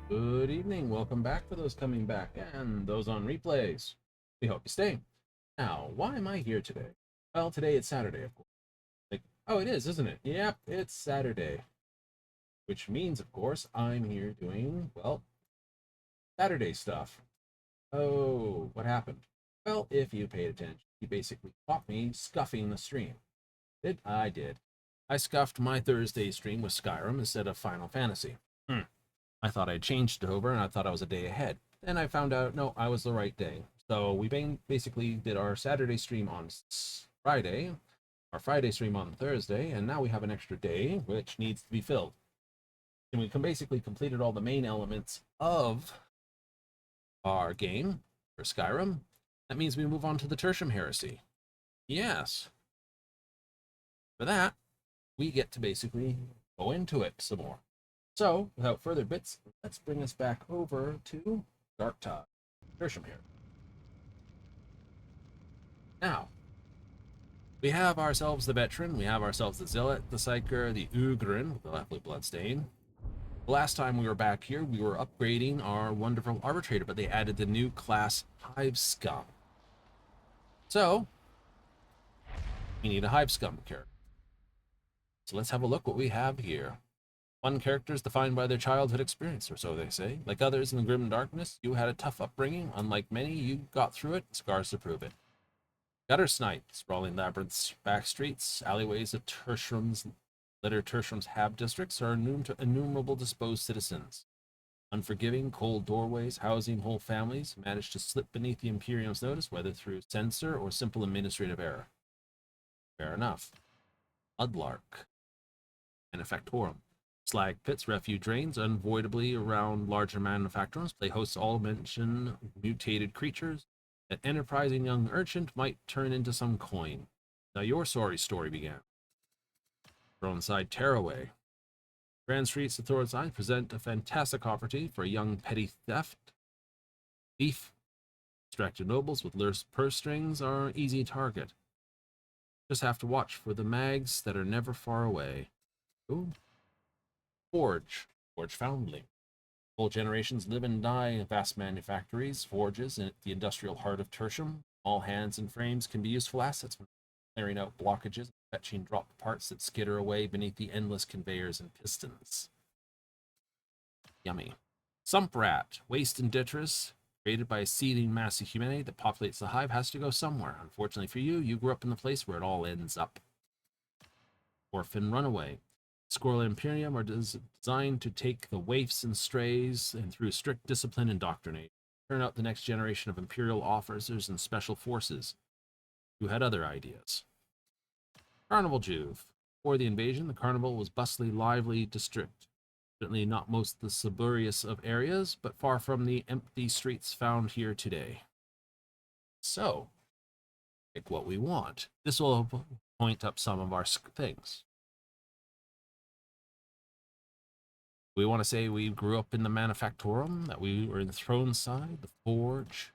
Good evening. Welcome back for those coming back and those on replays. We hope you stay. Now, why am I here today? Well, today it's Saturday, of course. Oh, it is, isn't it? Yep, it's Saturday. Which means, of course, I'm here doing, well, Saturday stuff. Oh, what happened? Well, if you paid attention, you basically caught me scuffing the stream. I did. I scuffed my Thursday stream with Skyrim instead of Final Fantasy. I thought I'd changed it over and I thought I was a day ahead. Then I found out, no, I was the right day. So we basically did our Saturday stream on Friday, our Friday stream on Thursday, and now we have an extra day which needs to be filled. And we basically completed all the main elements of our game for Skyrim. That means we move on to the Tertium Heresy. Yes. For that, we get to basically go into it some more. So, without further bits, let's bring us back over to Darktide. Tertium here. Now, we have ourselves the Veteran, we have ourselves the Zealot, the Psyker, the Ugrin with the Leftly Bloodstain. The last time we were back here, we were upgrading our wonderful Arbitrator, but they added the new class Hive Scum. So, we need a Hive Scum character. So let's have a look what we have here. One character is defined by their childhood experience, or so they say. Like others in the grim darkness, you had a tough upbringing. Unlike many, you got through it, scars to prove it. Gutter Snipe, sprawling labyrinths, back streets, alleyways of Tertium's, litter Tertium's Hab districts are innumerable disposed citizens. Unforgiving, cold doorways, housing whole families, managed to slip beneath the Imperium's notice, whether through censor or simple administrative error. Fair enough. Mudlark, Manufactorum. Slag pits, refuge drains, unavoidably around larger manufacturers, play hosts all mention mutated creatures. An enterprising young urchin might turn into some coin. Now your sorry story began. Inside Tearaway. Grand Street's authority signs present a fantastic opportunity for a young petty thief. Distracted nobles with loose purse strings are an easy target. Just have to watch for the mags that are never far away. Ooh. Forge Foundling. Whole generations live and die in vast manufactories, forges, in the industrial heart of Tertium. All hands and frames can be useful assets when clearing out blockages, fetching dropped parts that skitter away beneath the endless conveyors and pistons. Yummy. Sump Rat, waste and detritus, created by a seething mass of humanity that populates the hive, has to go somewhere. Unfortunately for you, you grew up in the place where it all ends up. Orphan Runaway. Squirrel Imperium are designed to take the waifs and strays and through strict discipline indoctrinate. Turn out the next generation of Imperial officers and special forces who had other ideas. Carnival Juve. Before the invasion, the carnival was bustling, lively district. Certainly not most the suburbious of areas, but far from the empty streets found here today. So, pick what we want. This will point up some of our things. We want to say we grew up in the Manufactorum, that we were in the Throne Side, the Forge,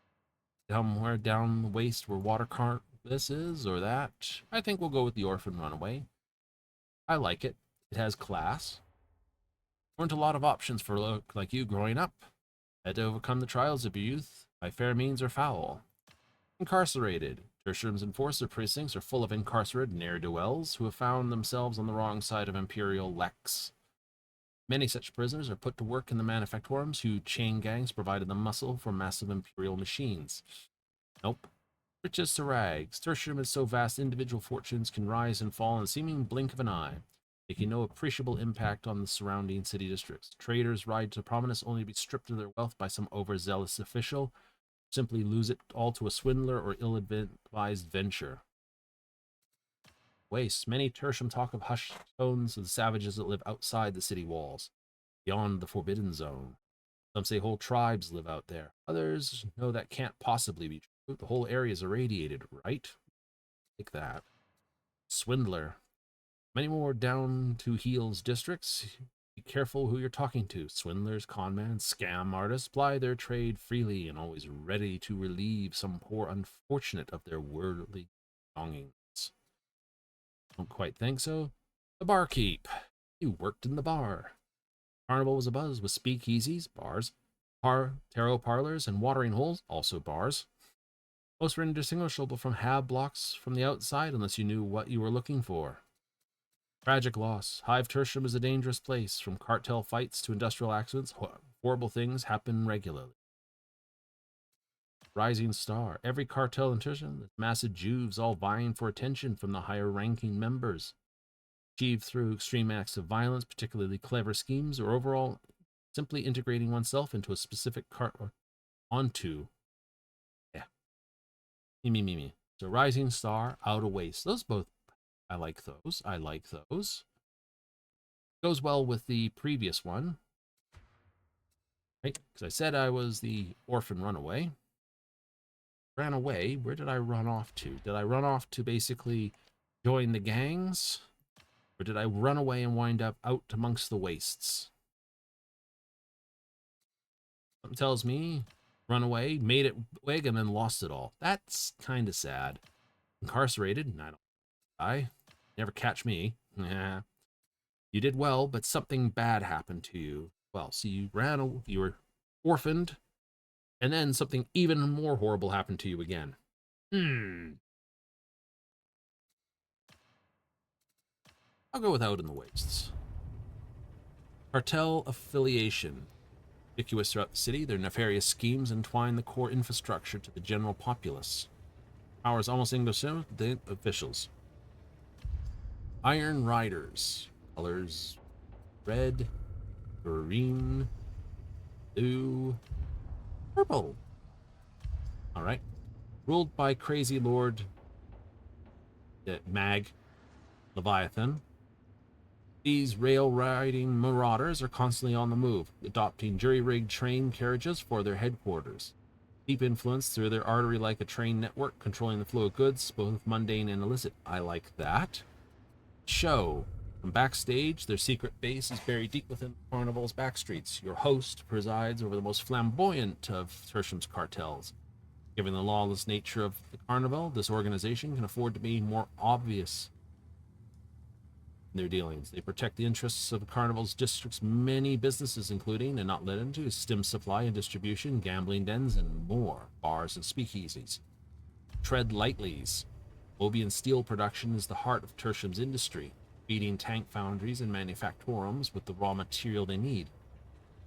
somewhere down the waste where Watercart this is, or that. I think we'll go with the Orphan Runaway. I like it. It has class. Weren't a lot of options for like you growing up. Had to overcome the trials of your youth by fair means or foul. Incarcerated. Tertium's enforcer precincts are full of incarcerated ne'er-do-wells who have found themselves on the wrong side of Imperial Lex. Many such prisoners are put to work in the manufactorums whose chain gangs provided the muscle for massive Imperial machines. Nope. Riches to rags. Tertium is so vast individual fortunes can rise and fall in a seeming blink of an eye, making no appreciable impact on the surrounding city districts. Traders ride to prominence only to be stripped of their wealth by some overzealous official, simply lose it all to a swindler or ill-advised venture. Waste. Many Tertium talk of hushed tones of the savages that live outside the city walls, beyond the forbidden zone. Some say whole tribes live out there. Others know that can't possibly be true. The whole area is irradiated, right? Like that. Swindler. Many more down-to-heels districts. Be careful who you're talking to. Swindlers, conmen, scam artists ply their trade freely and always ready to relieve some poor unfortunate of their worldly longings. Don't quite think so. The barkeep. You worked in the bar. Carnival was abuzz with speakeasies, bars, tarot parlors, and watering holes, also bars. Most were indistinguishable from hab blocks from the outside unless you knew what you were looking for. Tragic loss. Hive Tertium is a dangerous place. From cartel fights to industrial accidents, horrible things happen regularly. Rising star. Every cartel in Tertium, massive Jews all vying for attention from the higher-ranking members. Achieved through extreme acts of violence, particularly clever schemes, or overall simply integrating oneself into a specific onto. Yeah. Me. So Rising Star, Out of Waste. Those both, I like those. I like those. Goes well with the previous one. Right? Because I said I was the orphan runaway. Ran away. Where did I run off to? Did I run off to basically join the gangs? Or did I run away and wind up out amongst the wastes? Something tells me run away, made it big, and then lost it all. That's kind of sad. Incarcerated, and I don't die. Never catch me. Yeah. You did well, but something bad happened to you. Well, so you were orphaned, and then something even more horrible happened to you again. I'll go with Out in the Wastes. Cartel affiliation. Ubiquitous throughout the city, their nefarious schemes entwine the core infrastructure to the general populace. Powers almost indistinguishable with the officials. Iron Riders. Colors red, green, blue, purple. Alright. Ruled by crazy Lord Mag Leviathan. These rail-riding marauders are constantly on the move, adopting jury-rigged train carriages for their headquarters. Deep influence through their artery like a train network, controlling the flow of goods, both mundane and illicit. I like that. Show. From backstage, their secret base is buried deep within the carnival's backstreets. Your host presides over the most flamboyant of Tertium's cartels. Given the lawless nature of the carnival, this organization can afford to be more obvious in their dealings. They protect the interests of the carnival's district's many businesses, including, and not limited to, stim supply and distribution, gambling dens, and more, bars and speakeasies. Tread lightlies. Obian steel production is the heart of Tertium's industry, feeding tank foundries and manufactorums with the raw material they need.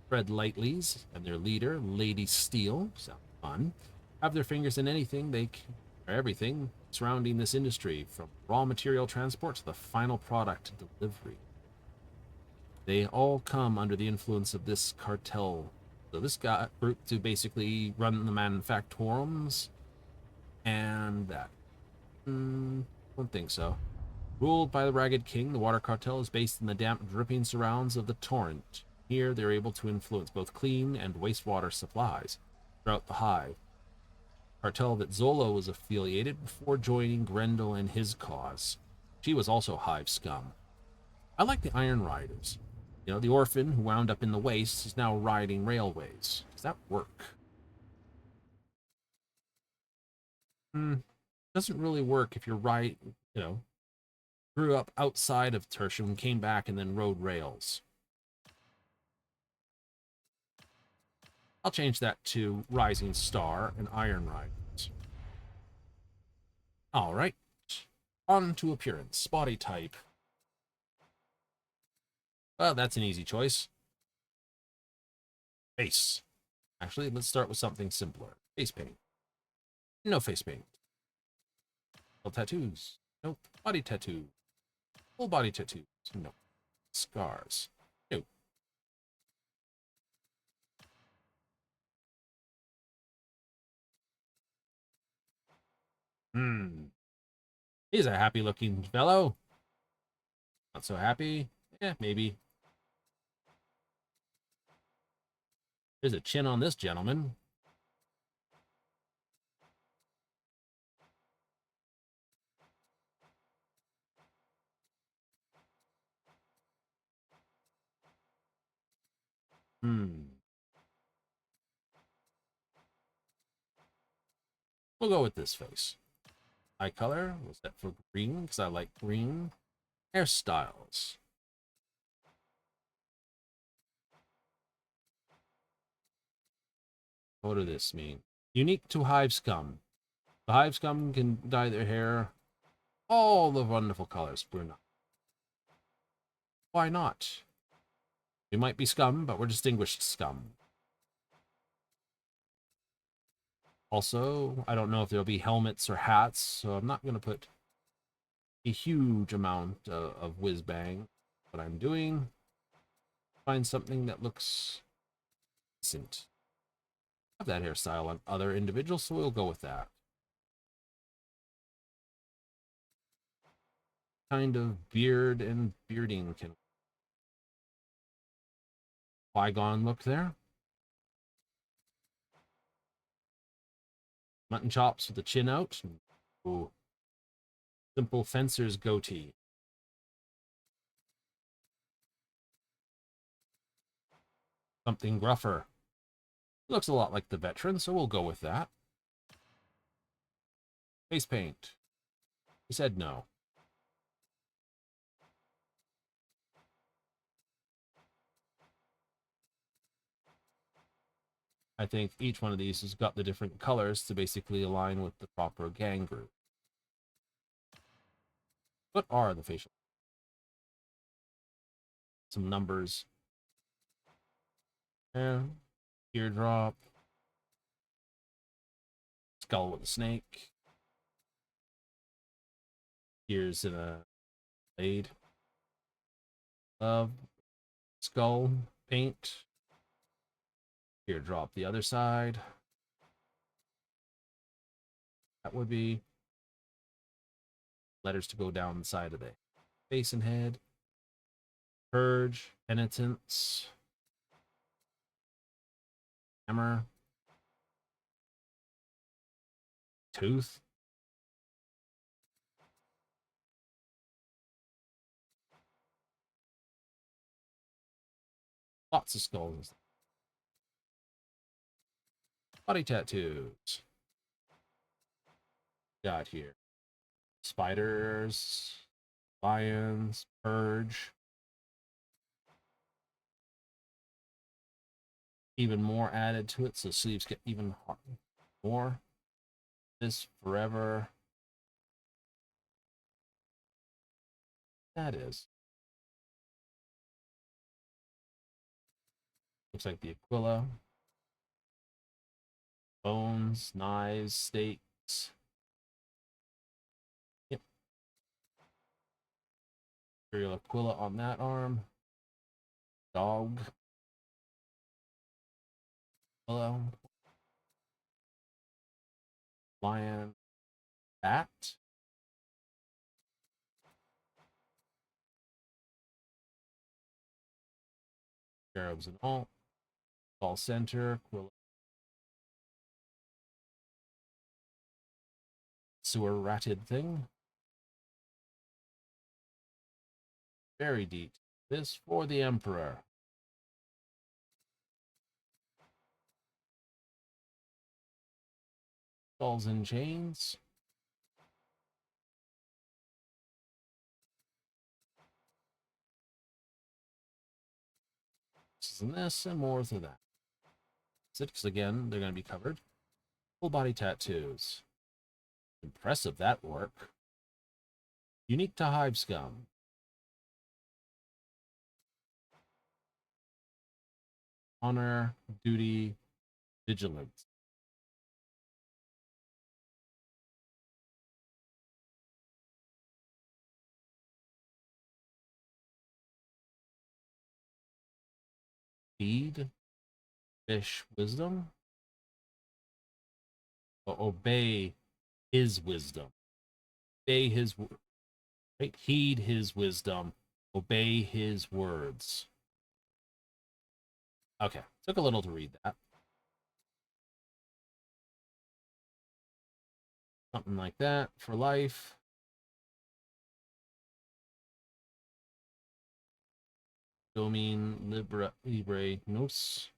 Tread lightlies and their leader, Lady Steel, sounds fun, have their fingers in everything surrounding this industry, from raw material transport to the final product delivery. They all come under the influence of this cartel. So this group to basically run the manufactorums and that. Don't think so. Ruled by the Ragged King, the water cartel is based in the damp, dripping surrounds of the torrent. Here, they're able to influence both clean and wastewater supplies throughout the Hive. Cartel that Zolo was affiliated before joining Grendel and his cause. She was also Hive Scum. I like the Iron Riders. You know, the orphan who wound up in the wastes is now riding railways. Does that work? Doesn't really work if you're grew up outside of Tertium, came back, and then rode rails. I'll change that to Rising Star and Iron Riders. Alright. On to appearance. Body type. Well, that's an easy choice. Face. Actually, let's start with something simpler. Face paint. No face paint. No tattoos. Nope. Body tattoo. Full body tattoos. Nope. Scars. Nope. He's a happy looking fellow. Not so happy. Yeah, maybe. There's a chin on this gentleman. We'll go with this face. Eye color, we'll set for green, because I like green. Hairstyles. What does this mean? Unique to Hive Scum. The Hive Scum can dye their hair all the wonderful colors. We're not. Why not? We might be scum, but we're distinguished scum. Also, I don't know if there'll be helmets or hats, so I'm not going to put a huge amount of whiz-bang. What I'm doing, find something that looks decent. I have that hairstyle on other individuals, so we'll go with that. Kind of beard and bearding can bygone look there. Mutton chops with the chin out. Ooh. Simple fencer's goatee. Something gruffer. Looks a lot like the veteran, so we'll go with that. Face paint. He said no. I think each one of these has got the different colors to basically align with the proper gang group. What are the facial? Some numbers. And teardrop. Skull with a snake. Ears in a blade. Skull paint. Teardrop the other side. That would be letters to go down the side of the face and head. Purge, penitence, hammer, tooth. Lots of skulls. Body tattoos. Got here. Spiders, lions, purge. Even more added to it, so sleeves get even more. This forever. That is. Looks like the Aquila. Bones, knives, stakes. Yep. Imperial Aquila on that arm. Dog. Hello. Lion. Bat. Scarabs and all center. Aquila. Sewer ratted thing. Very deep. This for the Emperor. Balls and chains. This and this, and more to that. That's it, because again, they're going to be covered. Full body tattoos. Impressive, that work. Unique to Hive Scum. Honor, duty, vigilance. Feed, fish, wisdom. Or obey his wisdom. Obey his, right? Heed his wisdom. Obey his words. Okay, took a little to read that. Something like that for life. Domain libre nos.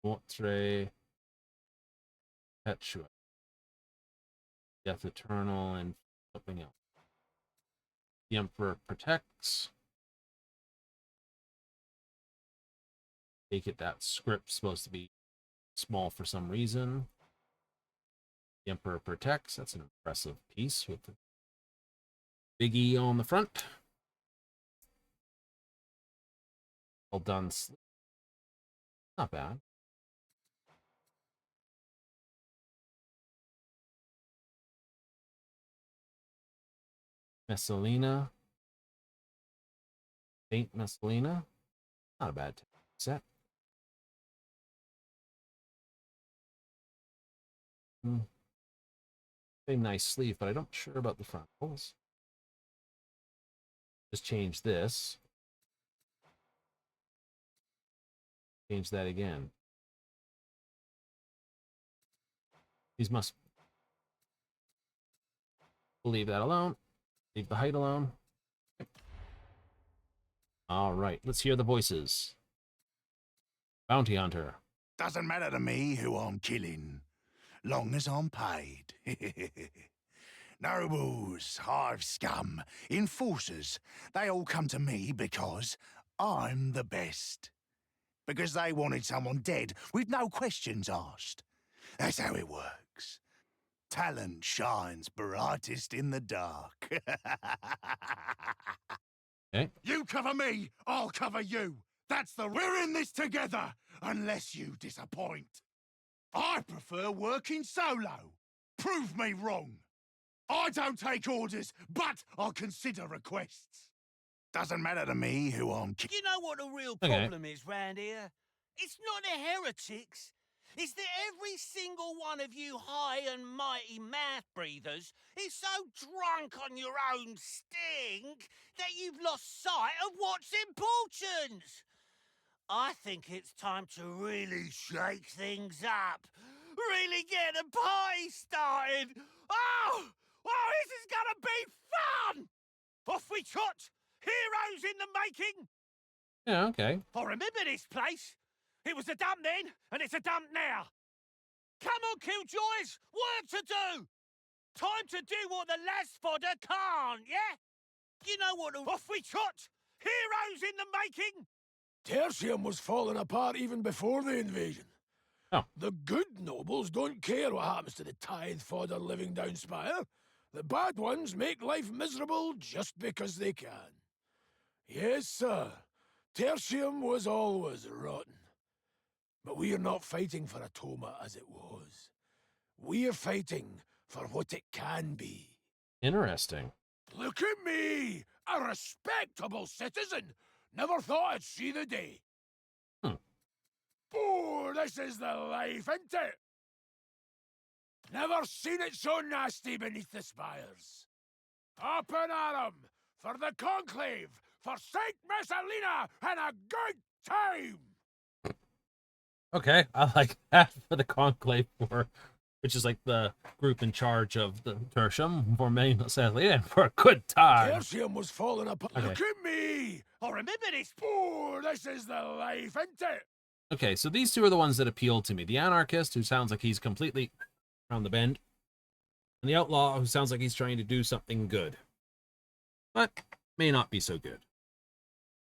Notre Petua. Death eternal and something else. The Emperor protects. Take it that script's supposed to be small for some reason. The Emperor protects. That's an impressive piece with the big E on the front. Well done. Not bad. Messalina. Saint Messalina. Not a bad set. A nice sleeve, but I'm not sure about the front holes. Just change this. Change that again. These must... We'll leave that alone. Leave the height alone. All right, let's hear the voices. Bounty Hunter. Doesn't matter to me who I'm killing, long as I'm paid. Nobles, Hive Scum, Enforcers, they all come to me because I'm the best. Because they wanted someone dead with no questions asked. That's how it works. Talent shines brightest in the dark. Okay. You cover me, I'll cover you. We're in this together, unless you disappoint. I prefer working solo. Prove me wrong. I don't take orders, but I'll consider requests. Doesn't matter to me who I'm... You know what the real problem is round here? It's not the heretics. It's that every single one of you high and mighty mouth breathers is so drunk on your own stink that you've lost sight of what's important. I think it's time to really shake things up. Really get a party started. Oh, this is gonna be fun! Off we trot! Heroes in the making! Yeah, okay. I remember this place. It was a dump then, and it's a dump now. Come on, Killjoys! Work to do! Time to do what the lads fodder can't, yeah? You know what... Off we trot! Heroes in the making! Tertium was falling apart even before the invasion. Oh. The good nobles don't care what happens to the tithe fodder living down Spire. The bad ones make life miserable just because they can. Yes, sir. Tertium was always rotten. But we are not fighting for Atoma as it was. We are fighting for what it can be. Interesting. Look at me! A respectable citizen! Never thought I'd see the day. Oh, this is the life, isn't it? Never seen it so nasty beneath the spires. Up and at 'em! For the Conclave! For Saint Messalina and a good time! Okay, I like that for the Conclave, which is like the group in charge of the Tertium, for many, sadly, and for a good time. Tertium was falling apart. Okay. Look at me! I remember this. Oh, this is the life, isn't it? Okay, so these two are the ones that appeal to me. The Anarchist, who sounds like he's completely around the bend, and the Outlaw, who sounds like he's trying to do something good, but may not be so good.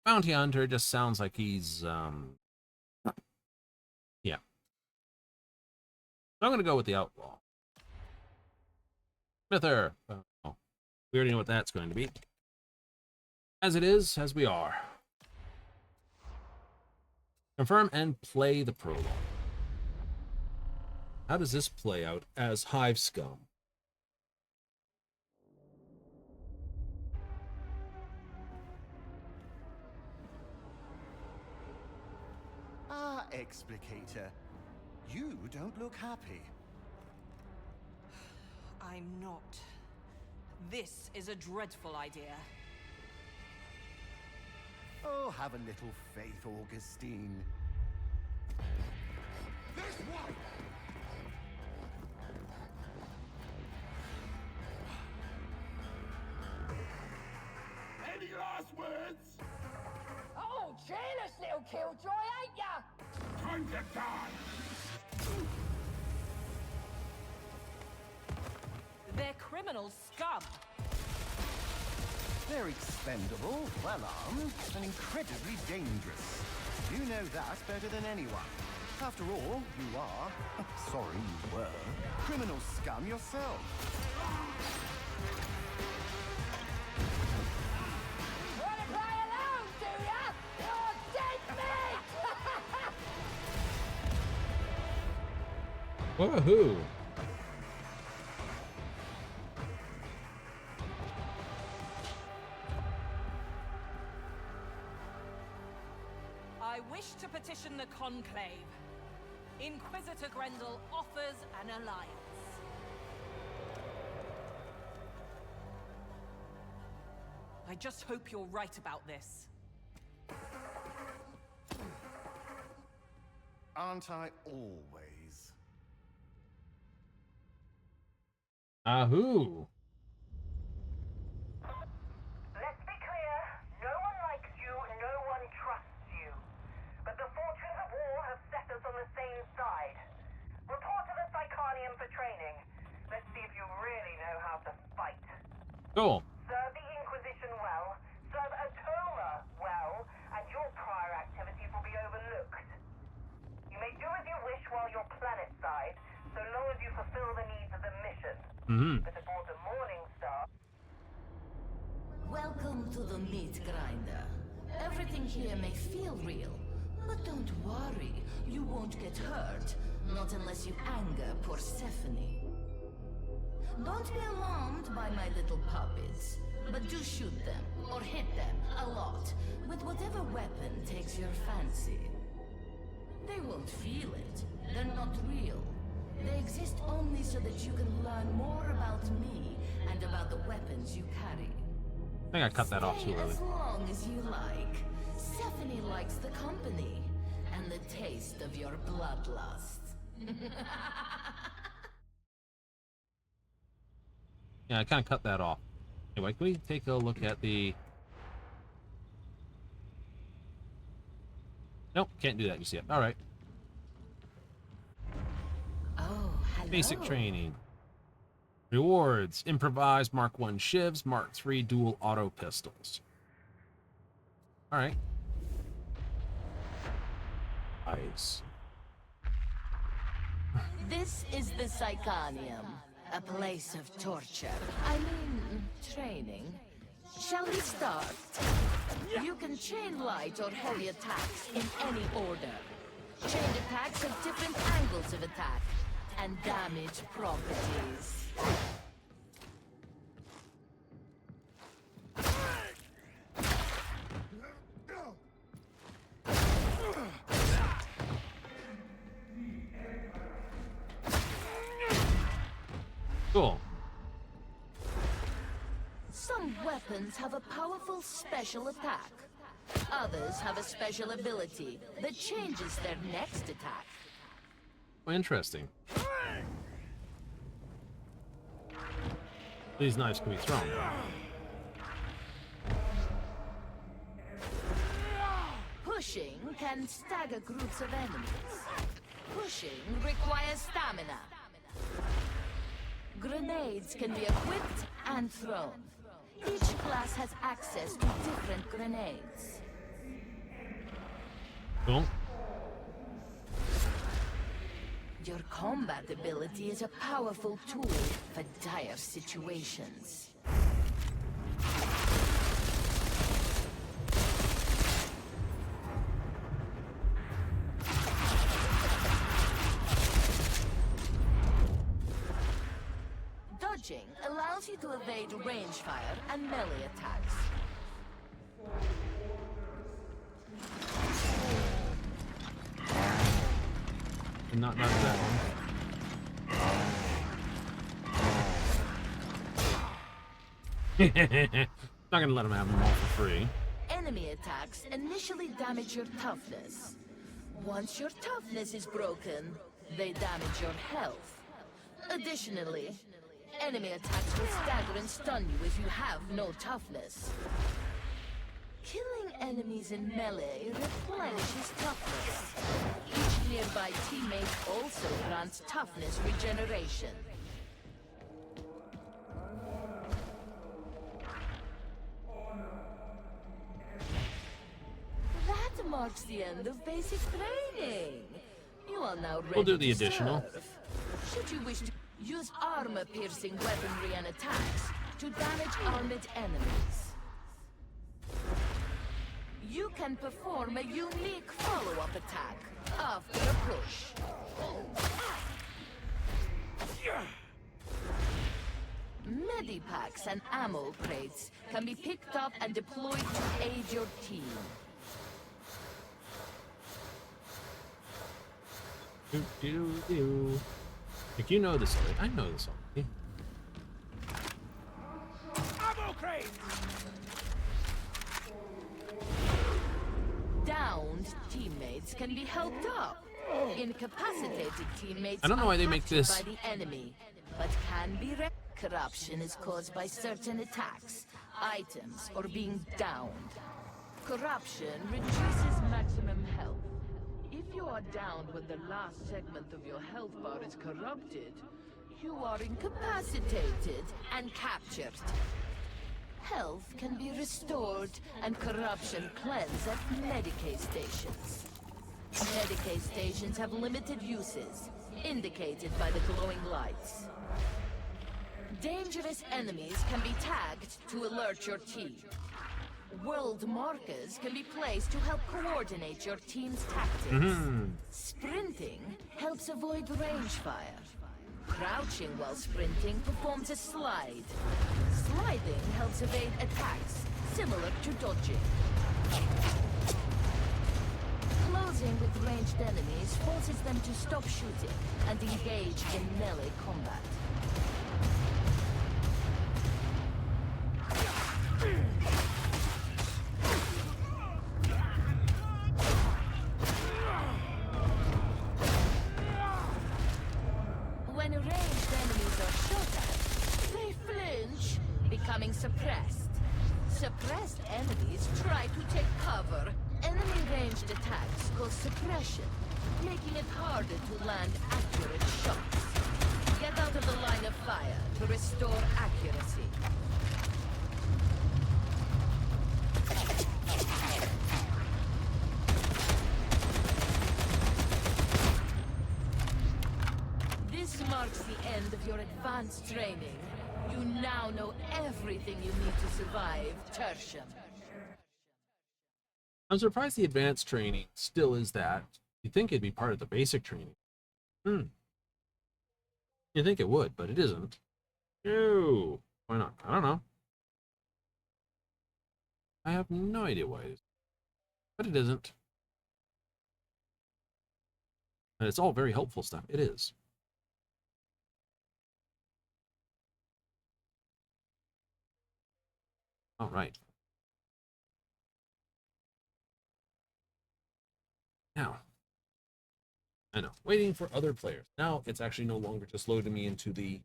Bounty Hunter just sounds like he's, yeah. So I'm going to go with the Outlaw. Smither. Oh, we already know what that's going to be. As it is, as we are. Confirm and play the prologue. How does this play out as Hive Scum? Ah, Explicator. You don't look happy. I'm not. This is a dreadful idea. Oh, have a little faith, Augustine. This way! Any last words? Oh, jealous little killjoy, ain't ya? Time to die! They're criminal scum. They're expendable, well armed, and incredibly dangerous. You know that better than anyone. After all, you are, sorry you were, criminal scum yourself. Wanna play alone, do ya? You're dead meat! Woohoo! I wish to petition the Conclave. Inquisitor Grendel offers an alliance. I just hope you're right about this. Aren't I always? Ahoo! Let's be clear, no one likes you, no one trusts you. But the fortunes of war have set us on the same side. Report to the Psychonium for training. Let's see if you really know how to fight. Cool. Serve the Inquisition well, serve Atoma well, and your prior activities will be overlooked. You may do as you wish while you're planetside, so long as you fulfill the needs of the mission. But aboard the Morning Star... Welcome to the meat grinder. Everything here may feel real, but don't worry, you won't get hurt. Not unless you anger Persephone. Don't be alarmed by my little puppets, but do shoot them, or hit them, a lot, with whatever weapon takes your fancy. They won't feel it. They're not real. They exist only so that you can learn more about me and about the weapons you carry. I think I cut that off too early. As long as you like. Stephanie likes the company and the taste of your bloodlust. Yeah, I kind of cut that off. Anyway, can we take a look at the... Nope, can't do that just yet. All right. Oh, hello. Basic training. Rewards. Improvised Mark 1 shivs, Mark 3 dual auto pistols. All right. Nice. This is the Psychonium, a place of torture. I mean, training. Shall we start? You can chain light or heavy attacks in any order. Chained attacks have different angles of attack and damage properties. Cool. Some weapons have a powerful special attack. Others have a special ability that changes their next attack. Interesting. These knives can be thrown. Pushing can stagger groups of enemies. Pushing requires stamina. Grenades can be equipped and thrown. Each class has access to different grenades. Cool. Your combat ability is a powerful tool for dire situations. Dodging allows you to evade range fire and melee attacks. Not that one. Not gonna let him have them all for free. Enemy attacks initially damage your toughness. Once your toughness is broken, they damage your health. Additionally, enemy attacks will stagger and stun you if you have no toughness. Killing enemies in melee replenishes toughness. Each nearby teammate also grants toughness regeneration. That marks the end of basic training. You are now ready We'll do the to additional. serve. Should you wish to use armor-piercing weaponry and attacks to damage armored enemies. You can perform a unique follow-up attack after a push. Medipacks and ammo crates can be picked up and deployed to aid your team. Like, you know this already. I know this already. Ammo crate! Downed teammates can be helped up. Incapacitated teammates I don't know why they make captured this. by the enemy, but can be corruption is caused by certain attacks, items, or being downed. Corruption reduces maximum health. If you are downed when the last segment of your health bar is corrupted, you are incapacitated and captured. Health can be restored and corruption cleansed at Medicaid stations. Medicaid stations have limited uses, indicated by the glowing lights. Dangerous enemies can be tagged to alert your team. World markers can be placed to help coordinate your team's tactics. Sprinting helps avoid range fire. Crouching while sprinting performs a slide. Sliding helps evade attacks, similar to dodging. Closing with ranged enemies forces them to stop shooting and engage in melee combat. When ranged enemies are shot at, they flinch, becoming suppressed. Suppressed enemies try to take cover. Enemy ranged attacks cause suppression, making it harder to land accurate shots. Get out of the line of fire to restore accuracy. This marks the end of your advanced training. You now know everything you need to survive Tertium. I'm surprised the advanced training still is that. You'd think it'd be part of the basic training. You think it would, but it isn't. No. Why not? I don't know. I have no idea why it is. But it isn't. And it's all very helpful stuff. It is. All right. Now, I know, waiting for other players. Now it's actually no longer just loading me into the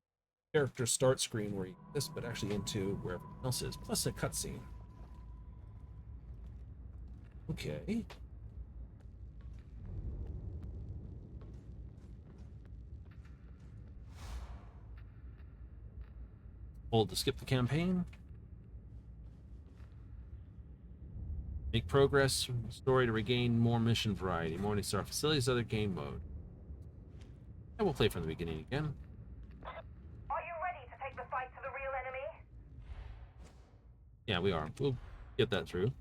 character start screen where you this, but actually into where everything else is, plus a cutscene. Okay. Hold to skip the campaign. Make progress from the story to regain more mission variety. Morningstar facilities, other game mode. And we'll play from the beginning again. Are you ready to take the fight to the real enemy? Yeah, we are. We'll get that through.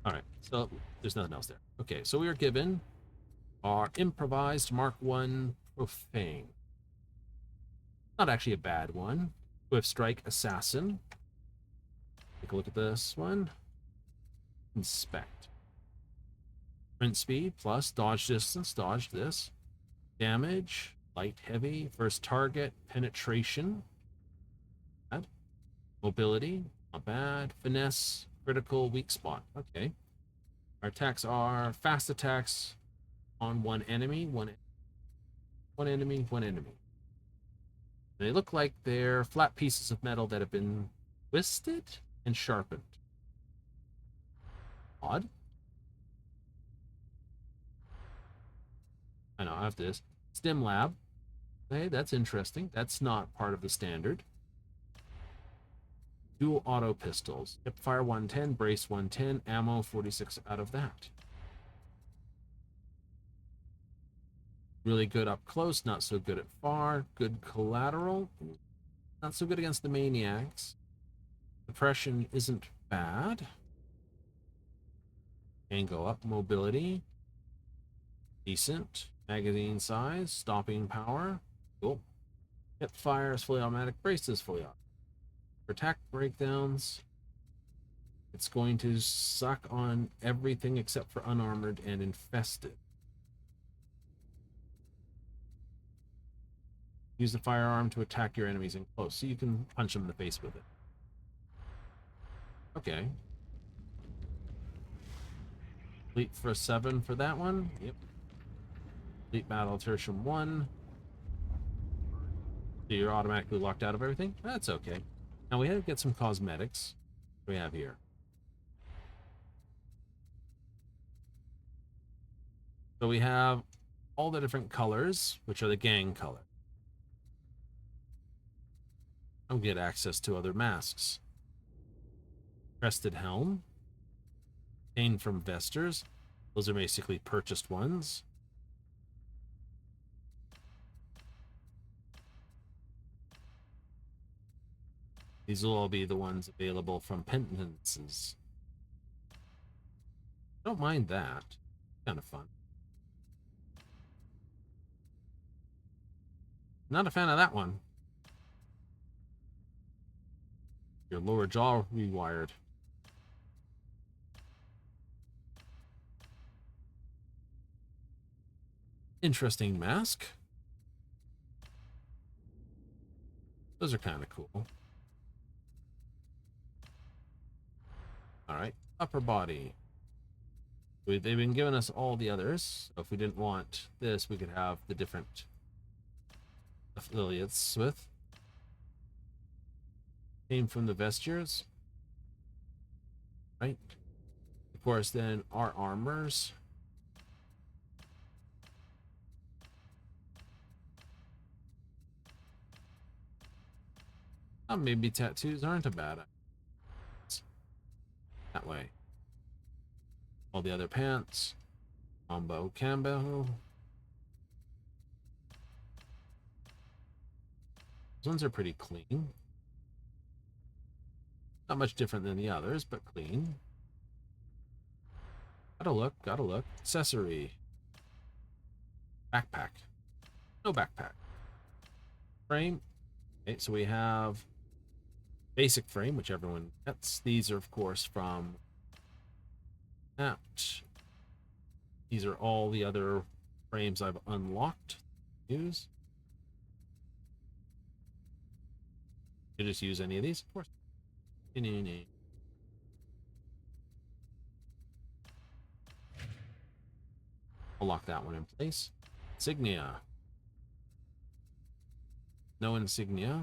Alright, so there's nothing else there. Okay, so we are given our improvised Mark I Profane. Not actually a bad one. Swift Strike Assassin. Take a look at this one. Inspect. Sprint speed plus dodge distance, dodge this. Damage, light heavy, first target, penetration. Bad. Mobility, not bad. Finesse, critical, weak spot. Okay. Our attacks are fast attacks on one enemy, one enemy. They look like they're flat pieces of metal that have been twisted and sharpened. Odd. I know, I have this. Stim Lab. Okay, that's interesting. That's not part of the standard. Dual auto pistols. Hip fire 110, brace 110, ammo 46 out of that. Really good up close, not so good at far. Good collateral, not so good against the maniacs. Depression isn't bad. Can go up. Mobility, decent. Magazine size, stopping power, cool. Hip fire is fully automatic. Brace is fully automatic. For attack breakdowns, it's going to suck on everything except for unarmored and infested. Use the firearm to attack your enemies in close, so you can punch them in the face with it. Okay. Complete for a 7 for that one. Yep. Complete battle Tertium 1. So you're automatically locked out of everything? That's okay. Now we have to get some cosmetics. What do we have here? So we have all the different colors, which are the gang color. I'll get access to other masks. Crested helm. Pain from Vesters. Those are basically purchased ones. These will all be the ones available from penances. I don't mind that. Kind of fun. Not a fan of that one. Your lower jaw rewired. Interesting mask. Those are kind of cool. Alright, upper body. They've been giving us all the others. So if we didn't want this, we could have the different affiliates with. Came from the vestures. Right? Of course, then our armors. Oh, maybe tattoos aren't a bad idea. That way. All the other pants. Combo Cambo. Those ones are pretty clean. Not much different than the others, but clean. Gotta look, gotta look. Accessory. Backpack. No backpack. Frame. Okay, so we have basic frame, which everyone gets. These are, of course, from that. These are all the other frames I've unlocked. Use. You just use any of these, of course. I'll lock that one in place. Insignia. No insignia.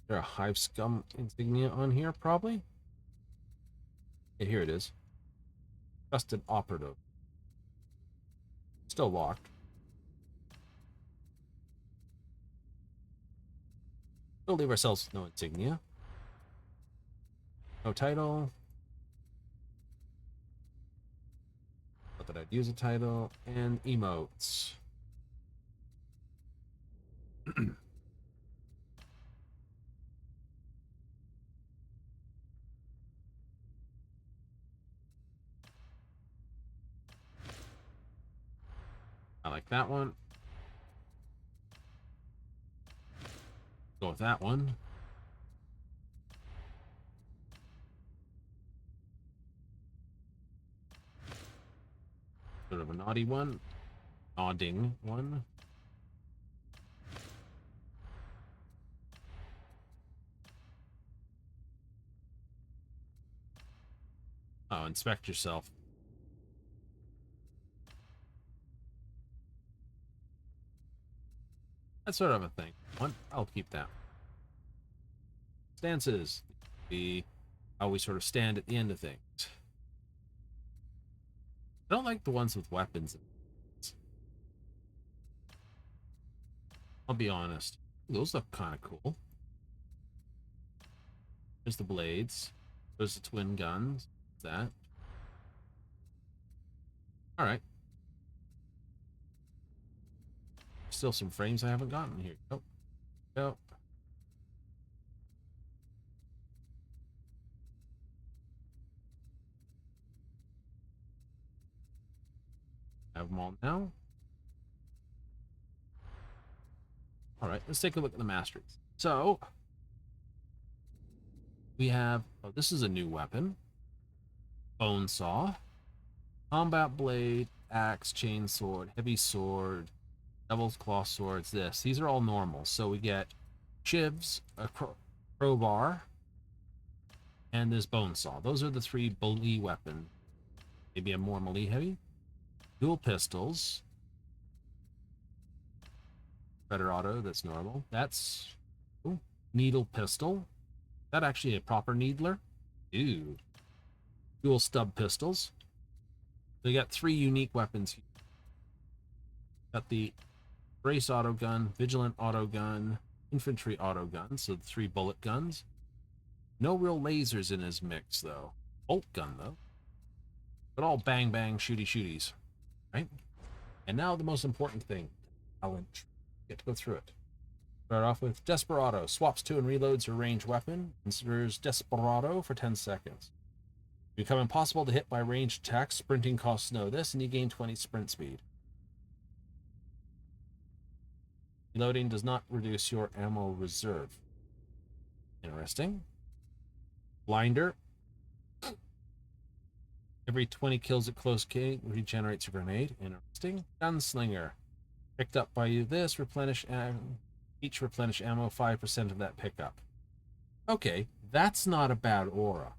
There a Hive Scum insignia on here, probably? Yeah, here it is. Trusted operative. Still locked. We'll leave ourselves with no insignia. No title. Not that I'd use a title. And emotes. I like that one. Go with that one. Sort of a naughty one. Nodding one. Oh, inspect yourself. That's sort of a thing. One, I'll keep that. Stances. How we sort of stand at the end of things. I don't like the ones with weapons. I'll be honest. Those look kind of cool. There's the blades. There's the twin guns. That. All right. Still some frames I haven't gotten here. Nope. Nope. Have them all now. All right, let's take a look at the masteries. So we have, oh, this is a new weapon. Bone saw, combat blade, axe, chain sword, heavy sword, devil's claw swords. These are all normal. So we get shivs, a crowbar, and this bone saw. Those are the three melee weapons. Maybe a more melee heavy. Dual pistols. Better auto, that's normal. That's ooh, needle pistol. Is that actually a proper needler? Ooh. Dual stub pistols. So you got three unique weapons here. Got the brace auto gun, vigilant auto gun, infantry auto gun, so the 3 bullet guns. No real lasers in his mix though. Bolt gun though. But all bang bang shooty shooties. Right? And now the most important thing. Challenge. Get to go through it. Start off with Desperado. Swaps to and reloads your ranged weapon. Considers Desperado for 10 seconds. Become impossible to hit by ranged attacks. Sprinting costs know this, and you gain 20 sprint speed. Reloading does not reduce your ammo reserve. Interesting. Blinder. Every 20 kills at close range regenerates a grenade. Interesting. Gunslinger. Picked up by you this, replenish each replenish ammo 5% of that pickup. Okay, that's not a bad aura.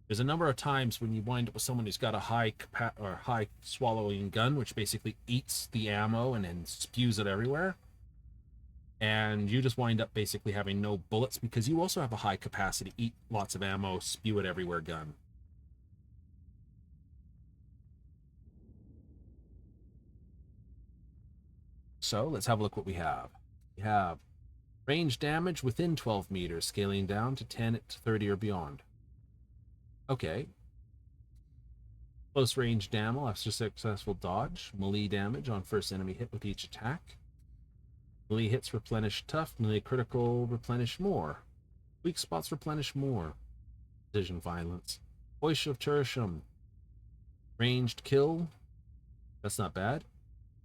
There's a number of times when you wind up with someone who's got a high swallowing gun, which basically eats the ammo and then spews it everywhere. And you just wind up basically having no bullets because you also have a high capacity, eat lots of ammo, spew it everywhere gun. So let's have a look what we have. We have range damage within 12 meters, scaling down to 10 to 30 or beyond. Okay. Close range damage after successful dodge. Melee damage on first enemy hit with each attack. Melee hits replenish tough. Melee critical replenish more. Weak spots replenish more. Precision violence. Voice of Tertium. Ranged kill. That's not bad.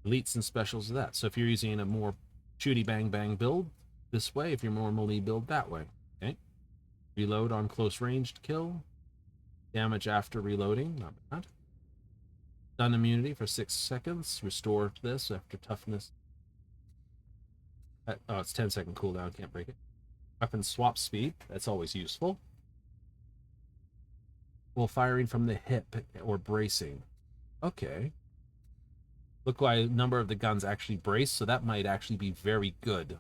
Elites and specials of that. So if you're using a more shooty bang bang build, this way. If you're more melee build, that way. Okay. Reload on close ranged kill. Damage after reloading, not bad. Stun immunity for 6 seconds. Restore this after toughness. Oh, it's 10-second cooldown, can't break it. Weapon swap speed, that's always useful. While firing from the hip or bracing. Okay. Look like a number of the guns actually brace, so that might actually be very good.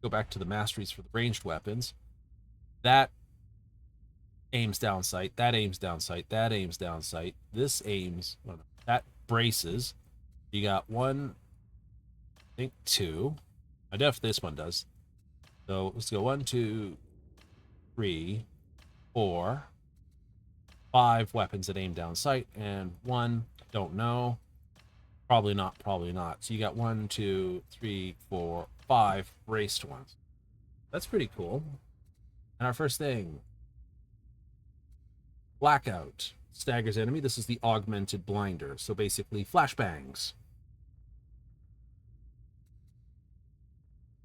Go back to the masteries for the ranged weapons. That aims down sight, that aims down sight, that aims down sight. This aims, well, that braces. You got 1, I think 2. I doubt if this one does. So let's go 1, 2, 3, 4, 5 weapons that aim down sight, and 1, don't know. Probably not, probably not. So you got 1, 2, 3, 4, 5 braced ones. That's pretty cool. And our first thing, Blackout. Staggers enemy. This is the augmented blinder. So basically flashbangs.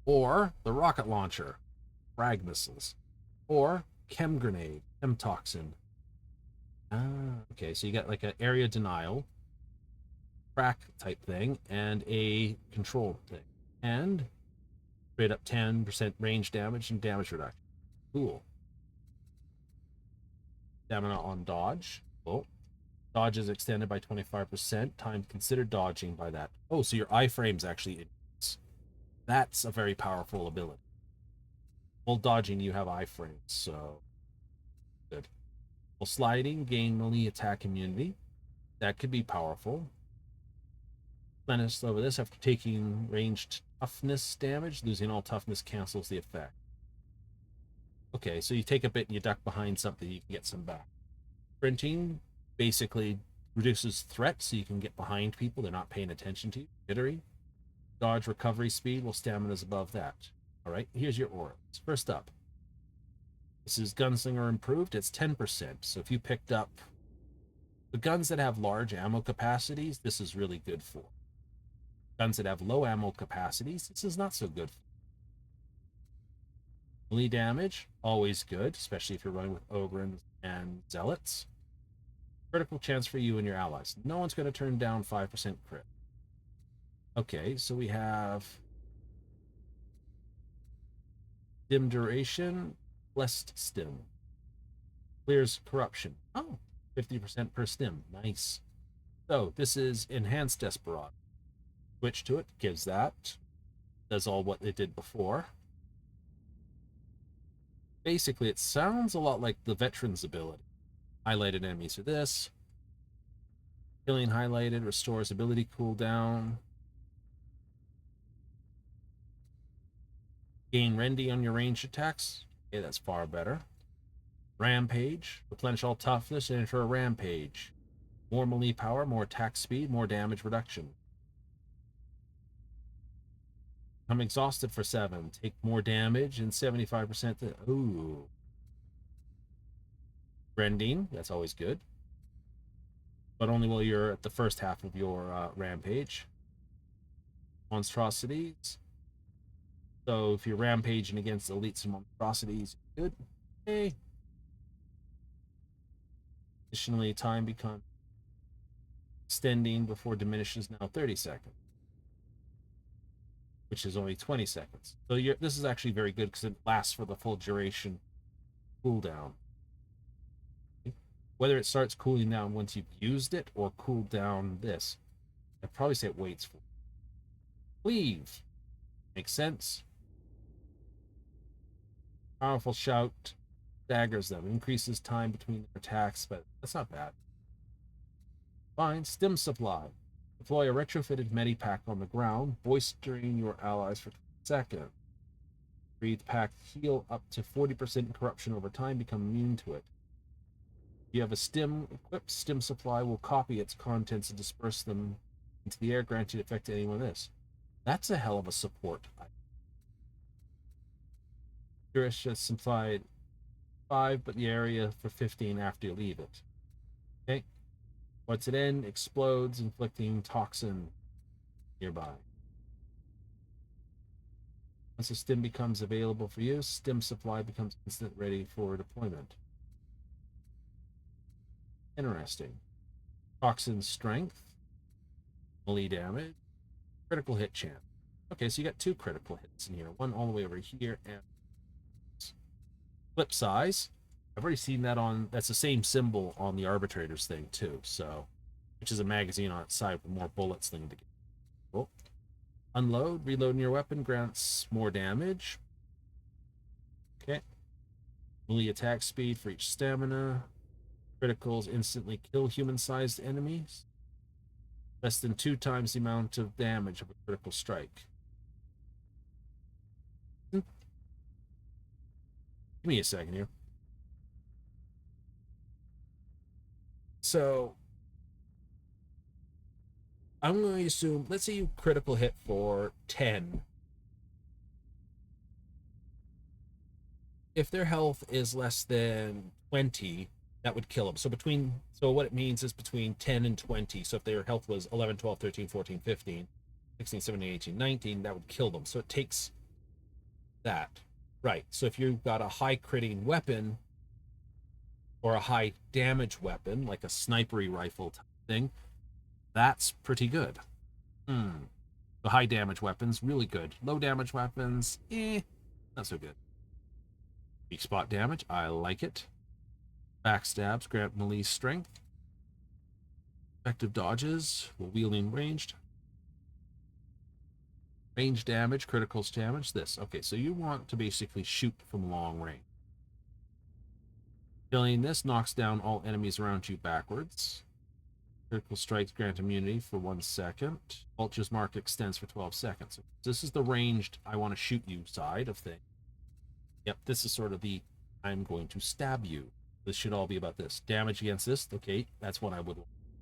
Or the rocket launcher. Frag missiles. Or chem grenade. Chem toxin. Okay, so you got like an area denial, crack type thing, and a control thing. And straight up 10% range damage and damage reduction. Cool. Stamina on dodge. Oh, dodge is extended by 25%. Time considered dodging by that. Oh, so your iframes actually increase. That's a very powerful ability. While dodging, you have iframes, so good. While sliding, gain melee attack immunity. That could be powerful. Replenish over this after taking ranged toughness damage. Losing all toughness cancels the effect. Okay, so you take a bit and you duck behind something, you can get some back. Sprinting basically reduces threat, so you can get behind people. They're not paying attention to you. Jittery. Dodge recovery speed, while stamina's above that. All right, here's your auras. First up, this is Gunslinger Improved. It's 10%. So if you picked up the guns that have large ammo capacities, this is really good for. Guns that have low ammo capacities, this is not so good for. Melee damage, always good, especially if you're running with Ogrins and Zealots. Critical chance for you and your allies. No one's going to turn down 5% crit. Okay, so we have Stim Duration, Blessed Stim. Clears Corruption. Oh, 50% per stim. Nice. So this is Enhanced Desperado. Switch to it, gives that. Does all what it did before. Basically, it sounds a lot like the Veteran's ability. Highlighted enemies are this. Killing highlighted restores ability cooldown. Gain Rendy on your ranged attacks. Okay, that's far better. Rampage. Replenish all toughness and enter a rampage. More melee power, more attack speed, more damage reduction. I'm exhausted for 7. Take more damage and 75%. Ooh. Rending, that's always good. But only while you're at the first half of your rampage. Monstrosities. So if you're rampaging against elites and monstrosities, good. Okay. Additionally, time becomes extending before diminishes, now 30 seconds. Which is only 20 seconds. So this is actually very good because it lasts for the full duration cooldown. Whether it starts cooling down once you've used it or cooled down this, I'd probably say it waits for. Cleave. Makes sense. Powerful Shout daggers them. Increases time between their attacks, but that's not bad. Fine. Stim Supply. Deploy a retrofitted medipack on the ground, bolstering your allies for 20 seconds. Breathe pack heal up to 40% corruption over time, become immune to it. If you have a stim equipped, Stim Supply will copy its contents and disperse them into the air, granting effect to anyone this. That's a hell of a support. Curious just supplied 5, but the area for 15 after you leave it. Okay. Once it ends, explodes, inflicting toxin nearby. Once a stim becomes available for use, Stim Supply becomes instant ready for deployment. Interesting. Toxin strength, melee damage, critical hit chance. Okay, so you got 2 critical hits in here. One all the way over here, and flip size. I've already seen that on, that's the same symbol on the Arbitrators thing too, so, which is a magazine on its side with more bullets thing to get. Cool. Unload, reloading your weapon grants more damage. Okay. Melee attack speed for each stamina. Criticals instantly kill human-sized enemies. Less than 2 times the amount of damage of a critical strike. Give me a second here. So, I'm going to assume, let's say you critical hit for 10. If their health is less than 20, that would kill them. So what it means is between 10 and 20. So if their health was 11, 12, 13, 14, 15, 16, 17, 18, 19, that would kill them. So it takes that. Right. So if you've got a high critting weapon or a high damage weapon, like a snipery rifle type thing, that's pretty good. The high damage weapons, really good. Low damage weapons, not so good. Weak spot damage, I like it. Backstabs grant melee strength. Effective dodges, wheeling ranged. Range damage, criticals damage, this. Okay, so you want to basically shoot from long range. Killing this knocks down all enemies around you backwards. Critical strikes grant immunity for 1 second. Vulture's mark extends for 12 seconds. This is the ranged I want to shoot you side of things. Yep, this is sort of the I'm going to stab you. This should all be about this. Damage against this, okay, that's what I would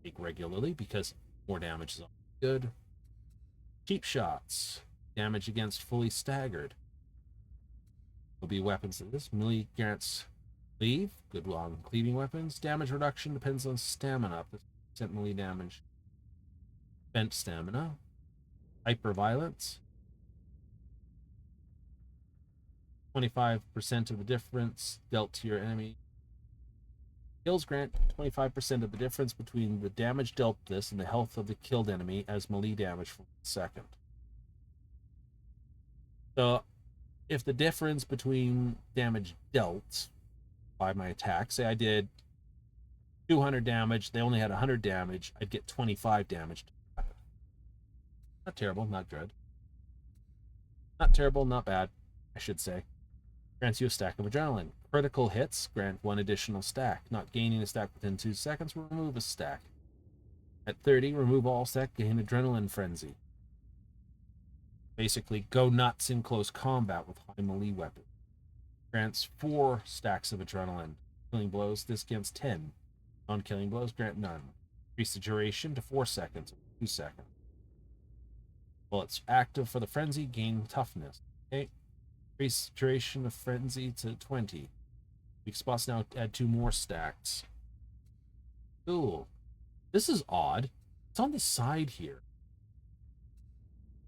take regularly because more damage is good. Cheap shots. Damage against fully staggered. Will be weapons of this. Melee grants cleave. Good long cleaving weapons. Damage reduction depends on stamina. Percent melee damage. Spent stamina. Hyper violence. 25% of the difference dealt to your enemy. Kills grant 25% of the difference between the damage dealt this and the health of the killed enemy as melee damage for 1 second. So, if the difference between damage dealt by my attack, say I did 200 damage, they only had 100 damage, I'd get 25 damage. Not terrible, not good. Not terrible, not bad, I should say. Grants you a stack of adrenaline. Critical hits grant 1 additional stack. Not gaining a stack within 2 seconds will remove a stack. At 30, remove all stack, gain adrenaline frenzy. Basically, go nuts in close combat with high melee weapons. Grants 4 stacks of adrenaline. Killing blows, this grants 10. Non-killing blows grant none. Increase the duration to 4 seconds, 2 seconds. Well, it's active for the frenzy, gain toughness. Okay. Increase duration of frenzy to 20. Weak spots now add 2 more stacks. Cool. This is odd. It's on the side here.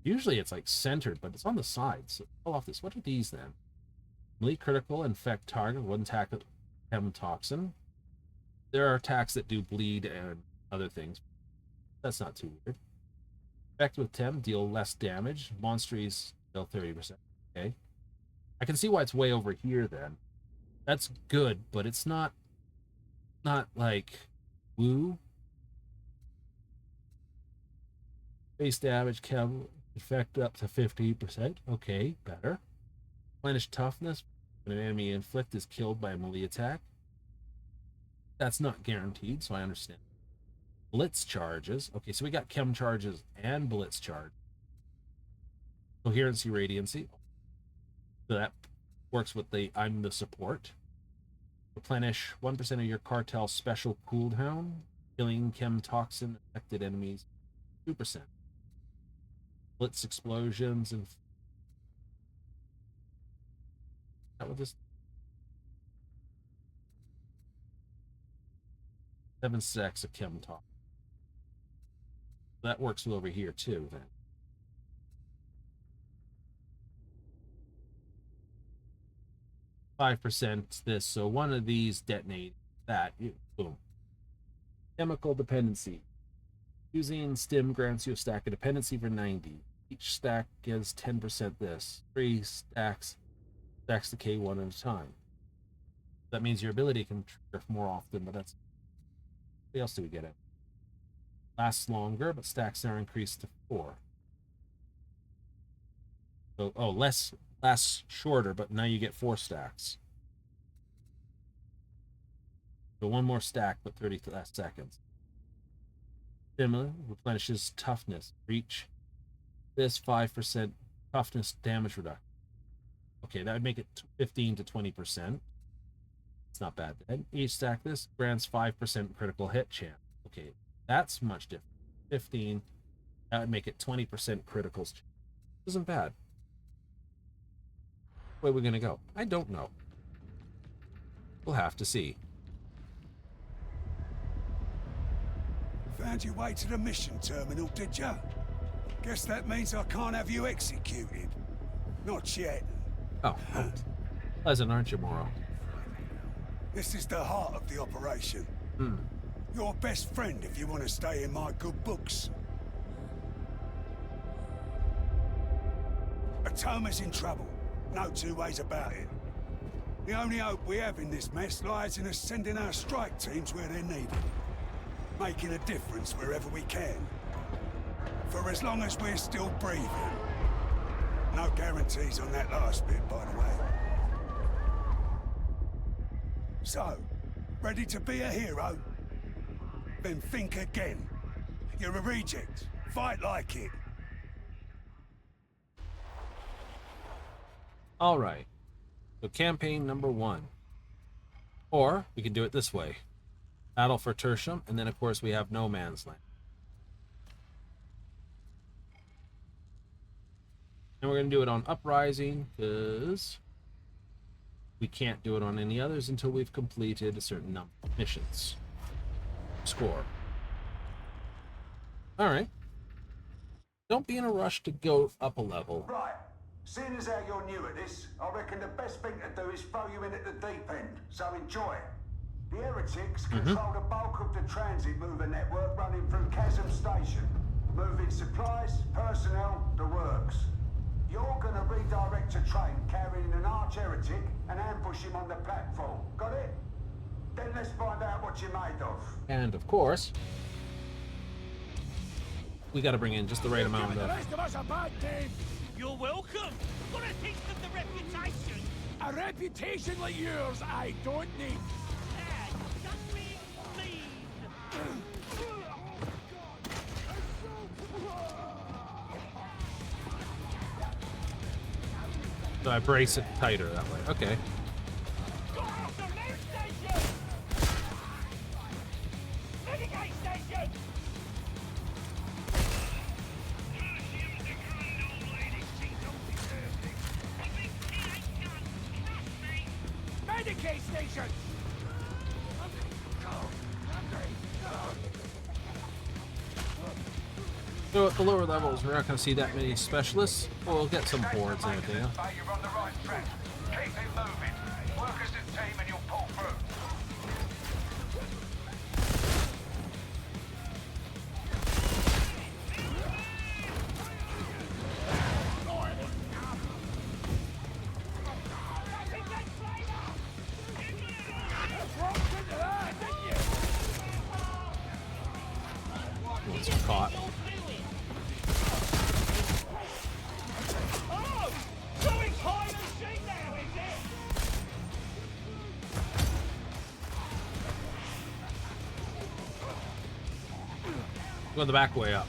Usually it's like centered, but it's on the side. So pull off this. What are these then? Melee critical, infect target, 1 attack of chem toxin. There are attacks that do bleed and other things. That's not too weird. Effect with Tem, deal less damage. Monstries deal 30%. Okay. I can see why it's way over here then. That's good, but it's not like woo. Base damage, chem effect up to 50%. Okay, better. Replenish toughness when an enemy inflict is killed by a melee attack. That's not guaranteed, so I understand. Blitz charges. Okay, so we got chem charges and blitz charge. Coherency, radiancy. So that works with the I'm the support. Replenish 1% of your cartel special cooldown. Killing chem toxin affected enemies 2%. Blitz explosions and that with this 7 stacks of chem toxin. That works over here too then. %, this, so one of these detonate that, boom. Chemical dependency. Using stim grants you a stack of dependency for 90. Each stack gives 10% this. 3 stacks decay 1 at a time. That means your ability can trigger more often, but that's what else do we get it? Lasts longer, but stacks are increased to 4. So lasts shorter, but now you get 4 stacks. So 1 more stack, but 30 less seconds. Similar, replenishes toughness. Reach this 5% toughness damage reduction. Okay, that would make it 15 to 20%. It's not bad. And each stack this grants 5% critical hit chance. Okay, that's much different. 15, that would make it 20% criticals. Isn't bad. Where are we going to go? I don't know. We'll have to see. Found your way to the mission terminal, did ya? Guess that means I can't have you executed. Not yet. Oh, pleasant, aren't you, Moro? This is the heart of the operation. Your best friend if you want to stay in my good books. Atoma's in trouble. No 2 ways about it. The only hope we have in this mess lies in us sending our strike teams where they're needed. Making a difference wherever we can. For as long as we're still breathing. No guarantees on that last bit, by the way. So, ready to be a hero? then think again. You're a reject. Fight like it. All right. So campaign number 1. Or we can do it this way. Battle for Tertium, and then of course we have No Man's Land. And we're going to do it on Uprising, because we can't do it on any others until we've completed a certain number of missions. Score. Alright. Don't be in a rush to go up a level. Right. Seeing as how you're new at this, I reckon the best thing to do is throw you in at the deep end, so enjoy it. The heretics control the bulk of the transit mover network running through Chasm Station, moving supplies, personnel, the works. You're gonna redirect a train carrying an arch-heretic and ambush him on the platform. Got it? Then let's find out what you're made of. And of course, we got to bring in just the right amount The of... rest of us a bad day. You're welcome. Got a taste of the reputation. A reputation like yours, I don't need. Just be clean. So I brace it tighter that way. Okay. Go after main station. Renegade station. Medicaid station! So at the lower levels, we're not going to see that many specialists. We'll get some boards and everything. You're on the right track. Keep it moving. Work as a team and you'll pull through. Once caught. Go the back way up.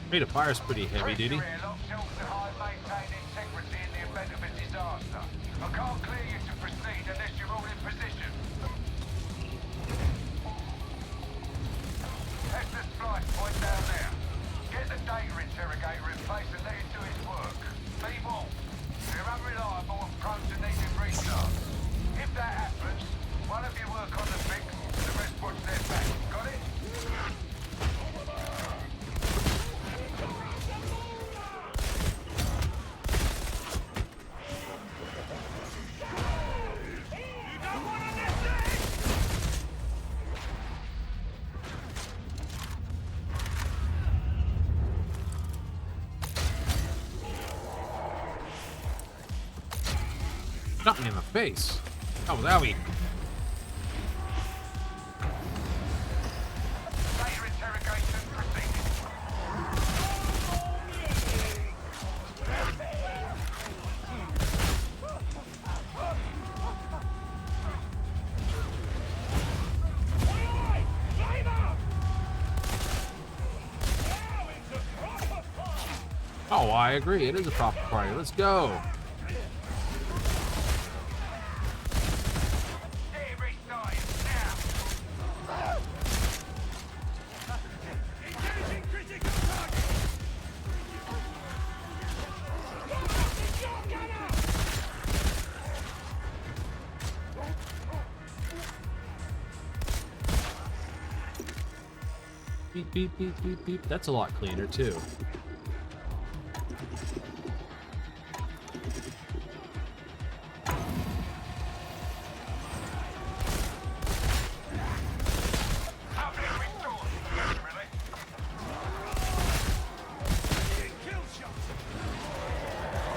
Rate of fire is pretty heavy duty. I can't clear you to proceed unless you're all in position. That's the splice point down there. Get the data interrogator in place and let it do its work. Be warned, they're unreliable and prone to needing restarts. If that happens, one of you work on the fix, the rest watch their back. Got it? Shot me in the face. Oh, wowie. Data interrogation proceeding. I agree. It is a proper party. Let's go. Beep, beep, beep, beep, beep. That's a lot cleaner, too.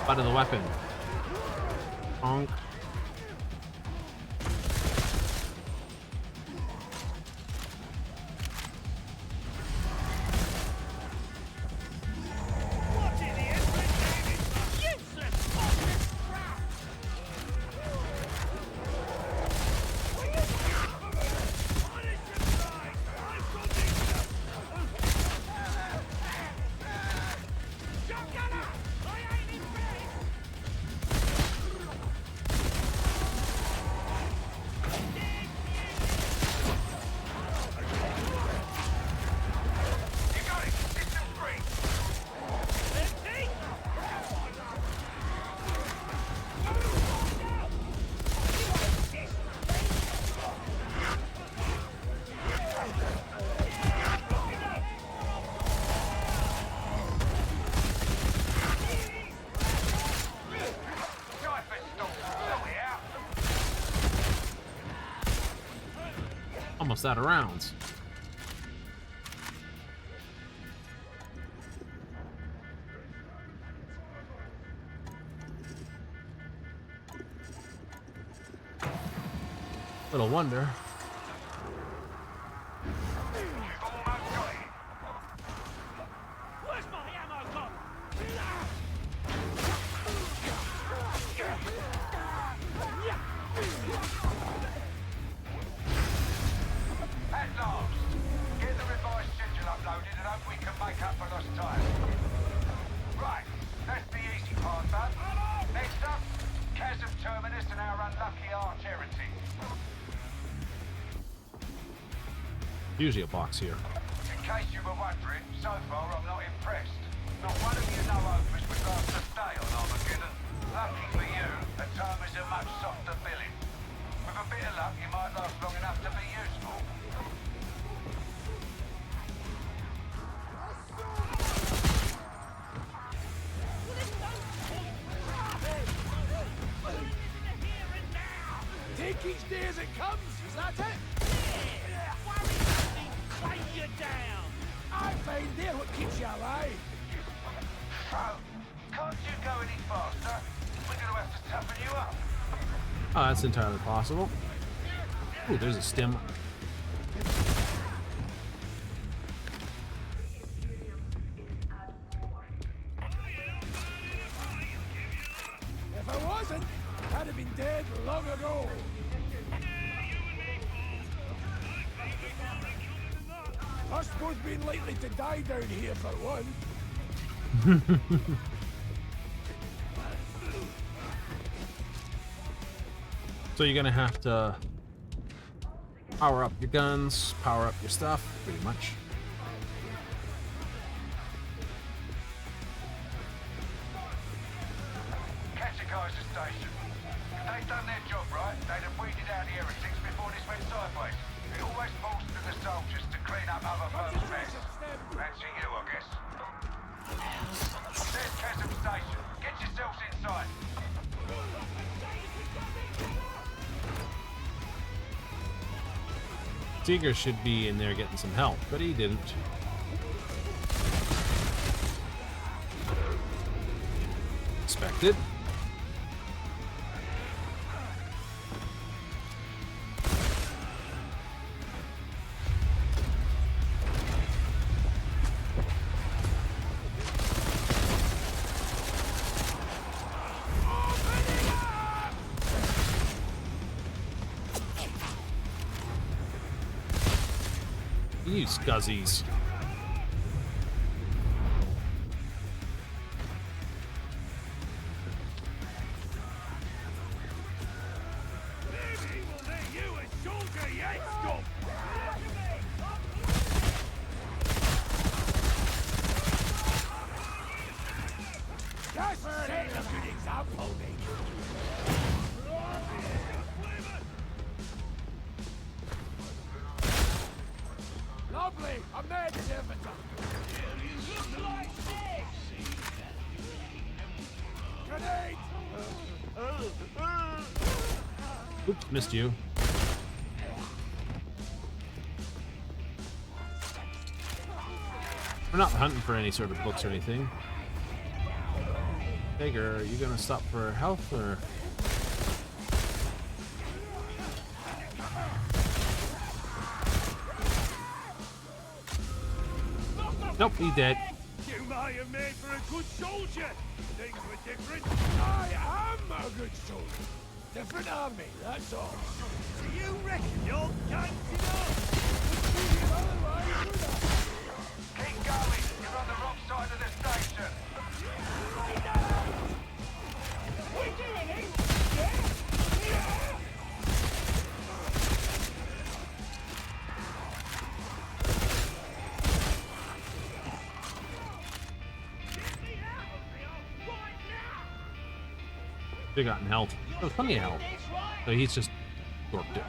Out of the weapon. Honk. Almost out of rounds. Little wonder. Where's my ammo gone? At last, get the revised schedule uploaded and hope we can make up for lost time. Right, that's the easy part done. Next up, Chasm Terminus and our unlucky arch Heresy. Usually a box here. In case you were wondering, so far I'm not impressed. Not one of you no-opers was asked to stay on Armageddon. Lucky for you, the time is a much softer billing. With a bit of luck, you might last long enough to be useful. Take each day as it comes, is that it? Claim you down! I find they're what keeps you alive. Oh, can't you go any faster? We're gonna have to toughen you up. Oh, that's entirely possible. Ooh, there's a stem. If I wasn't, I'd have been dead long ago. Us both being likely to die down here for one. So you're gonna have to power up your guns, power up your stuff, pretty much. Catch the guys at station. If they'd done their job right, they'd have weeded out the heretics before this went sideways. It always falls to the soldiers to clean up other folks' mess. That's you, I guess. There's Chasm Station. Get yourselves inside. Seeger should be in there getting some help, but he didn't. Expected. You scuzzies. Oops, missed you. We're not hunting for any sort of books or anything. Tiger, are you gonna stop for health or? Nope, he's dead. You might have made for a good soldier. Things were different. I am a good soldier. Different army, that's all. Do you reckon you're ganging up? Keep going. You're on the wrong side of the station. We're doing it! They gotten health. Oh, plenty of health. So he's just dorked it.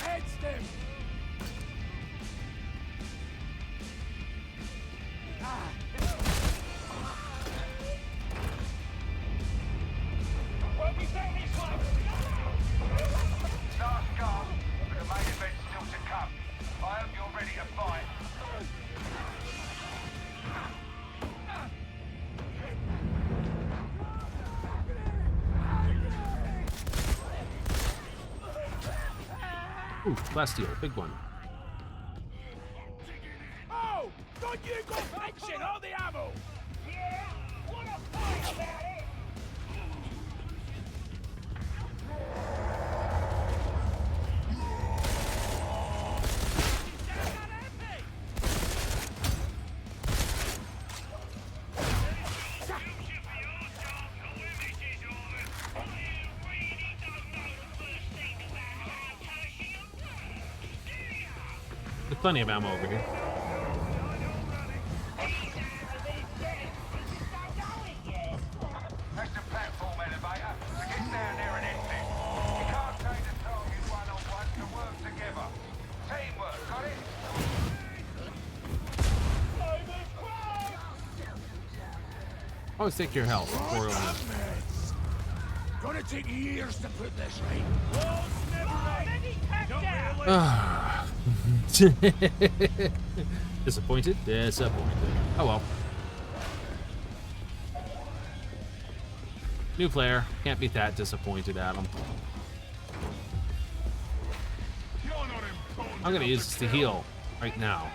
Head stem. Last gasp, but the main event's still to come. I hope you're ready to fight. Ooh, blasteel, big one. Oh, don't you go fixing all the ammo. Yeah! Wanna fight about it? There's plenty of ammo over here. That's the platform elevator. So get down there and exit. You can't take the target one-on-one to work together. Teamwork, got it? Always take your health before going in. Gonna take years to put this right. Disappointed? Disappointed. Oh well. New player. Can't be that disappointed at him. I'm gonna use this to heal right now.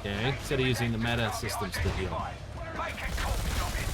Okay? Instead of using the meta systems to heal. Make it copies of it.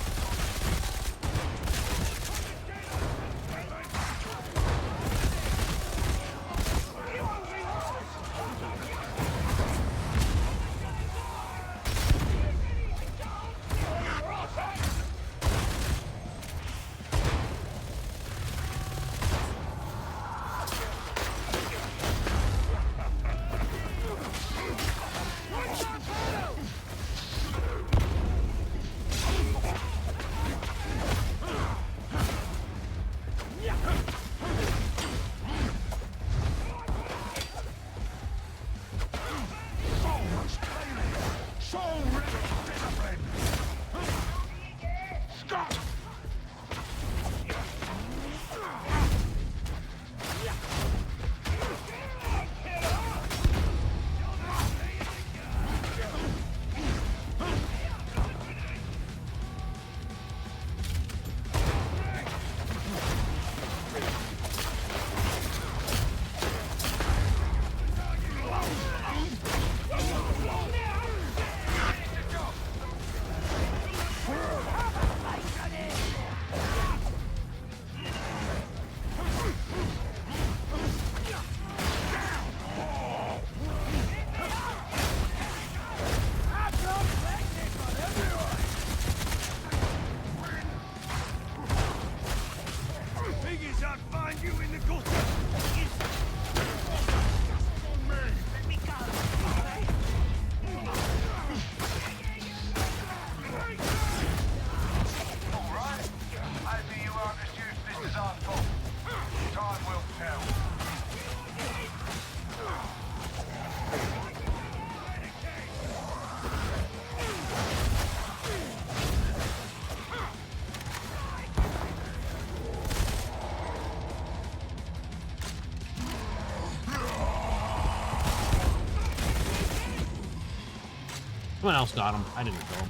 Someone else got him. I didn't kill him.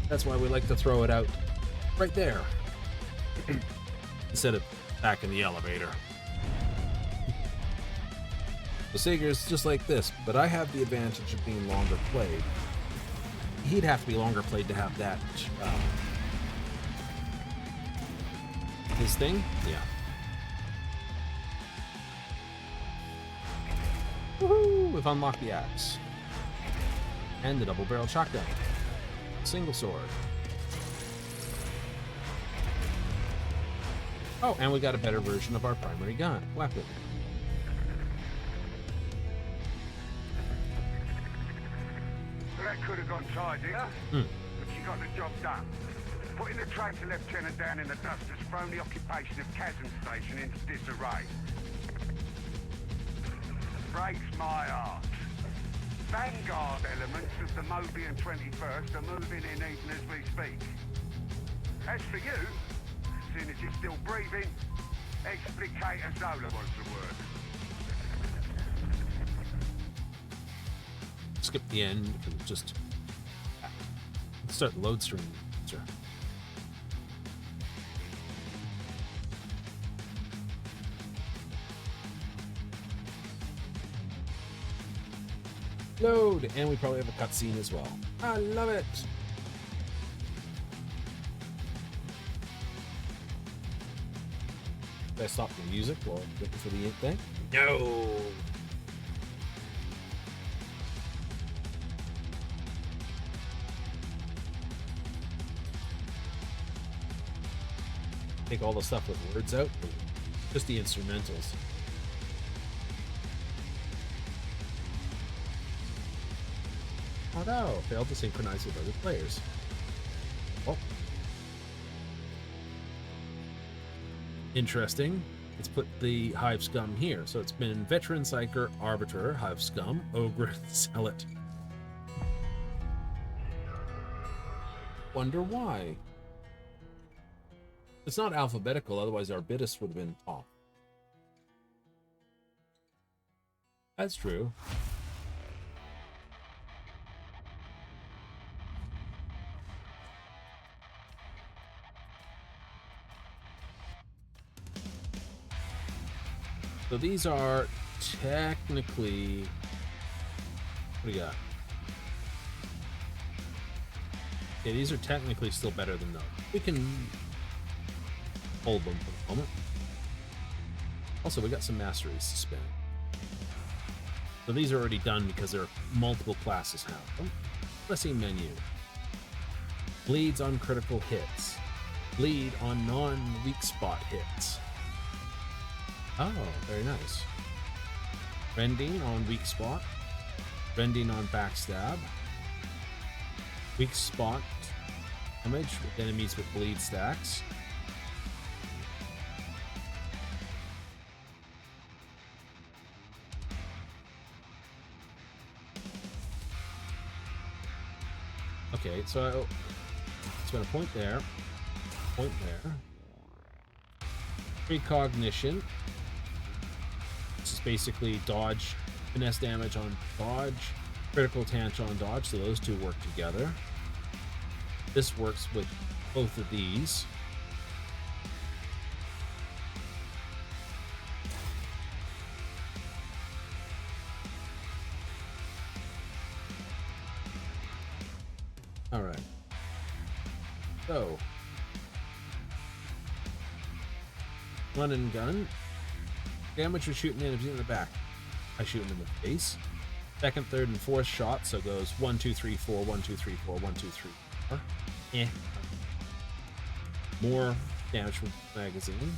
That's why we like to throw it out right there instead of back in the elevator. The Sager's just like this, but I have the advantage of being longer played. He'd have to be longer played to have that. His thing? Yeah. Woohoo! We've unlocked the axe. And the double-barreled shotgun. Single sword. Oh, and we got a better version of our primary gun weapon. That could have gone tidier, but you got the job done. Putting the traitor lieutenant down in the dust has thrown the occupation of Chasm Station into disarray. Breaks my heart. Vanguard elements of the Mobian 21st are moving in even as we speak. As for you, seeing as you're still breathing, Explicator Zola was the word. Skip the end and just start the load stream. Sure. Load, and we probably have a cutscene as well. I love it. Did I stop the music while looking for the ink thing? No. Take all the stuff with words out, just the instrumentals. Oh no, failed to synchronize with other players. Oh. Interesting. Let's put the Hive Scum here. So it's been Veteran, Psyker, Arbiter, Hive Scum, Ogre, Zealot. Wonder why. It's not alphabetical, otherwise Arbitus would have been top. That's true. So these are technically, what do you got? Yeah, these are technically still better than those. We can hold them for the moment. Also, we got some masteries to spend. So these are already done because there are multiple classes have them. Let's see menu. Bleeds on critical hits. Bleed on non-weak spot hits. Oh, very nice. Rending on weak spot. Rending on backstab. Weak spot damage with enemies with bleed stacks. Okay, so it's going to point there. Point there. Precognition. This is basically dodge, finesse damage on dodge, critical tanch on dodge, so those two work together. This works with both of these. All right. So, run and gun. Damage for shooting enemies in the back. I shoot them in the face. Second, third, and fourth shot, so it goes 1, 2, 3, 4, 1, 2, 3, 4, 1, 2, 3, 4. More damage from magazine.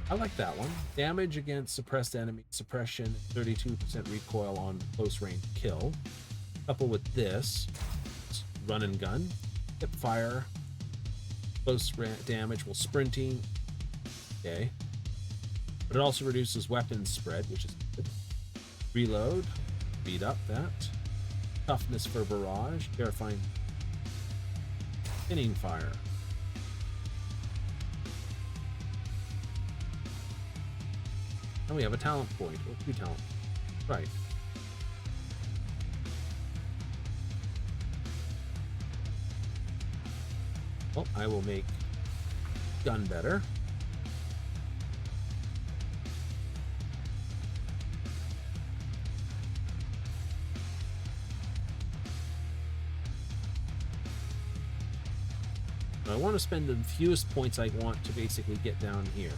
I like that one. Damage against suppressed enemy suppression, 32% recoil on close range kill. Coupled with this, run and gun, hip fire, close damage while sprinting. Okay. But it also reduces weapons spread, which is good. Reload, speed up that. Toughness for barrage, terrifying. Pinning fire. And we have a talent point, or 2 talent points. Right. Well, I will make gun better. I want to spend the fewest points I want to basically get down here.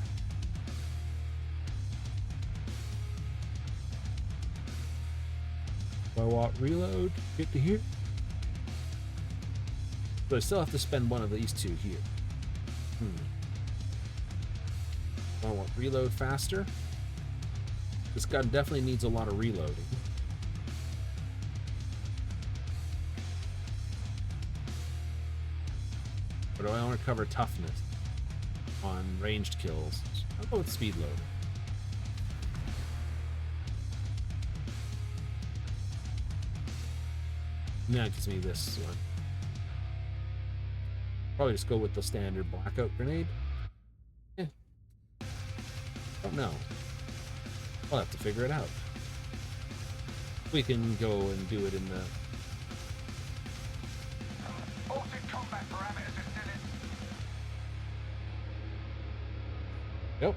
Do I want reload? Get to here? But I still have to spend one of these two here. Do I want reload faster? This gun definitely needs a lot of reloading. Or do I want to cover toughness on ranged kills? I'll go with speed load. Now it gives me this one. Probably just go with the standard blackout grenade. Don't know. I'll have to figure it out. We can go and do it in the... Combat parameters are still in. Yep.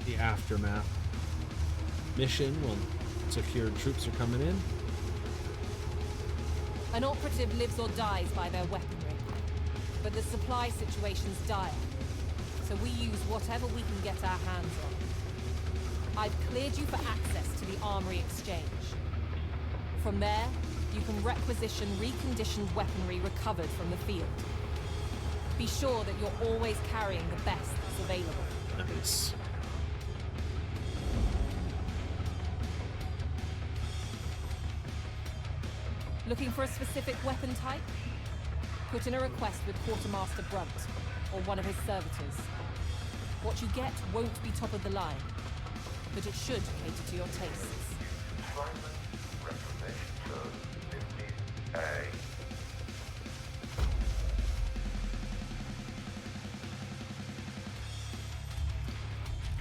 The aftermath mission when secured troops are coming in. An operative lives or dies by their weaponry, but the supply situation's dire, so we use whatever we can get our hands on. I've cleared you for access to the Armory Exchange. From there, you can requisition reconditioned weaponry recovered from the field. Be sure that you're always carrying the best that's available. Nice. Looking for a specific weapon type? Put in a request with Quartermaster Brunt, or one of his servitors. What you get won't be top of the line, but it should cater to your tastes.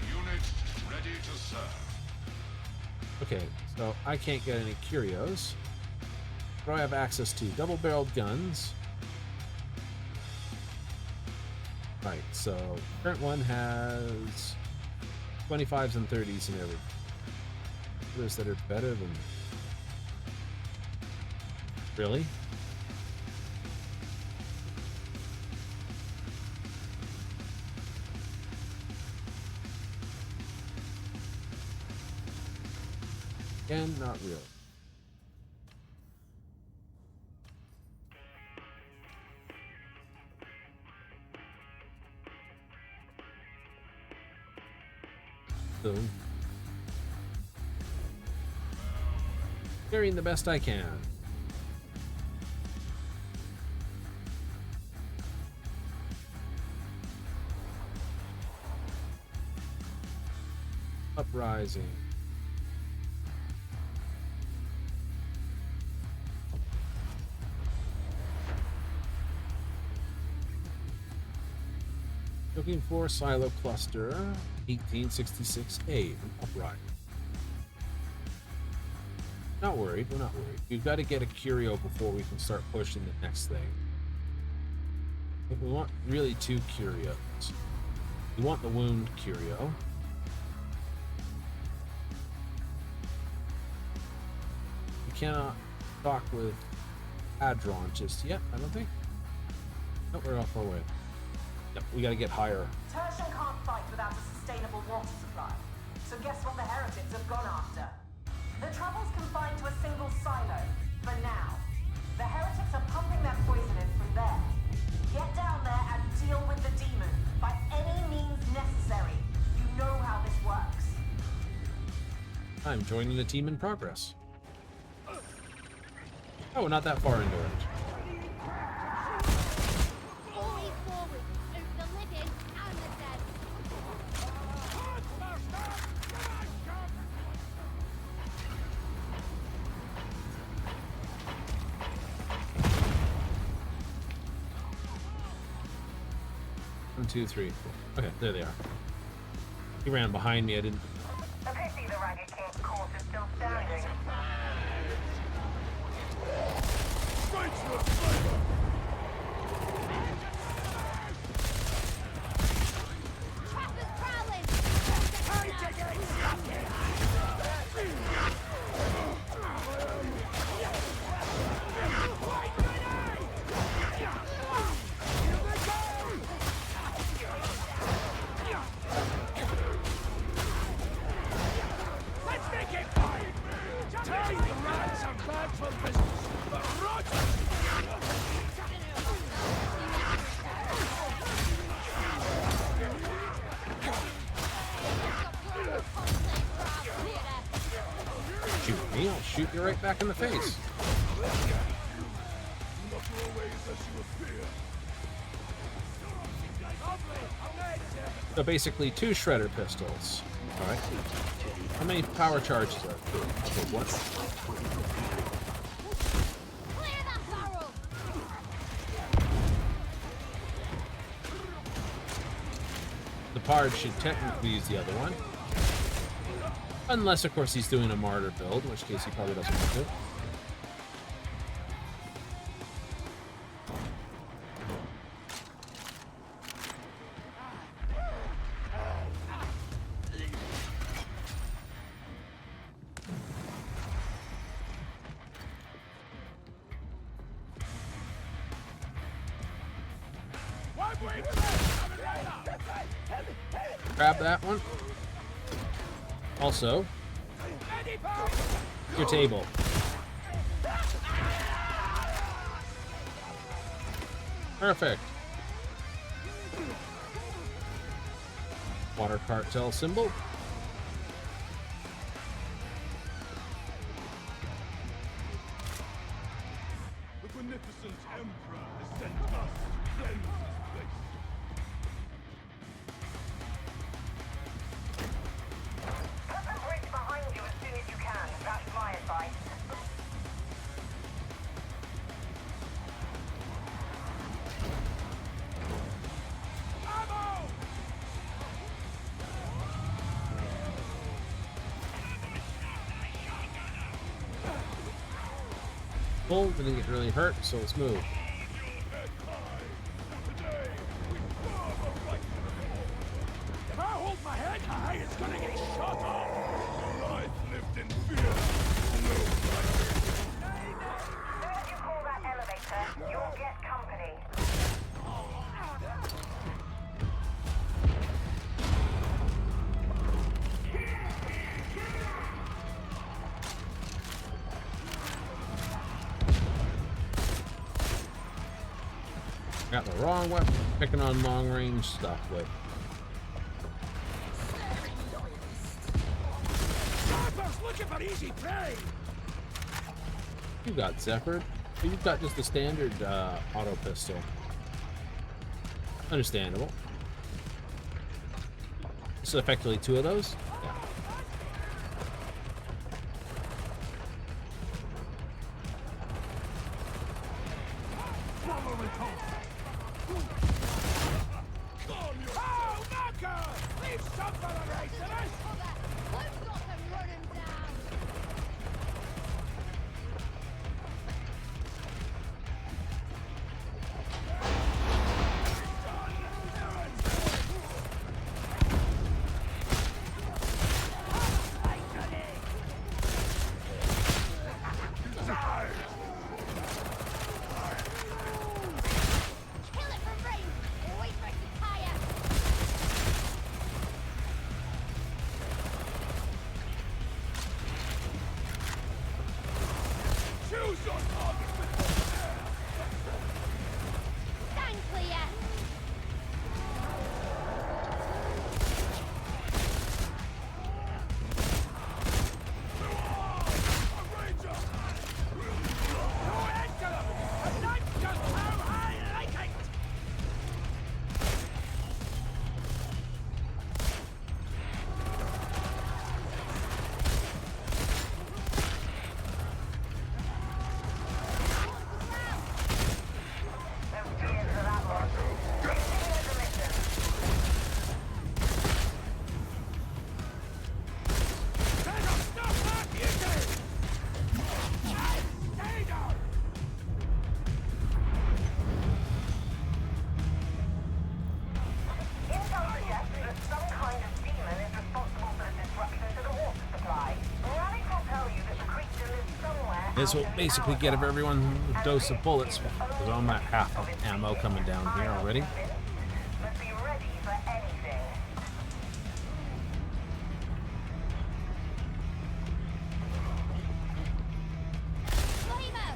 Unit ready to serve. Okay, so I can't get any curios. But I have access to double-barreled guns. Right, so current one has 25s and 30s and everything. Others that are better than... Really? Again, not really. So, carrying the best I can. Uprising. Looking for silo cluster 1866A from Uprising. Not worried, we're not worried. We've got to get a curio before we can start pushing the next thing. But we want really two curios. We want the wound curio. We cannot talk with Adron just yet, I don't think. No, we're off our way. Yep, we gotta get higher. Tertium can't fight without a sustainable water supply. So guess what the heretics have gone after? The trouble's confined to a single silo, for now. The heretics are pumping their poison in from there. Get down there and deal with the demon, by any means necessary. You know how this works. I'm joining the team in progress. Oh, not that far into it. One, two, three, four. Okay, there they are. He ran behind me. I didn't. A pity the Ragged King's course is still standing. Trappers prowling! Let's make it fun! Tell the rats are bad for business, but rotten! Shoot me, I'll shoot you right back in the face. So basically 2 shredder pistols. Alright. How many power charges are there? Okay, what? Clear that barrel! The Pard should technically use the other one. Unless, of course, he's doing a martyr build, in which case he probably doesn't want to. Grab that one. Also, your table. Perfect. Water cartel symbol. The beneficent Emperor has sent us to cleanse this place. Put the bridge behind you as soon as you can. That's my advice. Bull didn't get really hurt, so let's move. If I hold my head high, it's gonna get shot off! Life lived in fear. As soon as you call that elevator, you'll get company. Got the wrong weapon. Picking on long range stuff with. Sniper's looking for easy prey! You got Zephyr. You've got just the standard auto pistol. Understandable. So effectively 2 of those? Yeah. Oh, knocker! Leave some for the racers! We've got them running down! Kill it from range! Wait for it to tire! Choose your target with Stand clear! a ranger. Go into them! And that's just how I like it! This will basically get everyone a dose of bullets, because I'm at half of ammo coming down here already. But be ready for anything. Flamer!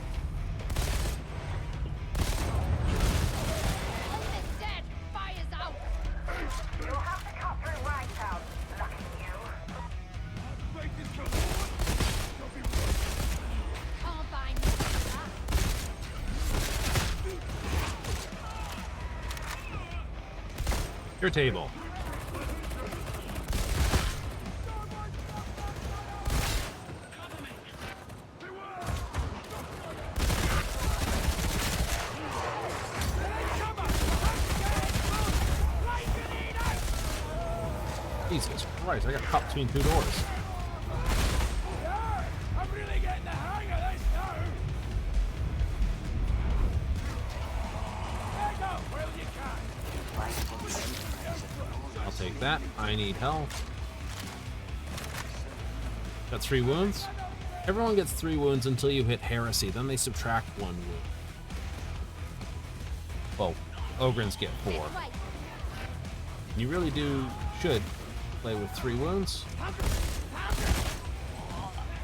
Almost dead! Fire's out! You'll have to cut through Ragtown. Lucky you. Can't find me for that. Your table. Jesus Christ, I got caught between two doors. I'm really getting the hang of this now. There you go, well you can. I'll take that. I need health. Got 3 wounds. Everyone gets 3 wounds until you hit Heresy. Then they subtract 1 wound. Well, Ogrins get 4. You really should play with 3 wounds.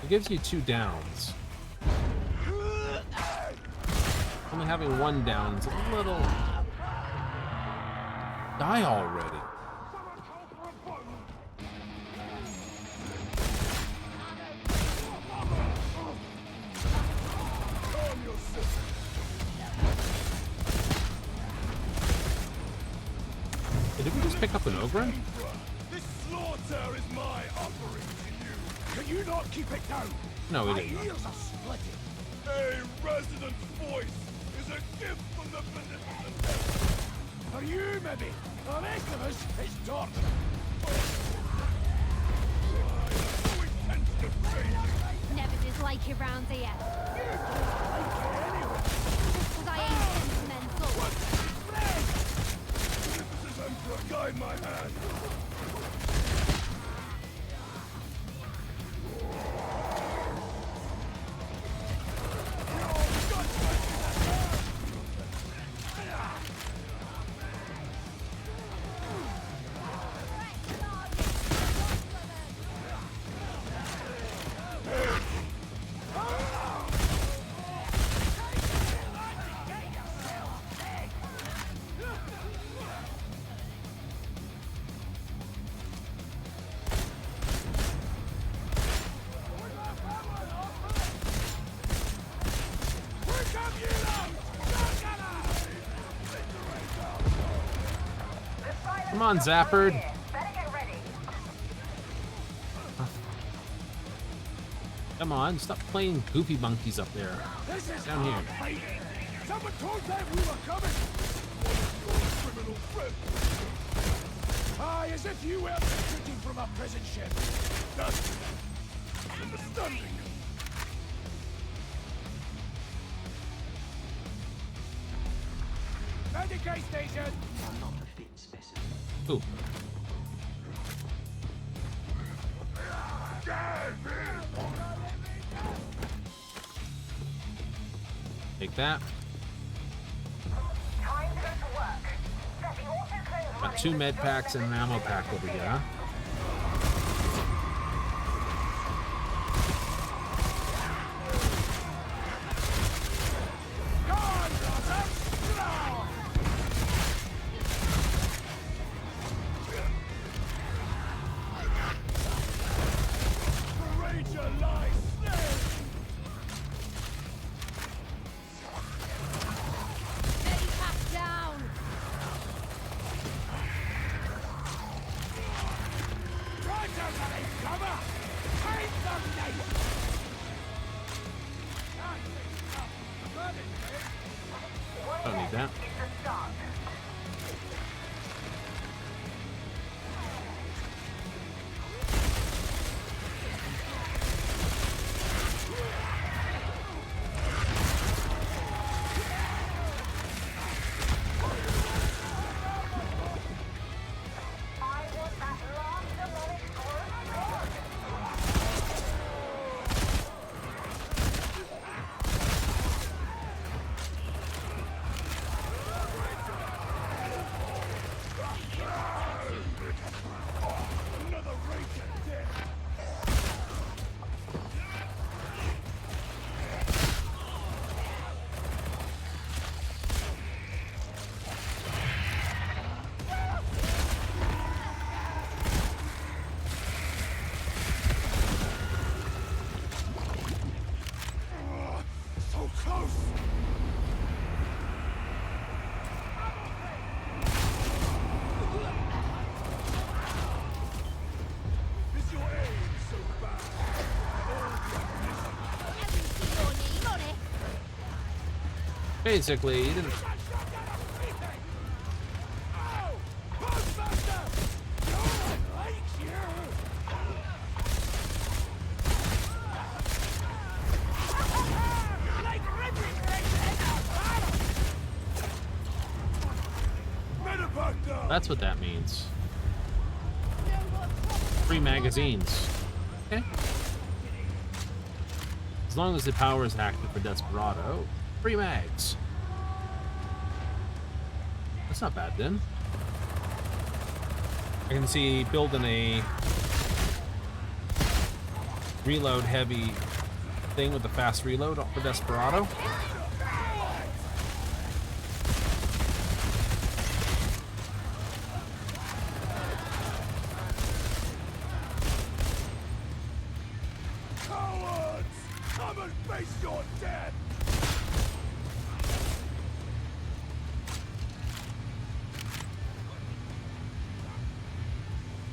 It gives you 2 downs. Only having 1 down is a little... Die already. Hey, did we just pick up an Ogre? This slaughter is my offering to you. Can you not keep it down? No, we My didn't. ears are splitting. A resident's voice is a gift from the beneficent. For you, maybe. For the rest of us, it's Dorton. Never dislike you round here. Because I ain't sentimental. This Emperor, guide my hand. Come on, Zappard. Better get ready. Come on, stop playing goofy monkeys up there. This is Down here. fighting. Someone told them we were coming. Criminal friend. Aye, as if you weren't shooting from a prison ship. That's understanding. Medicaid station. I'm not a fit specimen. Ooh. Take that. Time to go to work. Set the autoclave Got 2 med packs and an ammo pack over here, huh? Medipack down! Don't need that. Basically, you didn't. That's what that means. 3 magazines. Okay. As long as the power is active for Desperado, 3 mags. That's not bad then. I can see building a reload heavy thing with a fast reload for Desperado.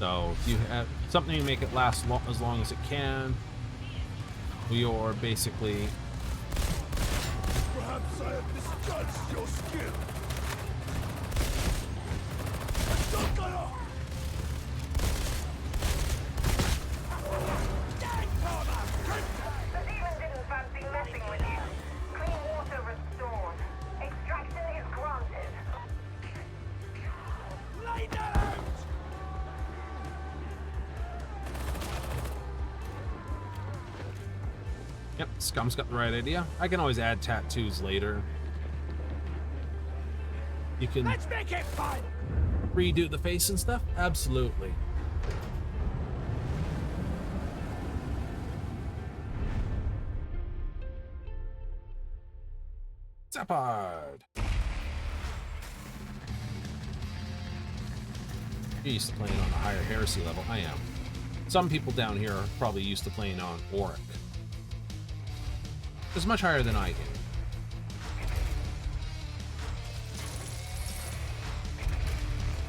So if you have something to make it last as long as it can, you're basically. Perhaps I have misjudged your skill. The demon didn't fancy messing with you. Clean water restored. Extraction is granted. Lay down! Yep, Scum's got the right idea. I can always add tattoos later. You can Let's make it fun! redo the face and stuff? Absolutely. Zapard! You're used to playing on a higher Heresy level. I am. Some people down here are probably used to playing on Auric. It's much higher than I do.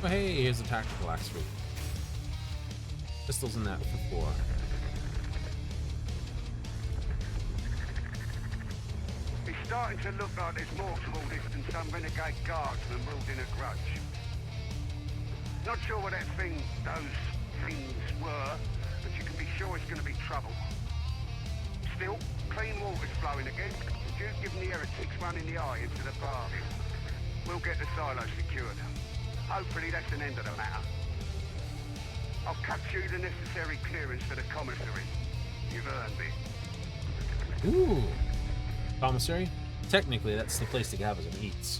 Oh hey, here's a tactical axe for you. Pistols in that for 4. It's starting to look like there's more to this than some renegade guardsmen wielding a grudge. Not sure what those things were, but you can be sure it's going to be trouble. Still, clean water's flowing again. Duke giving the heretics one in the eye into the bargain. We'll get the silo secured. Hopefully that's an end of the matter. I'll capture you the necessary clearance for the commissary. You've earned it. Ooh. Commissary? Technically, that's the place to have some eats.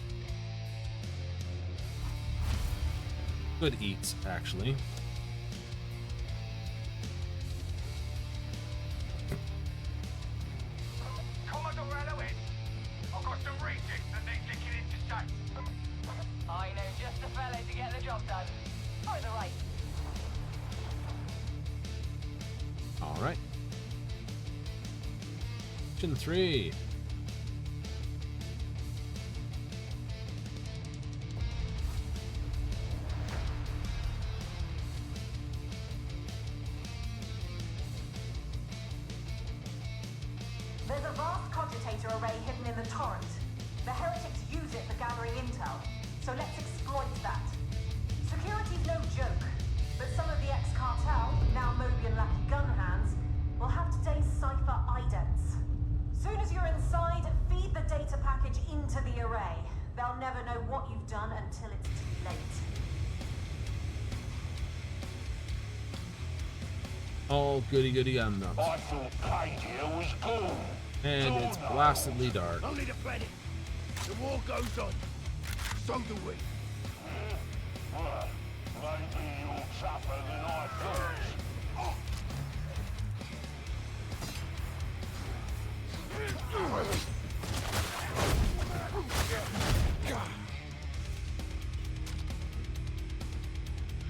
Good eats, actually. Commodore Eloin, I've got some rejects that need licking into shape. I know just the fella to get the job done. By the way, Alright. Mission 3. There's a vast cogitator array hidden in the torrent. The heretics use it for gathering intel, so let's exploit that. Security's no joke, but some of the ex-cartel, now Mobian Lucky gun hands, will have today's cipher idents. Soon as you're inside, feed the data package into the array. They'll never know what you've done until it's too late. All goody goody gumdrops. I thought Cadia was gone. And it's blastedly dark. Only the planet. The war goes on. So do we. Well, maybe you're tougher than I thought.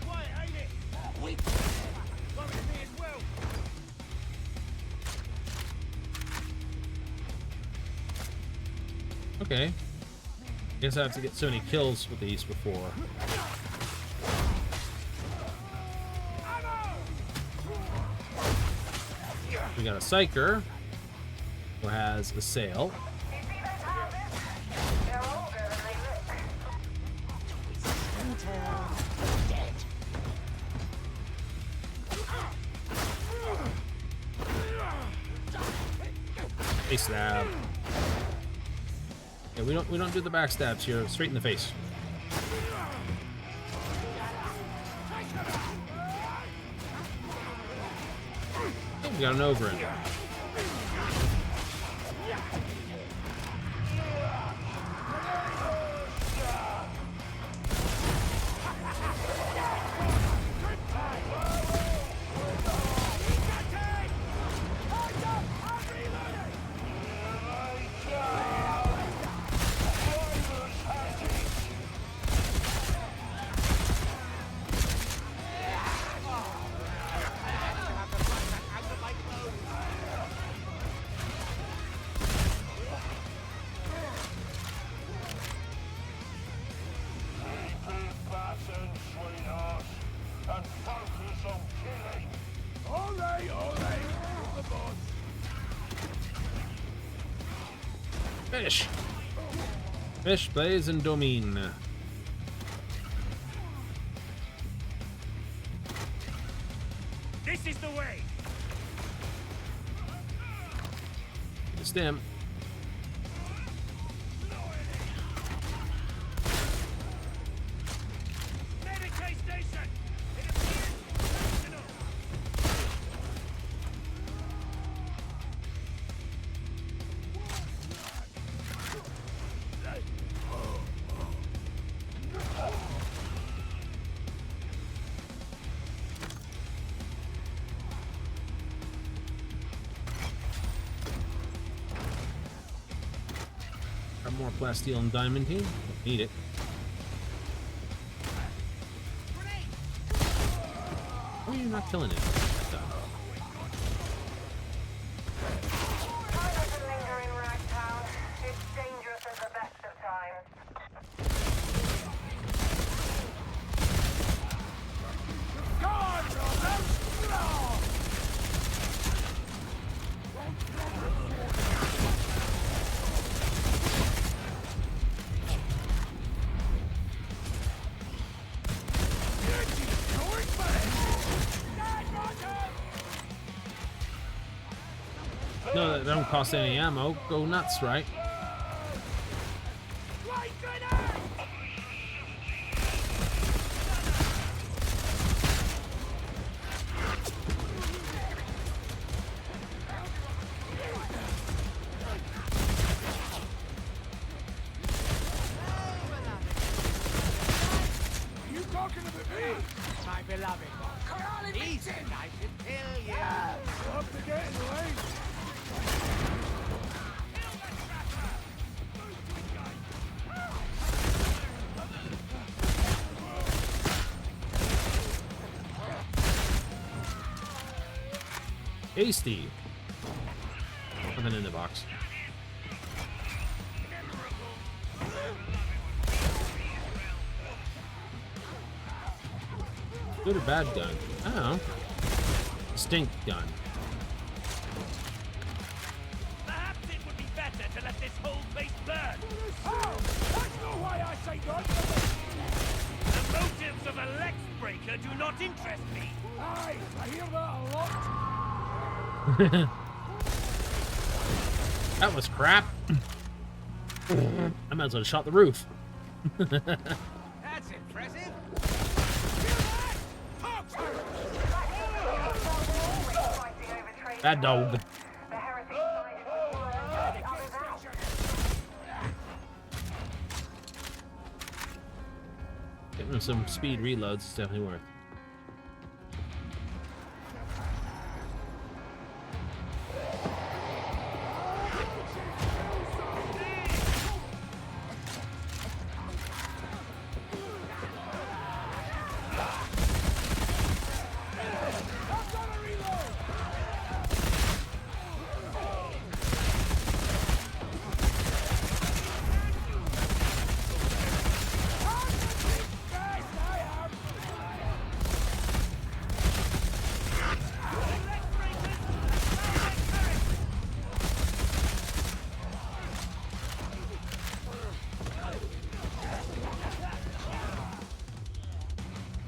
Quiet, ain't it? We Worry me as well. Okay. Guess I have to get so many kills with these before. We got a Psyker who has a sail. You see those houses? They're Face stab. Yeah, we don't do the backstabs here. Straight in the face. Oh, we got an ogre in there. Fish! Fish, blaze, and domain. This is the way. The stem. Medicaid station. It appears operational. Got more plasteel and diamantine. Don't need it. Why are you not killing it? Try not to linger in Ragtown. It's dangerous at the best of times. No, that don't cost any ammo. Go nuts, right? You talking about me? My beloved one. Easy, I can kill you. Stop to get in the lane. Tasty. Nothing in the box. Good or bad gun? I don't know. Stink gun. Perhaps it would be better to let this whole place burn. Oh, that's not why I say don't. The motives of a Lex Breaker do not interest me. Aye, I hear that a lot. That was crap. I might as well have shot the roof. That's impressive. Bad dog. The Heresy side is all the others out. Getting them some speed reloads is definitely worth.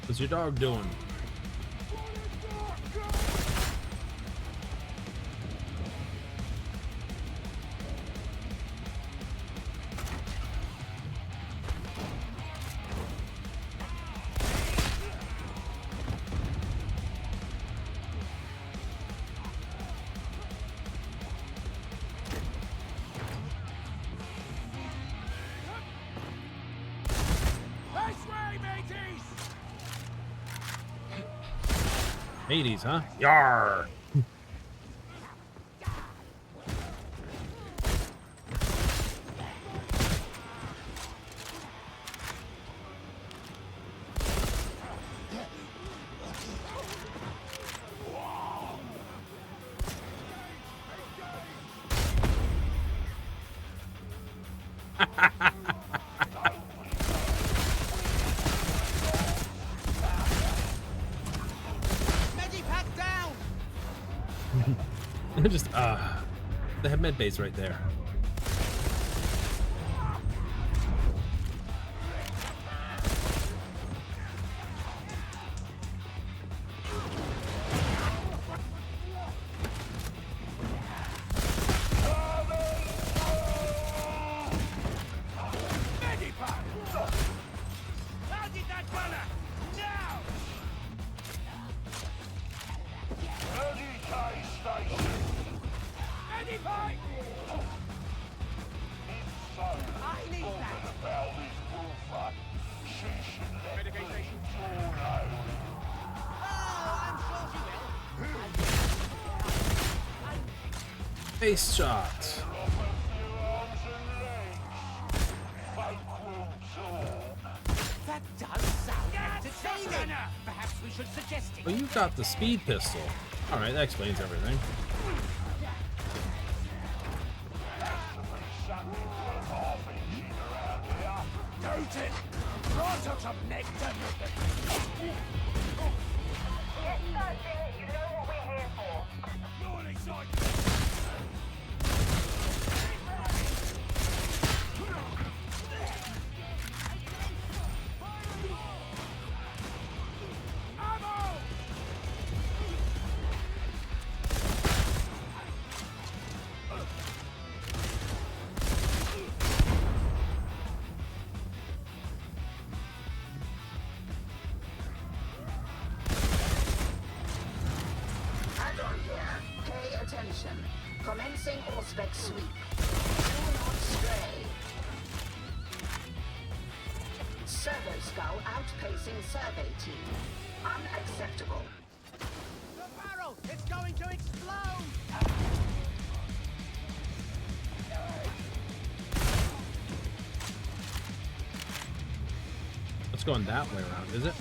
What's your dog doing? Hades, huh? Yar! Medipack down! Just, they have med base right there. Target that runner! Now! Medipack! I need that! Face shot. That does sound entertaining! Perhaps we should suggest it. Well, you've got the speed pistol. Alright, that explains everything. Doubt it! Brought her some nectar. Get searching, you know what we're here for. You're excited! Pay attention. Commencing Auspex sweep. Do not stray. Servo Skull outpacing survey team. Unacceptable. The barrel! It's going to explode! It's going that way around, is it?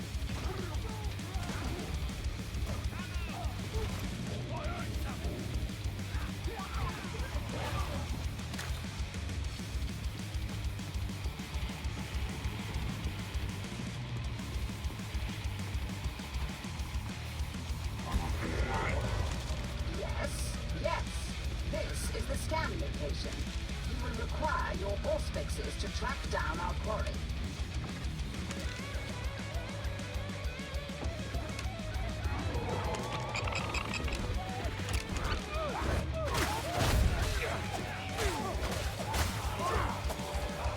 Yes. This is the scan location. You will require your Auspexes to track down our quarry.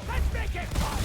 Let's make it fun!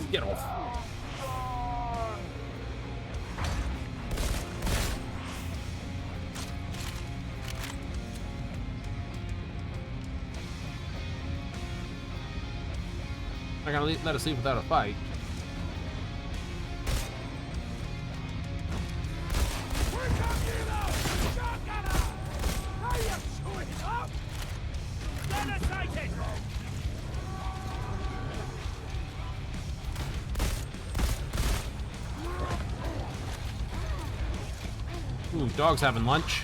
Get off. Not gonna let us leave without a fight. Ooh, dog's having lunch.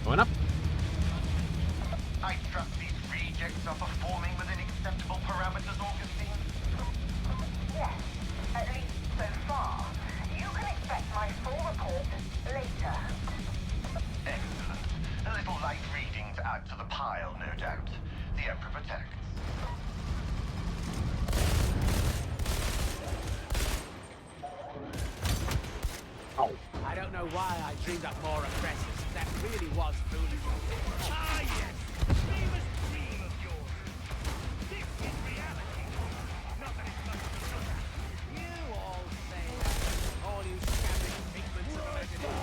Going up. I trust these rejects are performing within acceptable parameters, Augustine? Yes, at least so far. You can expect my full report later. Excellent. A little light reading to add to the pile, no doubt. The Emperor protects. I don't know why I dreamed up more aggressors. That really was foolish. Ah, yes. Famous dream of yours. This is reality. Not that it's much of a You all say that. All you scabbing pigments of imagination.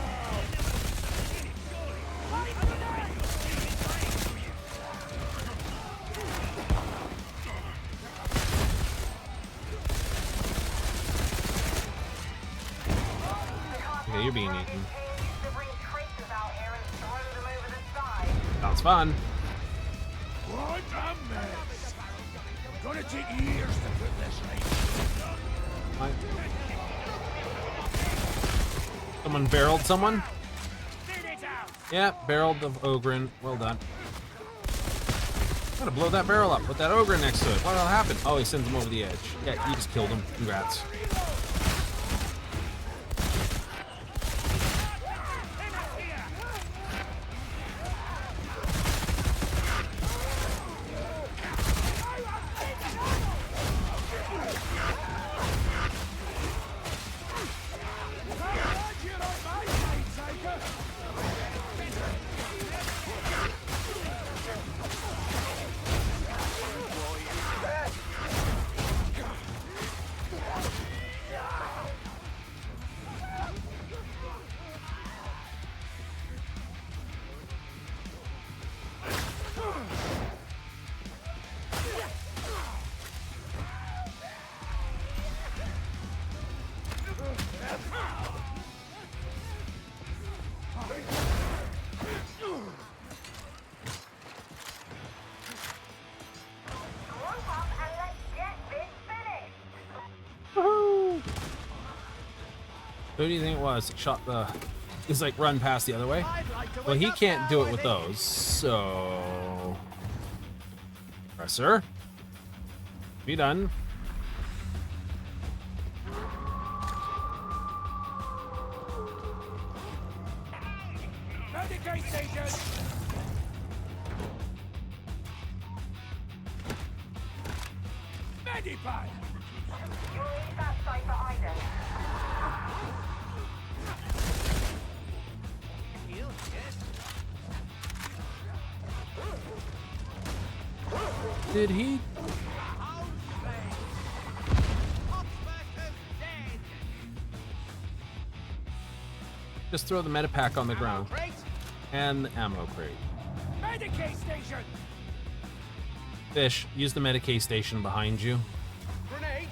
Okay, you're being eaten. Sounds fun. What a mess! Gonna take years to put this right. Someone barreled someone? Yeah, barreled the Ogren. Well done. I'm gonna blow that barrel up. Put that Ogren next to it. What'll happen? Oh, he sends him over the edge. Yeah, you just killed him. Congrats. Who do you think it was? Shot the... He's like run past the other way. Well, he can't do it with those, so... Presser. Be done. Medicaid station! Medipad! We'll leave that site for Ida. Did he? Just throw the metapack on the ground. And the ammo crate. Medicaid station! Fish, use the Medicaid station behind you. Grenade!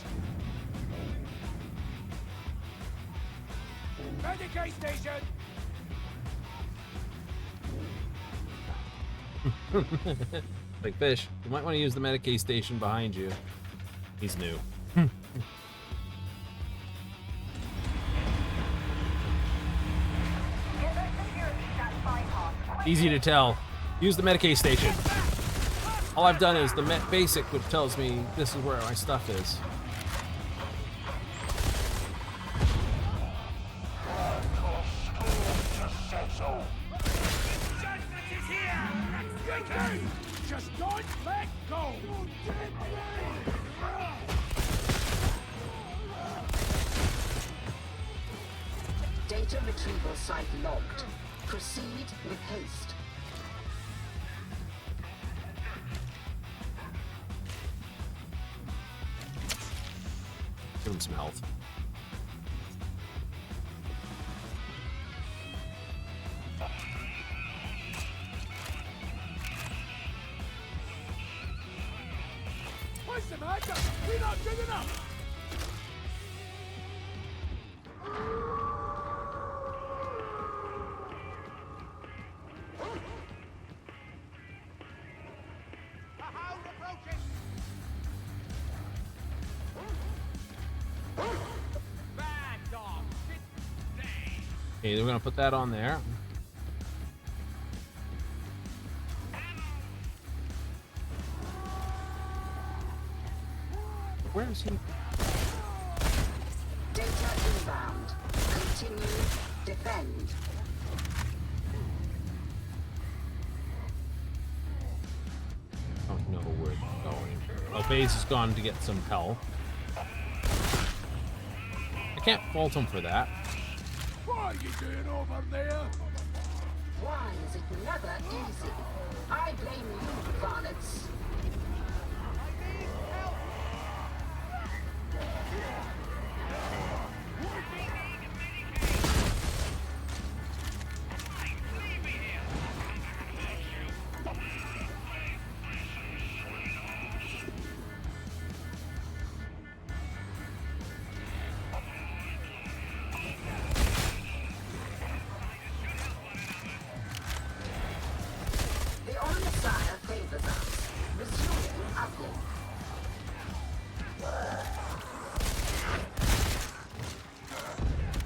Medicaid station! Like, Fish, you might want to use the Medicaid station behind you. He's new. Easy to tell. Use the Medicaid station. All I've done is the basic, which tells me this is where my stuff is. Just don't let go! Data retrieval site logged. Proceed with haste. Give him some health. What's the matter? We're not good enough! Okay, we're gonna put that on there. Where is he? Data inbound. Continue. Defend. Don't know where it's going. Oh, Baze has gone to get some health. I can't fault him for that. What are you doing over there? Why is it never easy? I blame you, varlets.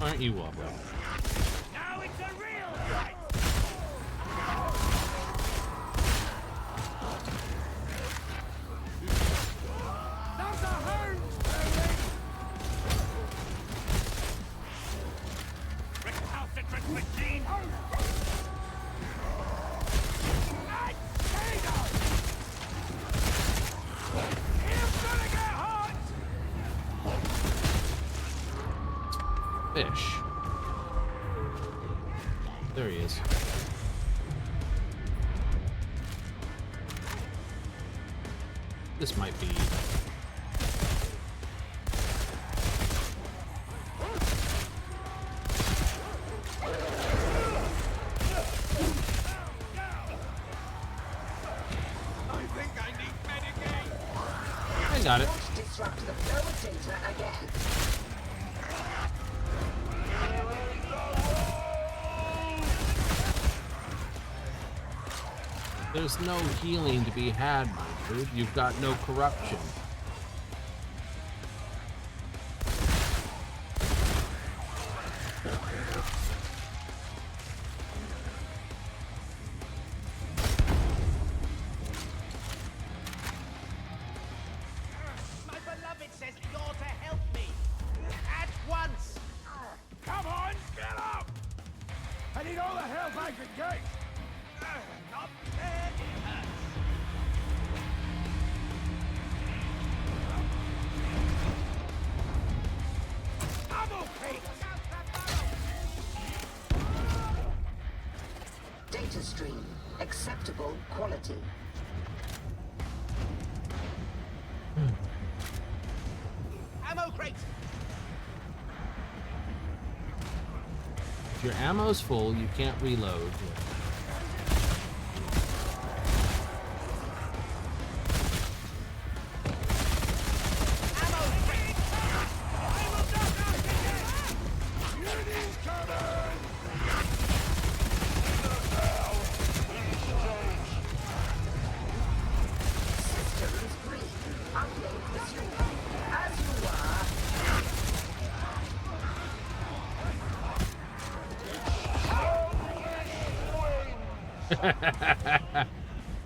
Aren't you up? Now it's a real fight. There's a hound! Recalcitrant machine. Fish. There he is. This might be. I got it. Disrupt the flow of data again. There's no healing to be had, my dude. You've got no corruption. My beloved says you're to help me. At once. Come on, get up! I need all the help I can get! Not bad, it hurts. Ammo crate! Data stream. Acceptable quality. Ammo crate. If your ammo's full, you can't reload.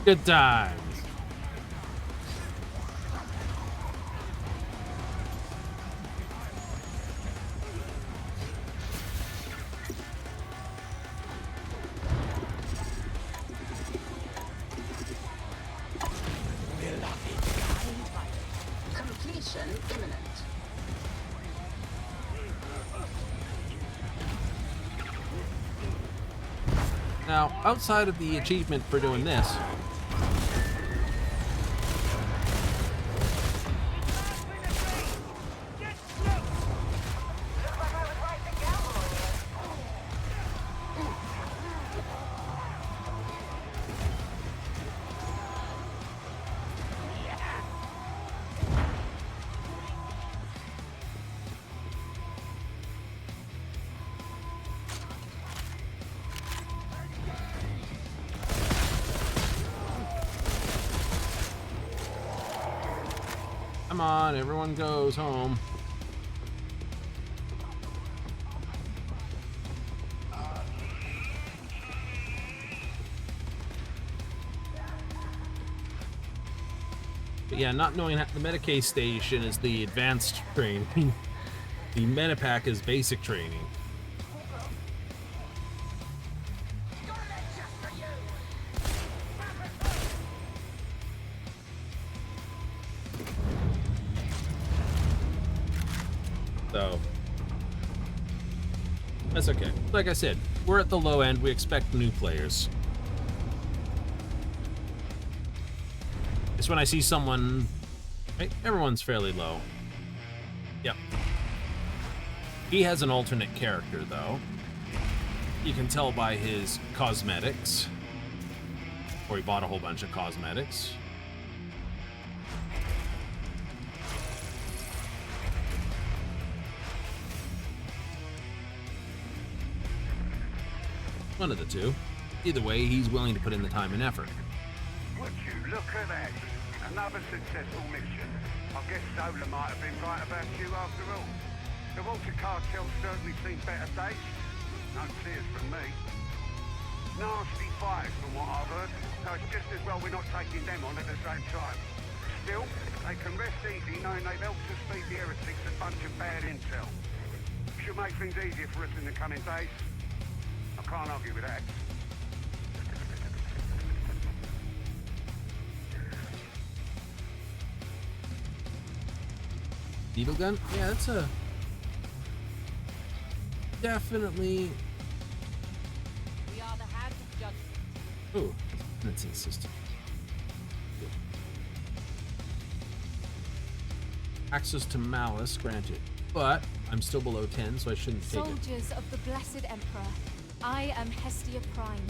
Good times. Completion imminent. Now, outside of the achievement for doing this, Come on, everyone goes home. But yeah, not knowing that the Medicaid station is the advanced training. The Medipack is basic training. So that's okay. Like I said, we're at the low end. We expect new players. It's when I see someone, right? Everyone's fairly low. Yep. He has an alternate character though. You can tell by his cosmetics. Or he bought a whole bunch of cosmetics. One of the two. Either way, he's willing to put in the time and effort. Would you look at that? Another successful mission. I guess Zola might have been right about you after all. The Walter cartel's certainly seen better days. No tears from me. Nasty fights from what I've heard. So it's just as well we're not taking them on at the same time. Still, they can rest easy knowing they've helped us feed the heretics a bunch of bad intel. Should make things easier for us in the coming days. I can't argue with that. Needle gun? Yeah, that's a definitely. We are the hand of judgment. Ooh, that's in system. Good. Access to malice granted, but I'm still below 10, so I shouldn't take it. Soldiers of the Blessed Emperor, I am Hestia Prime,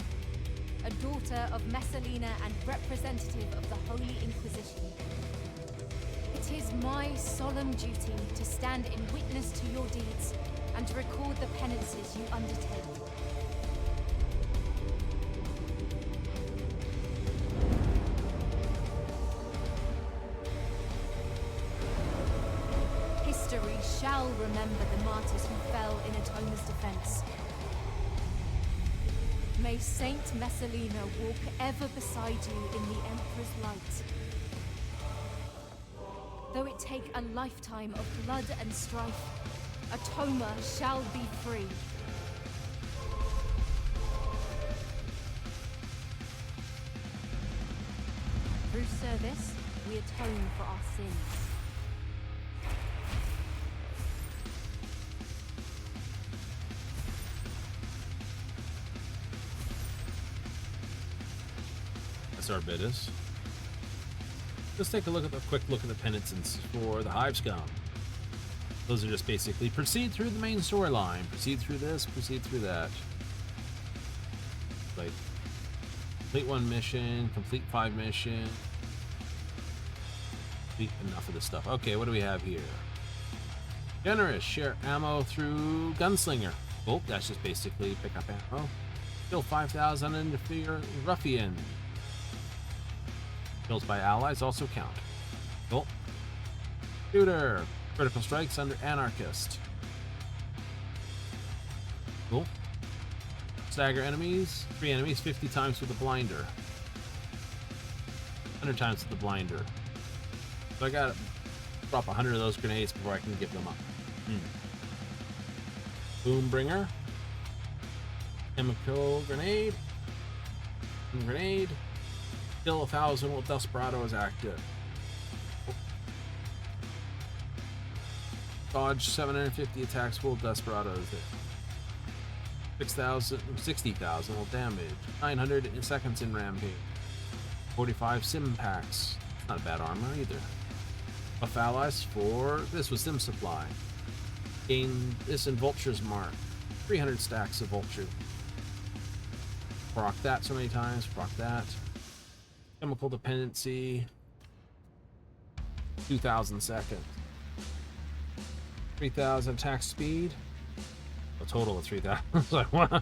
a daughter of Messalina and representative of the Holy Inquisition. It is my solemn duty to stand in witness to your deeds and to record the penances you undertake. History shall remember the martyrs who fell in Atoma's defense. May Saint Messalina walk ever beside you in the Emperor's light. Though it take a lifetime of blood and strife, Atoma shall be free. Through service, we atone for our sins. That's Arbitus. Let's take a look at the quick look at the penitents for the Hive Scum. Those are just basically proceed through the main storyline, proceed through this, proceed through that. Like complete 1 mission, complete 5 missions. Complete enough of this stuff. Okay, what do we have here? Generous, share ammo through Gunslinger. Oh, that's just basically pick up ammo. Kill 5,000 and defeat Ruffian. Kills by allies also count. Cool. Shooter. Critical strikes under Anarchist. Cool. Stagger enemies. 3 enemies 50 times with the blinder. 100 times with the blinder. So I gotta drop 100 of those grenades before I can give them up. Boombringer. Chemical grenade. Grenade. Kill 1,000 while Desperado is active. Dodge 750 attacks while Desperado is there. 60,000 will damage. 900 seconds in Rampage. 45 sim packs. Not a bad armor either. Buff allies for this was sim supply. Gain this in Vulture's Mark. 300 stacks of Vulture. Proc that so many times. Proc that. Chemical dependency. 2,000 seconds. 3,000 attack speed. A total of 3,000. Like what?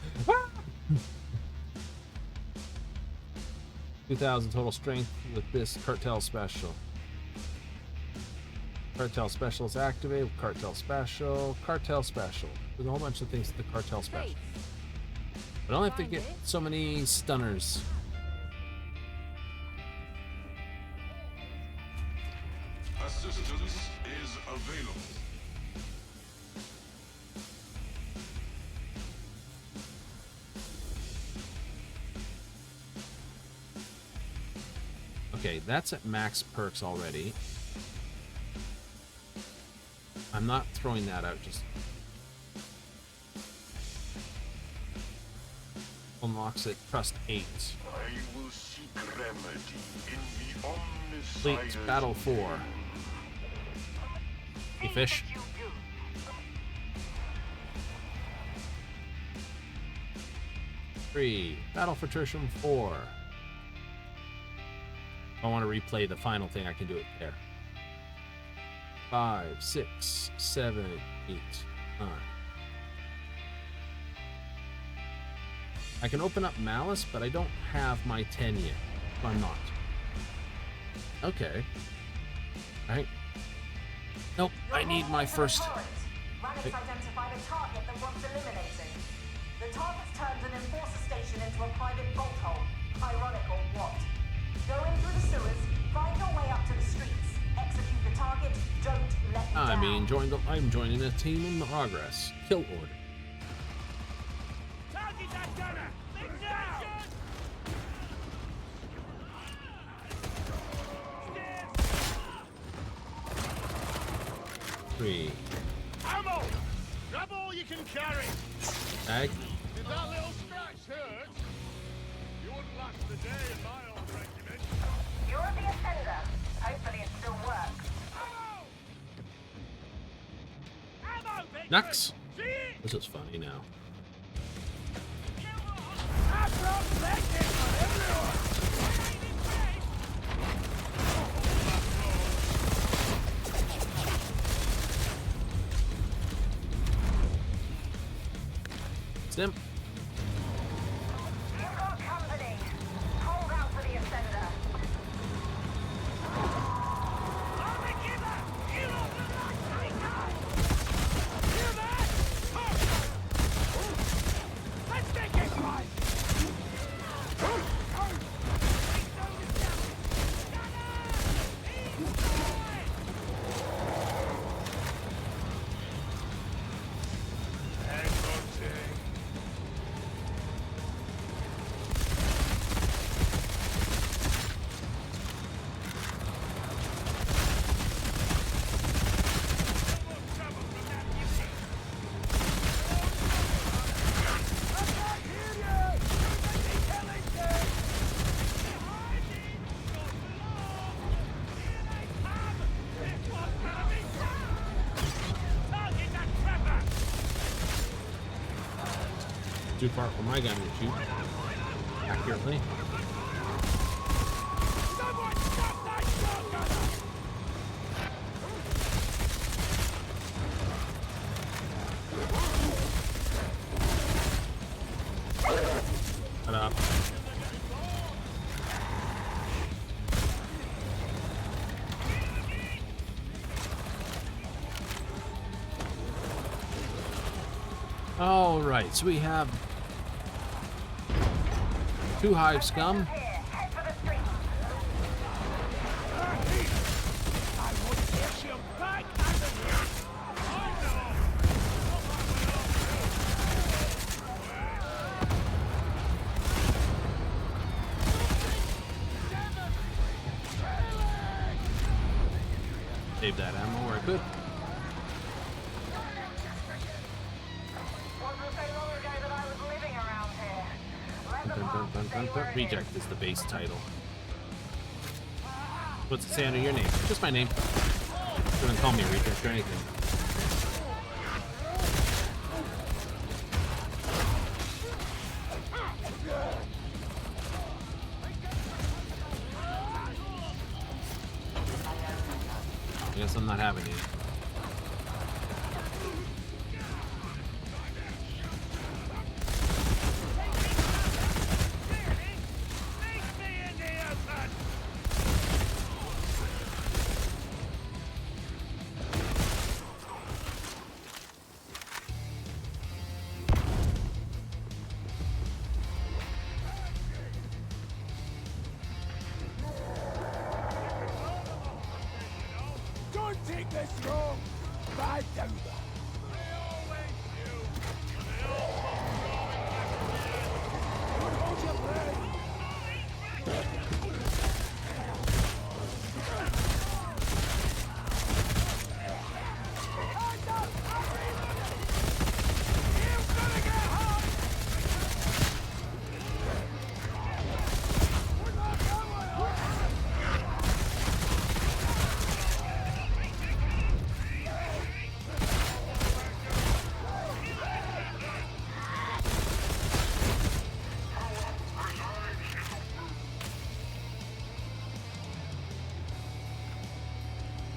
2,000 total strength with this cartel special. Cartel special is activated. Cartel special. Cartel special. There's a whole bunch of things with the cartel special. But I don't have to get so many stunners. Assistance is available. Okay, that's at max perks already. I'm not throwing that out, just unlocks it, trust 8. I will seek remedy in the Complete battle 4. Hey, fish. 3. Battle for Tertium 4. If I want to replay the final thing, I can do it there. 5, 6, 7, 8, 9. I can open up Malice, but I don't have my 10 yet. So I'm not. Okay. Alright. Nope, I need my first. Radix identified a target that wants eliminating. The target's turned an enforcer station into a private bolt hole. Ironic or what? Go in through the sewers, find your way up to the streets, execute the target, don't let me down. I'm joining a team in progress. Kill order. Target that gunner! Big down! 3. Ammo! Grab all you can carry! Tag. Did that little scratch hurt? You wouldn't last the day in my old regiment. You're the offender. Hopefully it still works. Ammo, big Nux. This is funny now. Stim. You've got company. Hold out for the offender. Let's make it right! Too far for my gun to shoot accurately. Shut up. All right, so we have 2 Hive Scum. Save that ammo where I could. Reject is the base title. What's it say under your name? Just my name. Don't call me a reject or anything. I guess I'm not having it. take this wrong. Bad down. Don't hold your breath.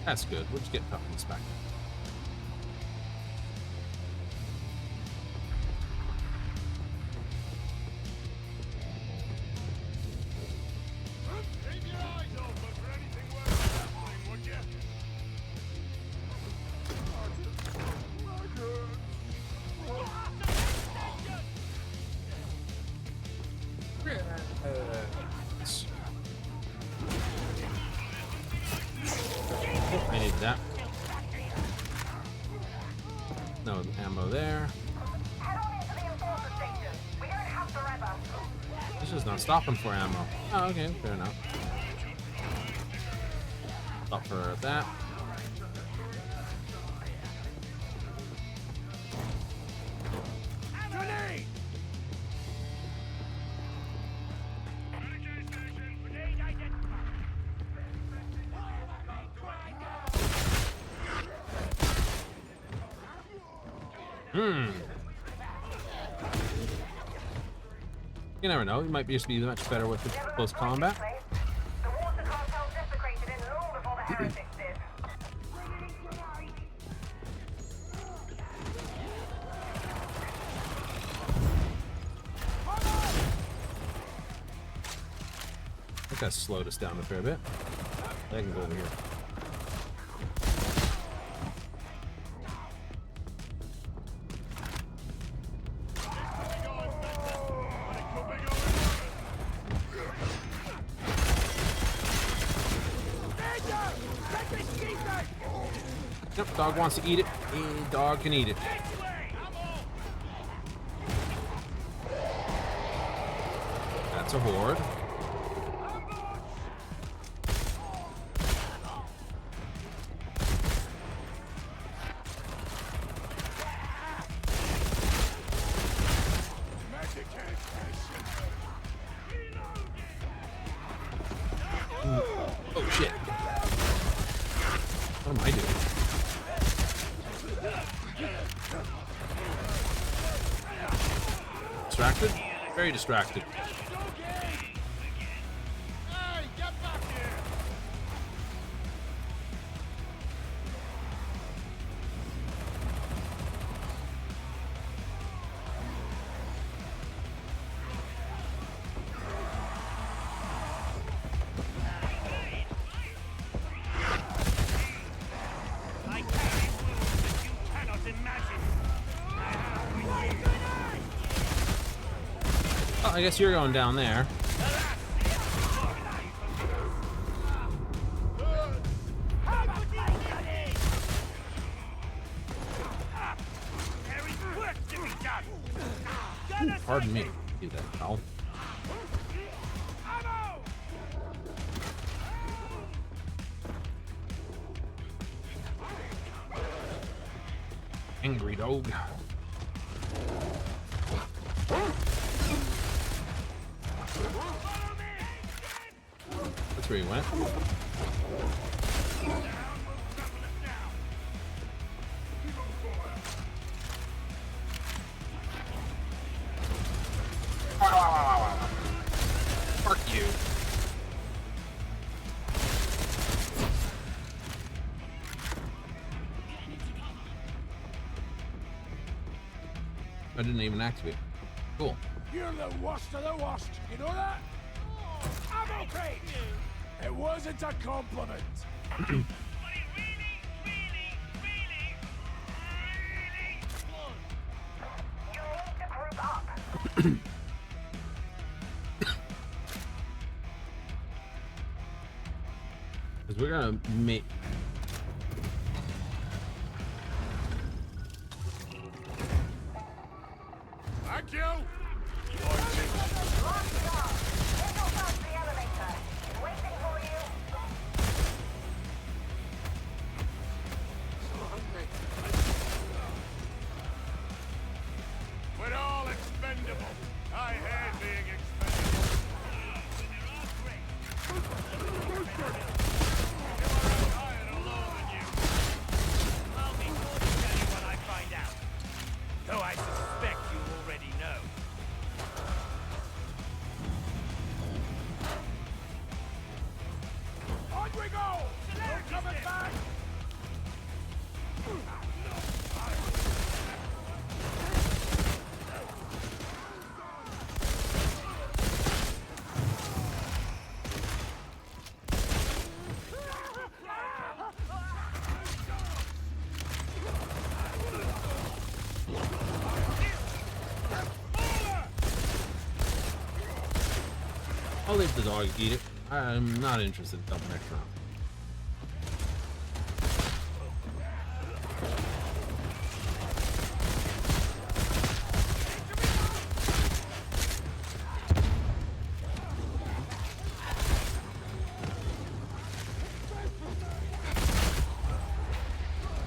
That's good. We'll just get toughness back. Keep your eyes open for anything worth happening, would you? I need that. No ammo there. Head on into the enforcer station. We don't have forever. This is not stopping for ammo. Oh, okay, fair enough. Stop for that. Grenade! You never know. You might just be much better with the close combat. The water cartel desecrated it long before the heretics did. I think that slowed us down a fair bit. I can go over here. Yep, dog wants to eat it. Dog can eat it. That's a horde. Oh shit. What am I doing? Distracted? Very distracted. Hey, get back here! I carry wounds that you cannot imagine. Oh, I guess you're going down there. There is work to be done. Ooh, pardon me. Do that, pal. Angry dog. That's where he went. Fuck you. I didn't even activate. Cool. You're the worst of the worst. You know that? Ammo crate! It wasn't a compliment. Really You need to group up. Because we're gonna make. we go! No coming back! I'll leave the dog eat it. I'm not interested in dumping extra.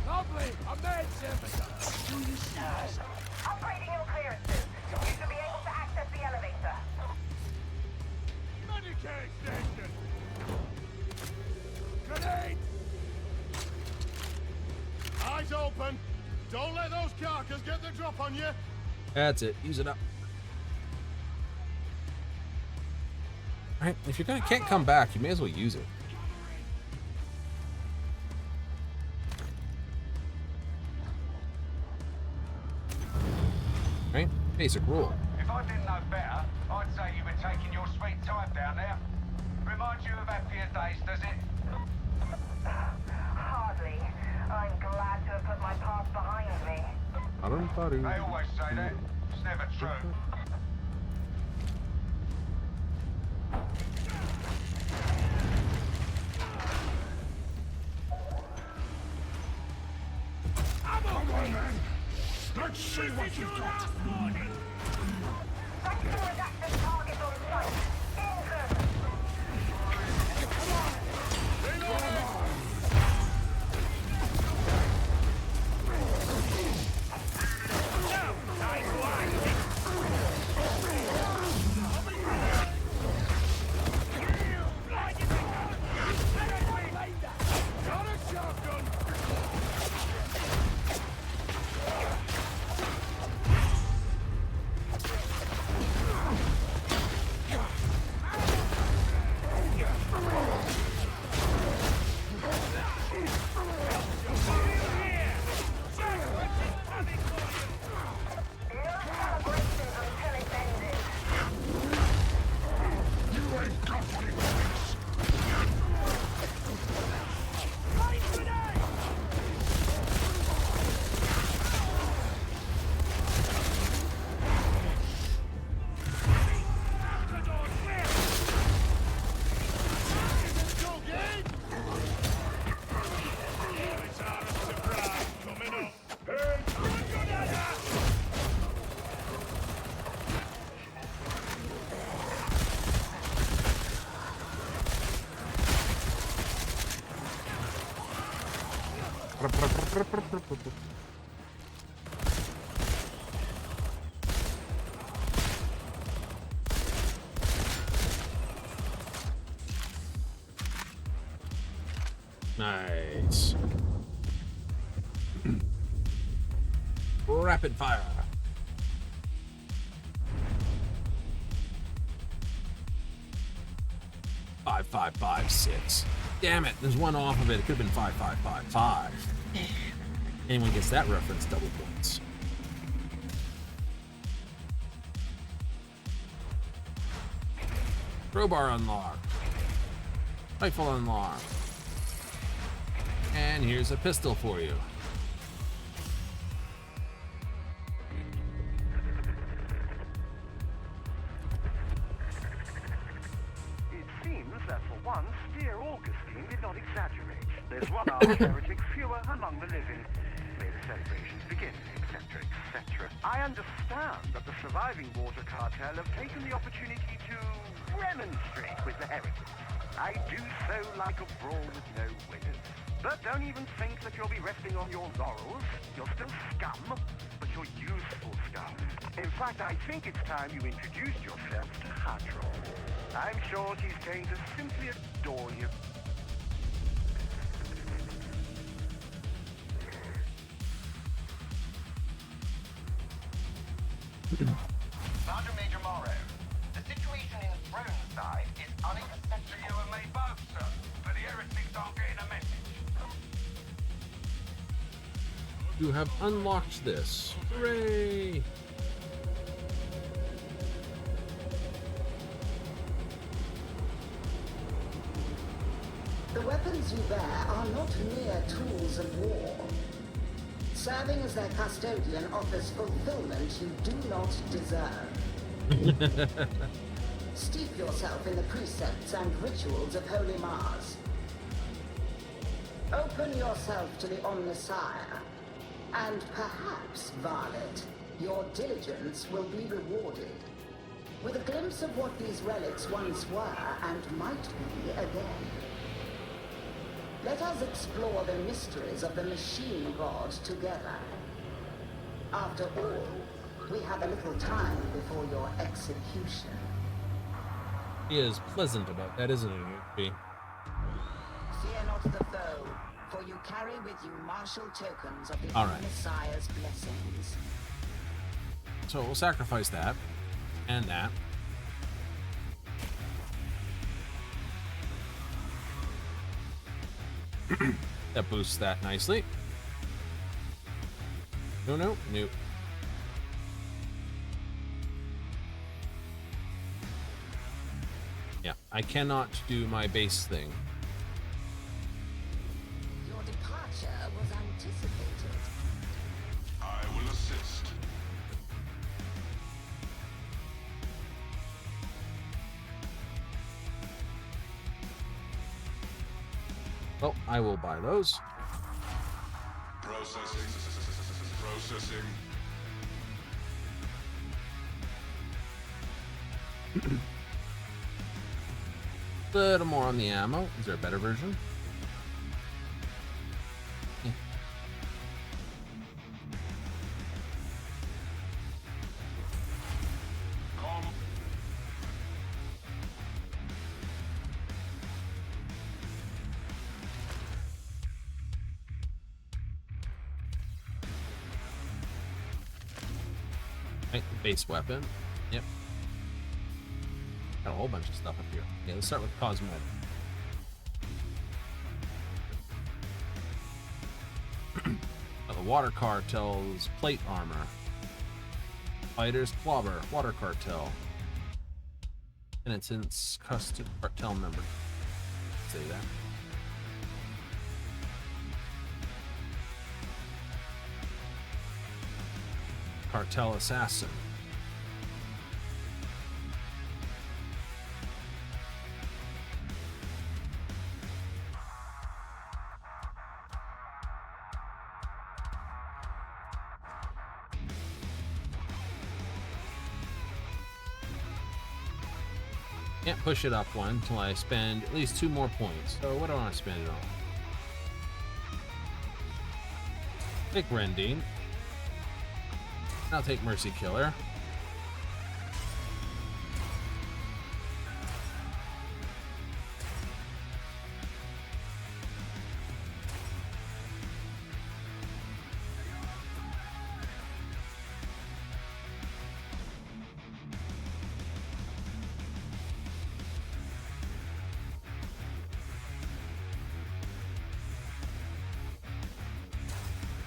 Lovely! A med service! Upgrading your clearances. You should be able to access the elevator. Medicare station! Grenade! Eyes open! Don't let those carcass get the drop on you! That's it. Use it up. Alright, if you're gonna can't come back, you may as well use it. Right? Basic rule. If I didn't know better, I'd say you were taking your sweet time down there. Reminds you of happier days, does it? Hardly. I'm glad to have put my past behind me. They always say that. It's never true. Come on, then! Let's see what you've got! Sector redacted target on site. Incoming! Got a shotgun! No celebrations until it's ended. You ain't got what it takes! Nice. Rapid fire. 5556. Damn it, there's one off of it. It could have been 5555. Anyone gets that reference, double points. Crowbar unlocked. Rifle unlocked. And here's a pistol for you. It seems that for once, dear Augustine did not exaggerate. There's one armed heretic fewer among the living. May the celebrations begin, etc., etc. I understand that the surviving water cartel have taken the opportunity to remonstrate with the heretics. I do so like a brawl with no winners. But don't even think that you'll be resting on your laurels. You're still scum, but you're useful scum. In fact, I think it's time you introduced yourself to Hadron. I'm sure she's going to simply adore you. Sergeant Major Morrow, the situation in Throneside is unacceptable. You and me both, sir. But the heretics You have unlocked this. Hooray! The weapons you bear are not mere tools of war. Serving as their custodian offers fulfillment you do not deserve. Steep yourself in the precepts and rituals of Holy Mars. Open yourself to the Omnissiah, and perhaps, Varlet, your diligence will be rewarded. With a glimpse of what these relics once were and might be again. Let us explore the mysteries of the machine god together. After all, we have a little time before your execution. He is pleasant about that, isn't he? Fear not the foe, for you carry with you martial tokens of the Messiah's blessings. So we'll sacrifice that and that. That boosts that nicely. No. Yeah, I cannot do my base thing. Your departure was anticipated. I will assist. Well, I will buy those. Processing. Little more on the ammo. Is there a better version? Yeah. Right, base weapon. Yep. Got a whole bunch of stuff up here. Yeah, let's start with cosmetic. The water cartel's plate armor. Fighter's clobber, water cartel. Penitent's custom cartel member. Say that. Cartel assassin. Can't push it up one until I spend at least 2 more points. So what do I want to spend it on? Take Rending. I'll take Mercy Killer.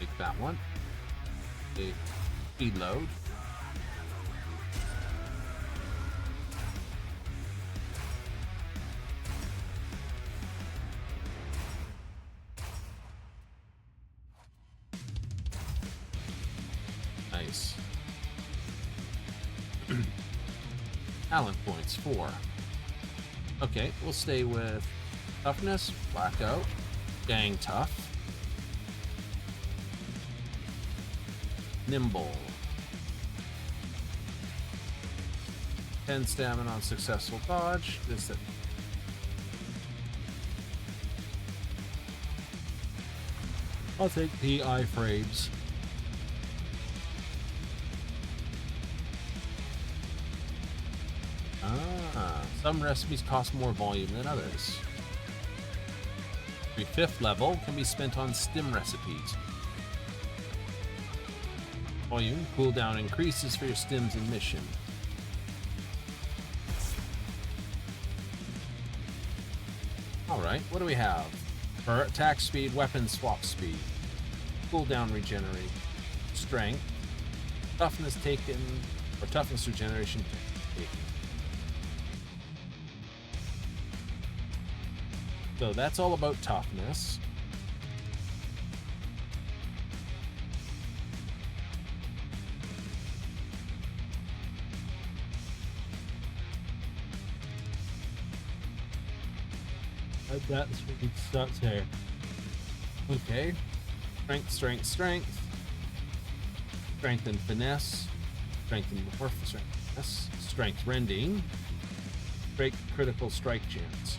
Take that one. Take speed load. Nice. Talent points 4. Okay, we'll stay with toughness, blackout, gang tough, nimble, 10 stamina on successful dodge. This that. I'll take the iframes. Some recipes cost more volume than others. Every 5th level can be spent on stim recipes. Volume cooldown increases for your stims in mission. Alright, what do we have? For attack speed, weapon swap speed. cooldown regenerate, strength, toughness taken, or toughness regeneration taken. So that's all about toughness. That's what it starts here. Okay. Strength, strength, strength. Strength and finesse. Strength and morph, strength and finesse. Strength rending. Strength critical strike chance.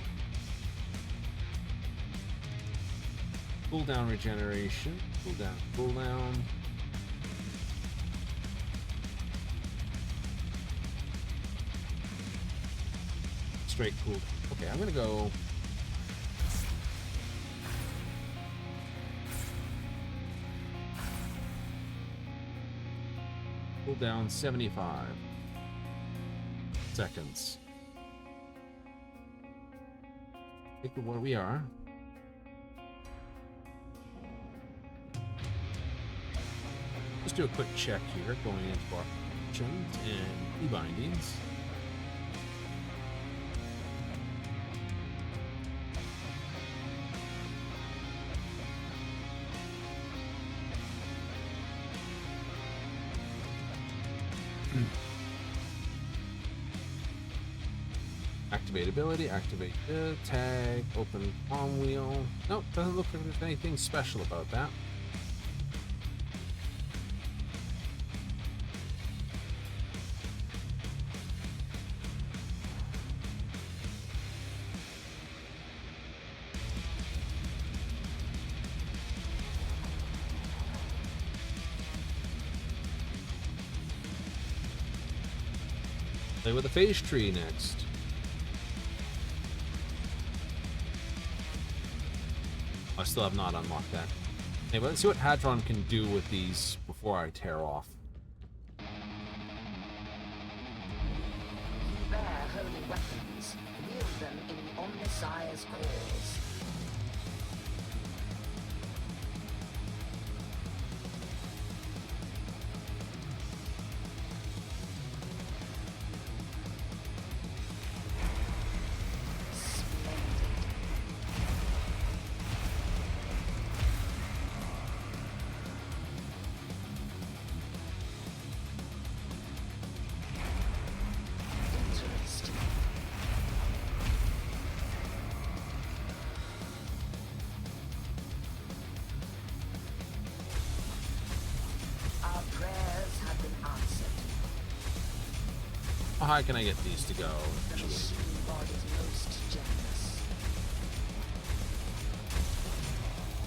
Cooldown regeneration. Cooldown, cooldown. Straight cooldown. Okay, I'm gonna go. Cooldown 75 seconds. Take it where we are. Let's do a quick check here, going into our options and e-bindings. Activate ability, activate the tag, open palm wheel. Nope, doesn't look like there's anything special about that. Play with the phase tree next. I still have not unlocked that. Anyway, let's see what Hadron can do with these before I tear off. Bear holy weapons. Wield them in the Omnissiah's cause. How high can I get these to go?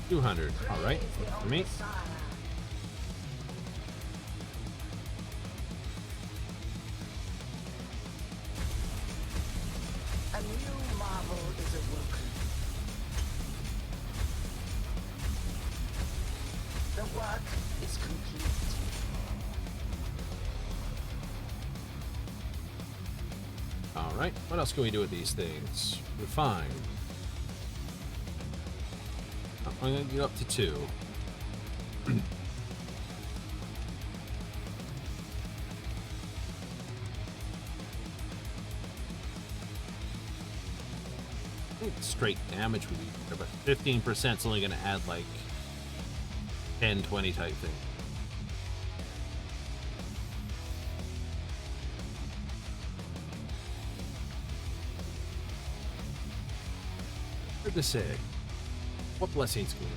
200. All right, for me. A new marvel is awoken. The work is complete. Alright, what else can we do with these things? Refine. I'm going to get up to 2. I think straight damage would be better, but 15% is only going to add like 10, 20 type thing. Hard to say. What blessings can we have?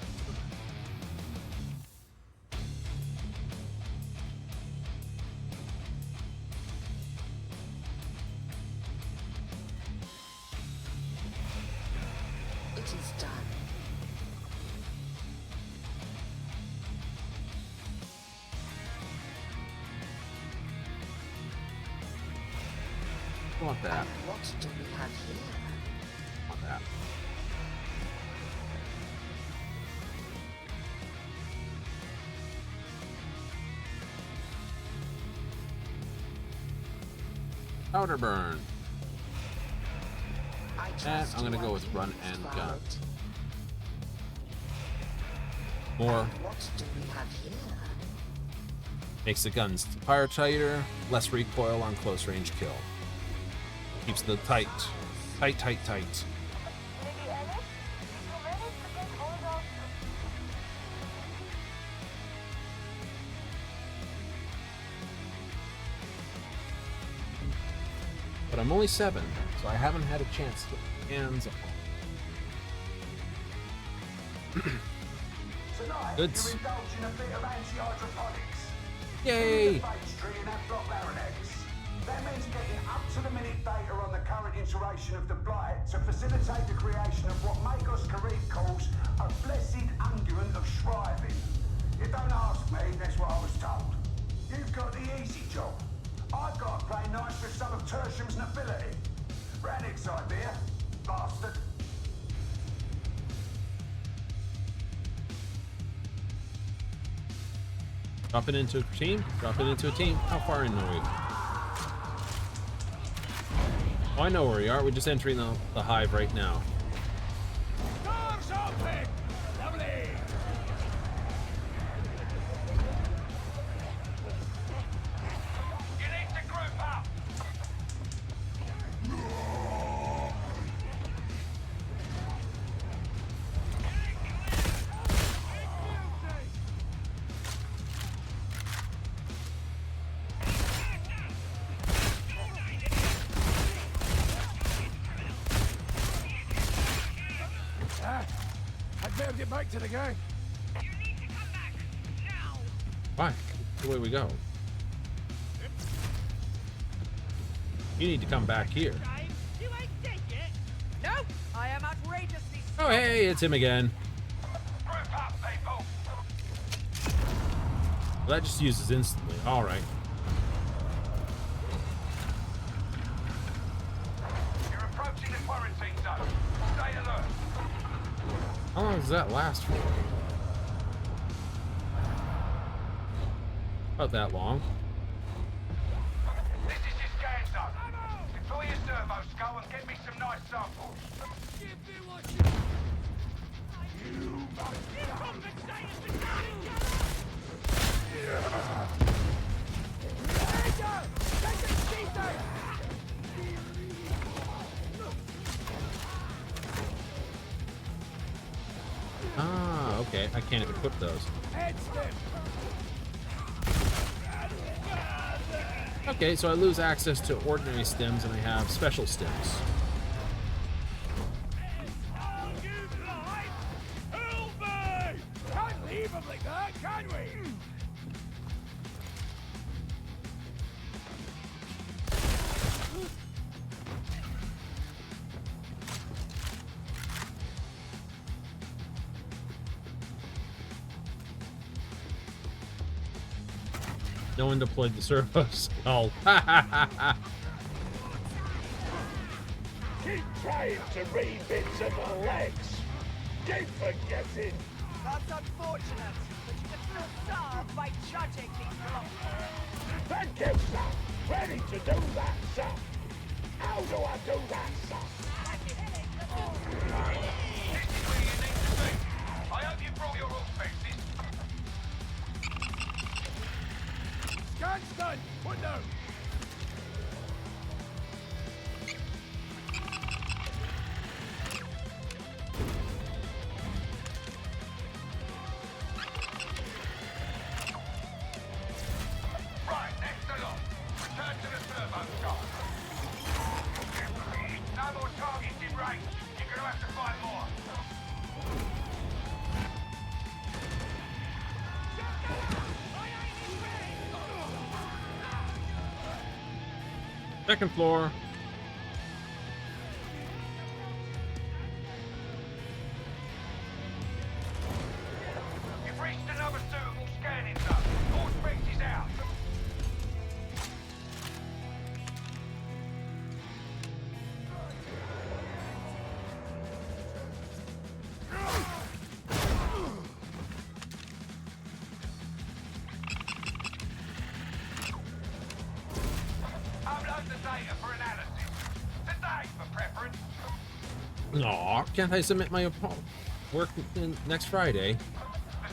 It is done. I want that. And what do we have here? I want that. Powder burn. And I'm gonna go with run and gun. More. What do we have here? Makes the guns fire tighter, less recoil on close range kill. Keeps the tight. But I'm only 7, so I haven't had a chance to get my hands on. Tonight, Goods. you indulge in a bit of anti-hydroponics. Yay! That means getting up-to-the-minute data on the current iteration of the blight to facilitate the creation of what Magos Karib calls a blessed unguent of shriving. You don't ask me, that's what I was told. You've got the easy job. I've got to play nice with some of Tertium's nobility. Rannick's idea, bastard. Drop it into a team. Drop it into a team. How far in are we? Oh, I know where we are. We're just entering the hive right now. Doors open! Lovely! You need to group up. I'd better get back to the gang. Why? The way we go. You need to come back here. You ain't dead yet. No, I am outrageously. Oh, hey, it's him again. Group up, people. Well, that just uses instantly. All right. You're approaching the quarantine zone. Stay alert. How long does that last for? About that long. This is your scan zone. Deploy your servo skull and get me some nice samples. Ah, okay. I can't equip those. Okay, so I lose access to ordinary stims and I have special stims. Can't leave him like that, can we? No one deployed the servo skull. Keep trying to read bits of the legs. Keep forgetting. That's unfortunate, but you can still serve by judging these blocks. Thank you, sir. Ready to do that, sir. How do I do that, sir? This is where you need to be. I hope you brought your all fixes. Scan's done. What now? Right, next along. Return to the servo skull. No more targets in range. You're gonna have to find more. Second floor. You've reached another suitable scanning zone. All specs is out. Upload the data for analysis. Today, for preference. Aw, can't I submit my work next Friday? The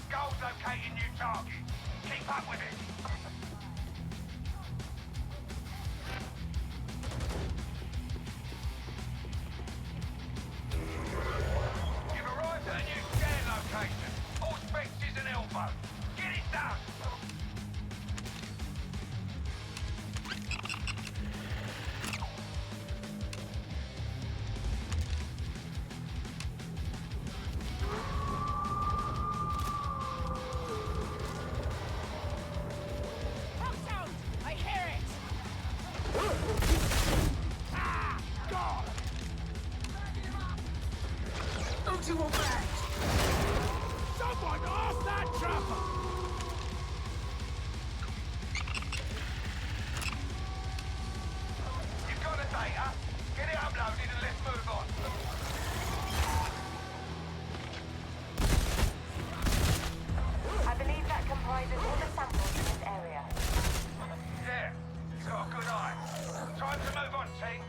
skull Locating new target. Keep up with it. You've arrived at a new scan location. All specs is an elbow. Get it done. I hear it! Ah! God! Don't you want back? Someone off that trapper! You've got the data. Get it uploaded and let's move on. I believe that comprises all the samples in this area. Yeah, you've got a good eye. Time to move on, team.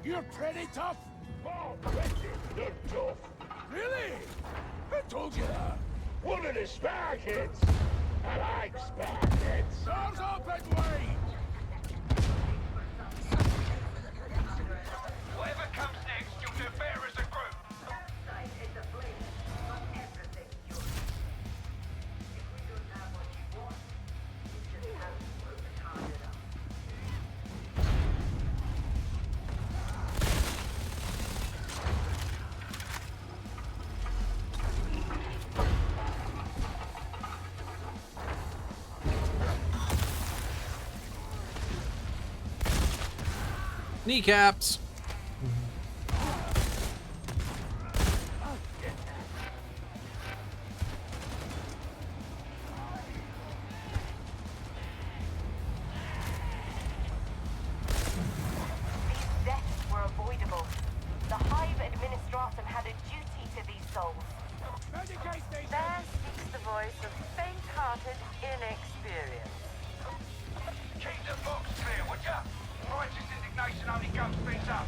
You're pretty tough. Oh, you're tough. Really? Who told you that? One of the spare kids. I like spare kids. Doors open wide. Whatever comes next, you'll do better as a group. Kneecaps. These deaths were avoidable. The Hive Administratum had a duty to these souls. There speaks the voice of faint-hearted inexperience. Keep the box clear, would ya? Righteous indignation only gums things up.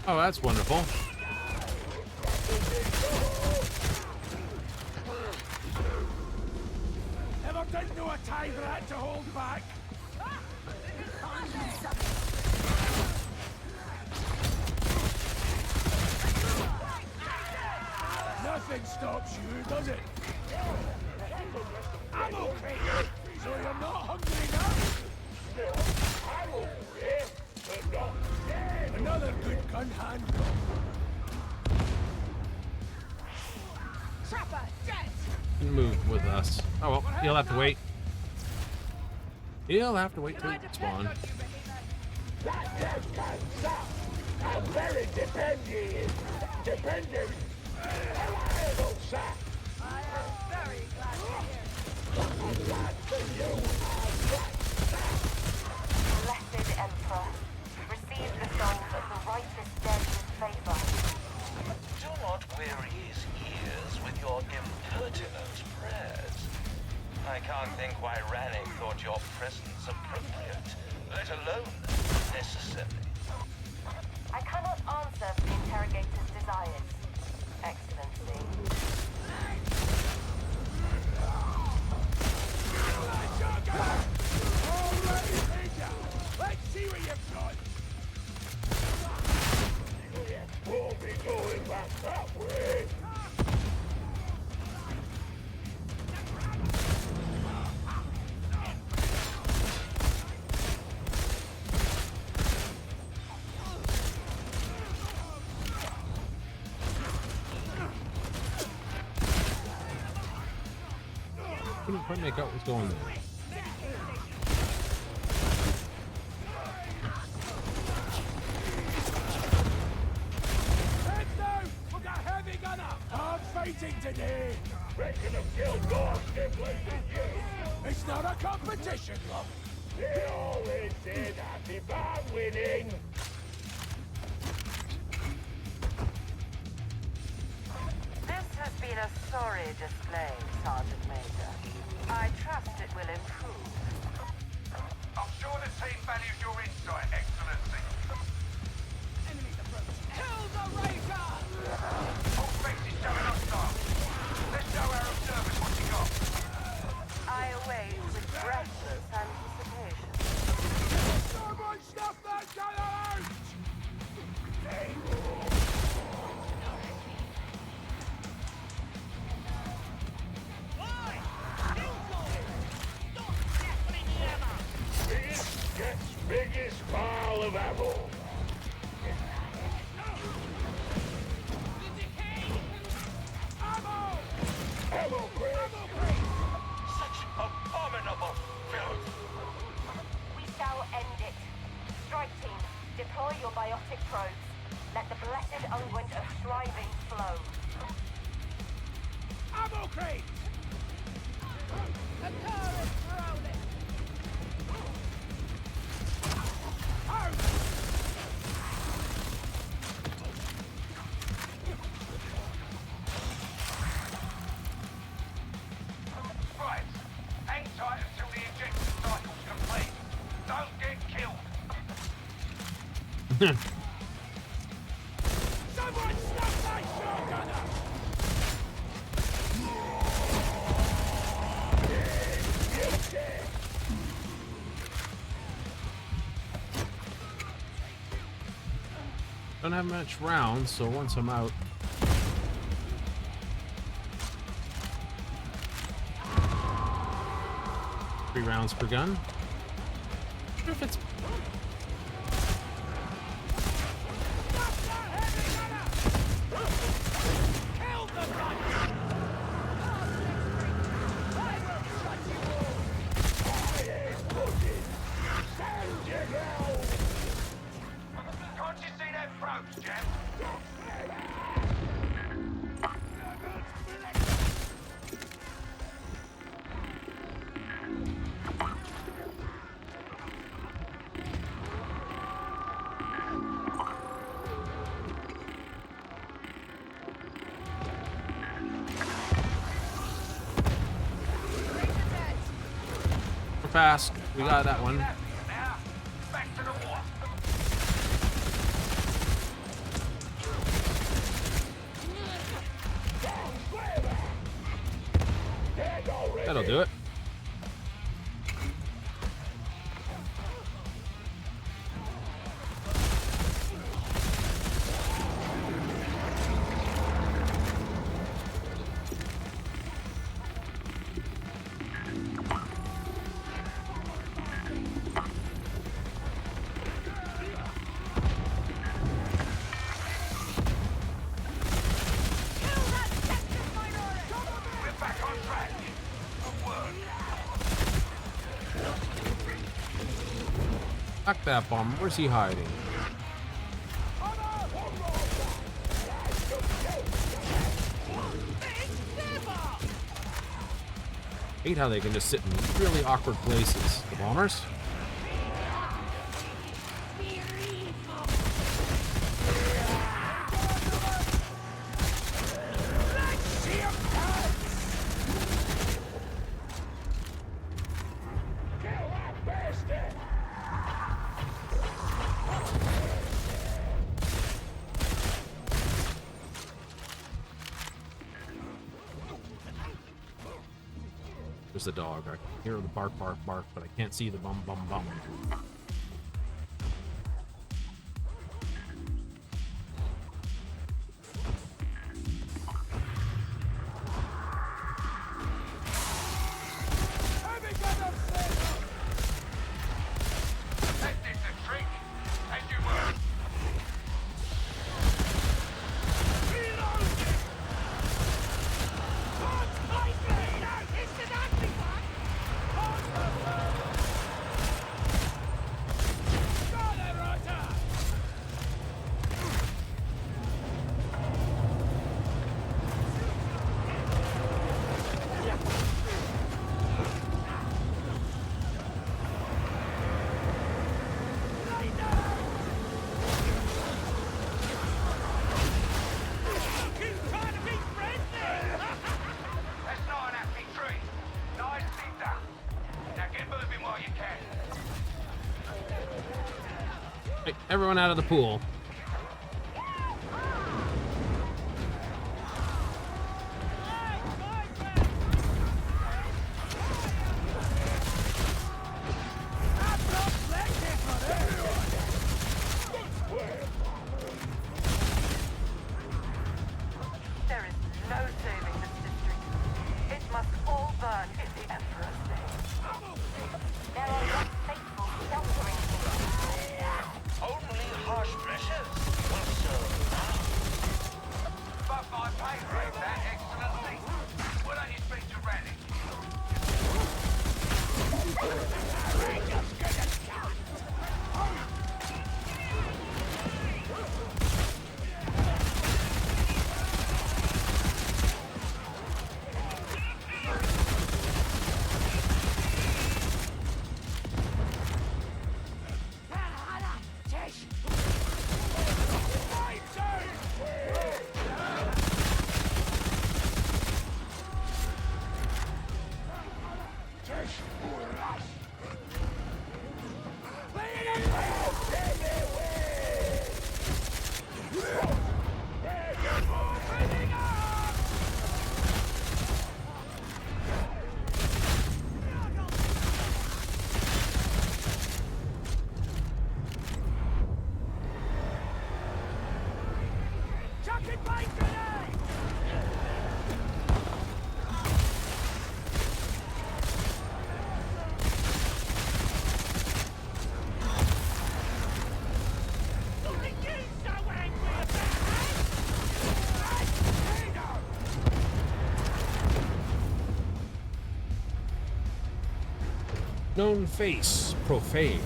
Oh, that's wonderful. Ever didn't know a tide rat to hold back? Nothing stops you, does it? I'm okay. So you're not hungry now? I'm okay, but not dead. Another good gun hand. Trapper, dead! Move with us. Oh well, he'll have to wait. He'll have to wait till it spawn. That just can't stop. I'm very dependent. Reliable, sir. I am very glad to hear it. Glad for you. Blessed Emperor, receive the souls of the righteous dead with favor. Do not weary his ears with your impertinent prayers. I can't think why Rannick thought your presence appropriate, let alone necessary. I cannot answer for the interrogator's desires, Excellency. Let's see what you've got. Won't be going back that way. Couldn't quite make out what's going on. Heads down! We've got heavy gunner! Hard fighting today! Reckon I've killed more sibling than you. It's not a competition, love. They always say that if I'm winning. been a sorry display, Sergeant Major. I trust it will improve. I'm sure the team values your insight, Excellency. Enemies approaching. Kill the Raker! All faces showing up, Star. Let's show our observers what you got. I await with breathless anticipation. Someone stop that gallows! Biggest pile of apple. Ammo crate. Such abominable filth. We shall end it. Strike team, deploy your biotic probes. Let the blessed unguent of striving flow. Ammo crate! The car is rolling. Right. Hang tight until the ejection cycle's complete. Don't get killed. Someone stop that shotgunner! Don't have much rounds, so once I'm out. 3 rounds per gun. I wonder if it's Can't you see that probes, Jam? we're fast. We got that one. Now, back to the war. That'll do it. We're back on track. Good work. Fuck that bomb. Where's he hiding? Hate how they can just sit in really awkward places. The bombers. There's the dog. I can hear the bark, bark, bark, but I can't see the bum, bum, bum. That did the trick. As you were. Hey, everyone out of the pool. There is no saving this district. It must all burn if the Emperor's name. There are less faithful sheltering here. Only harsh pressures will serve now. But my pay grade, that excellency. Why don't you speak to Randy? Known face, profane.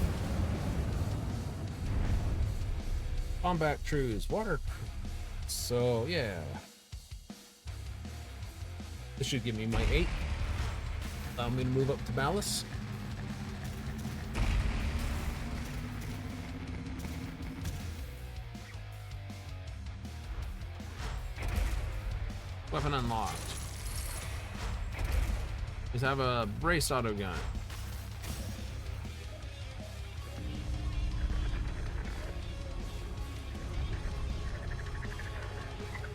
Combat crews, water crews. So, yeah. This should give me my 8. I'm going to move up to Malice. Weapon unlocked. Just have a brace auto gun.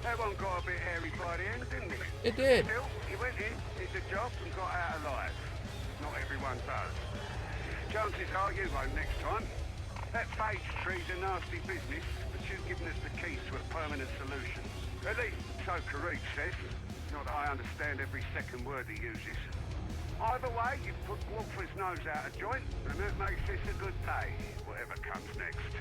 That one got a bit hairy by the end, didn't it? It did. Still, he went in, did the job, and got out alive. Not everyone does. Chances are you won't next time. That phage tree's a nasty business, but you've given us the keys to a permanent solution. At least, so Karib says. Not that I understand every second word he uses. Either way, you've put Wolfer's nose out of joint, and that makes this a good day, whatever comes next.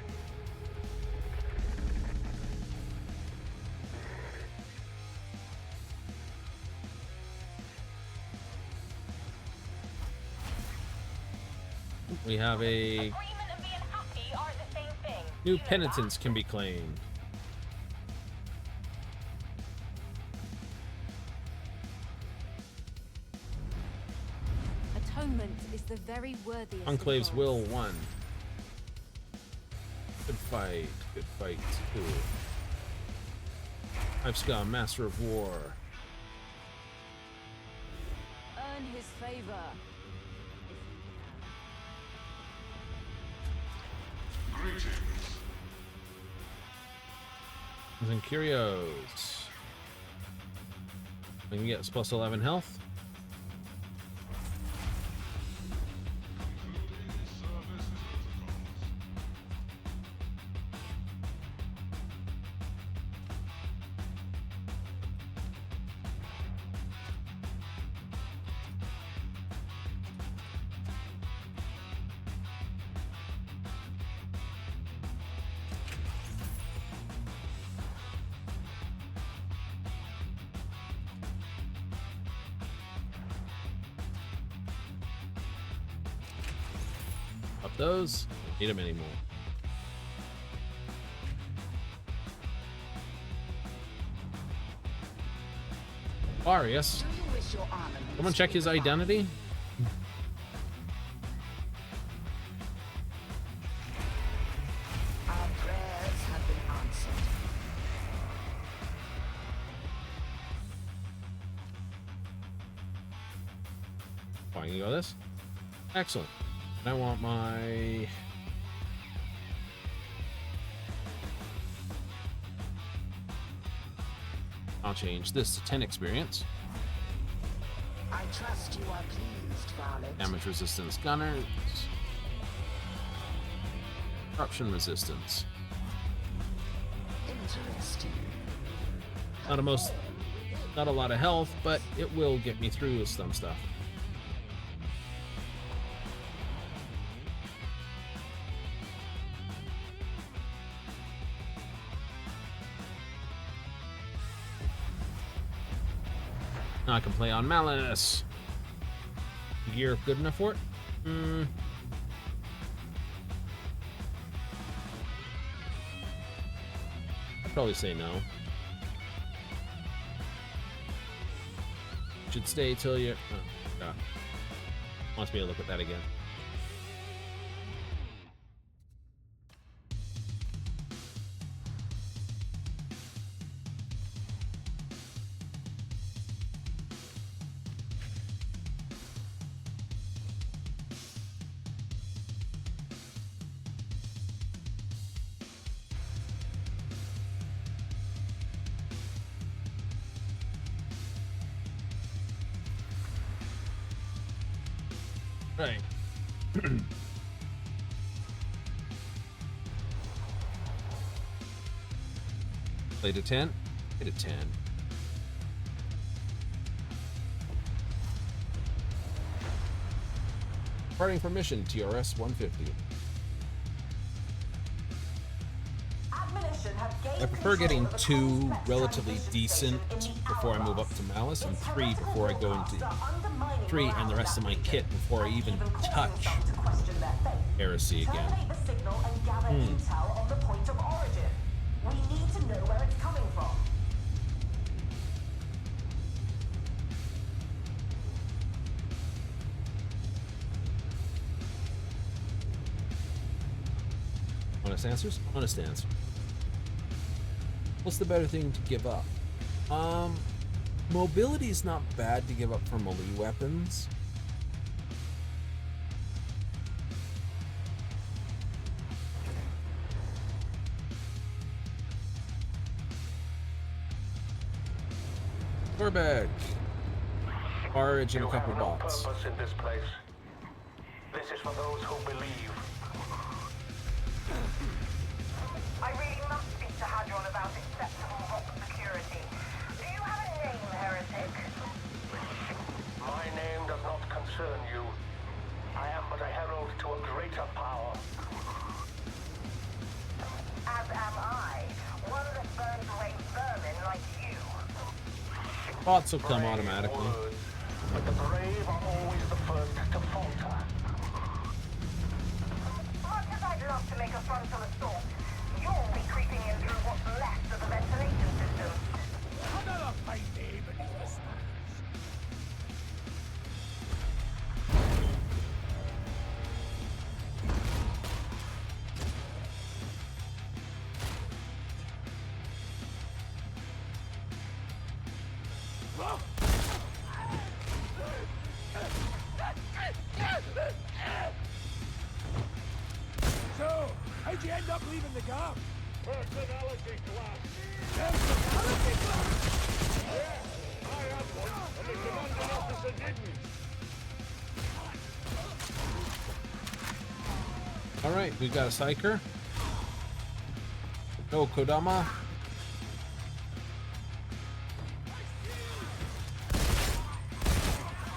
We have a Agreement and being happy aren't the same thing. new penitence can be claimed. Atonement is the very worthiest. Enclave's of Will goals. 1. Good fight. Good fight. Cool. Hive Scum, Master of War. Earn his favor. And Curios. We can get plus 11 health. Up those. Don't need them anymore. Arius. Someone check his identity. Our prayers have been answered. Fine, you go this. Excellent. And I want my I'll change this to 10 experience. I trust you are pleased, Varlet. Damage resistance gunners. Corruption resistance. Interesting. Not a lot of health, but it will get me through some stuff. Now I can play on Malice. Gear good enough for it? I'd probably say no. Should stay till you... Oh, God. Wants me to look at that again. Right. Played a 10. Hit a 10. Departing for mission, TRS 150. I prefer getting 2 relatively decent before I move up to Malice, and 3 before I go into 3 and the rest of my kit before I even touch Heresy again. Honest answers? Honest answers. What's the better thing to give up? Mobility is not bad to give up for melee weapons. We're back. Barrage and a couple bots. Purpose in this place. This is for those who believe. I really must speak to Hadron about acceptable rock security. Do you have a name, heretic? My name does not concern you. I am but a herald to a greater power. As am I, one that burns away vermin like you. Bots will come automatically. Words, but the brave are always the first to falter. Much as I'd love to make a frontal assault, you'll be creeping in through what's left of the ventilation system. Another fight day beneath the stars. So, how'd you end up leaving the guard? Personality class. Personality class? Yeah, I had one, and the commanding officer didn't. Alright, we've got a Psyker. No Kodama.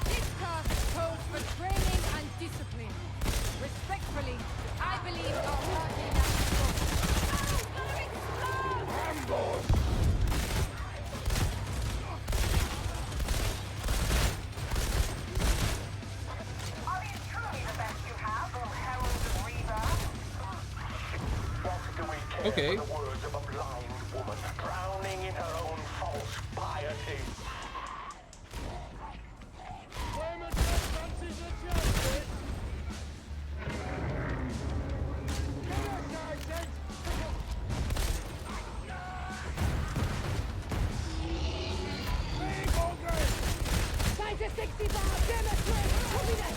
This task calls for training and discipline. Respectfully, I believe our work in that Are these truly the best you have, or Herald of Rebirth? What do we care Okay. for the words of a blind woman drowning in her own false piety? Science 60 bar, demonstrate! Copy that!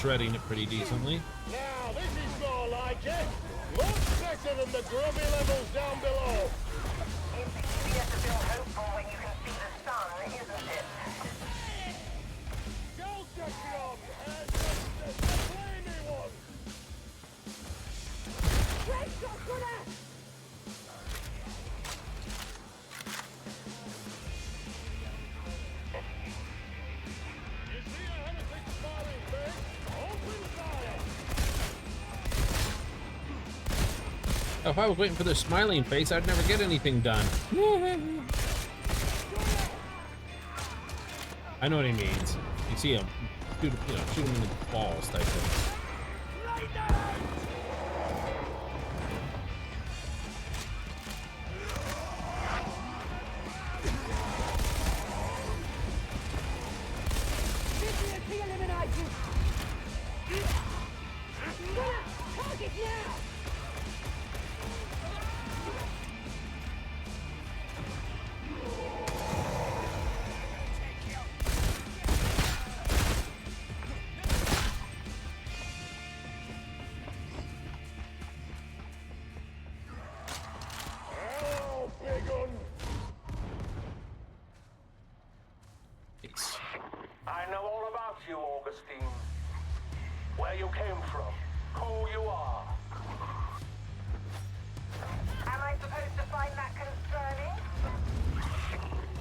shredding it pretty decently. Now, this is more like it. Much better than the grubby levels down below. It's easier to feel hopeful when you can see the sun, isn't it? Deltacron and the flaming one. You see a heretic smiling face? Open fire. If I was waiting for the smiling face, I'd never get anything done. I know what he means. You see him, shoot him in the balls type thing. I know all about you, Augustine. Where you came from, who you are. Am I supposed to find that concerning?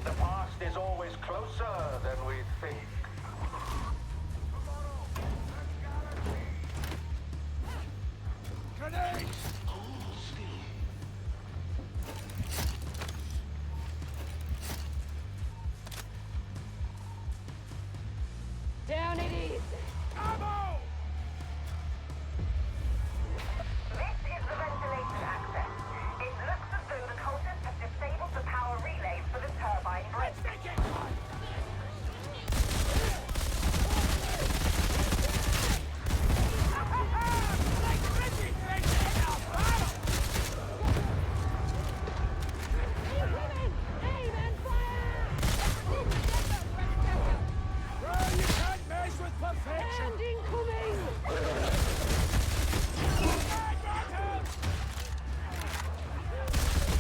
The past is always closer than we think. Grenades! Down it is! Ammo! This is the ventilation access. It looks as though the cultists have disabled the power relays for the turbine bridge.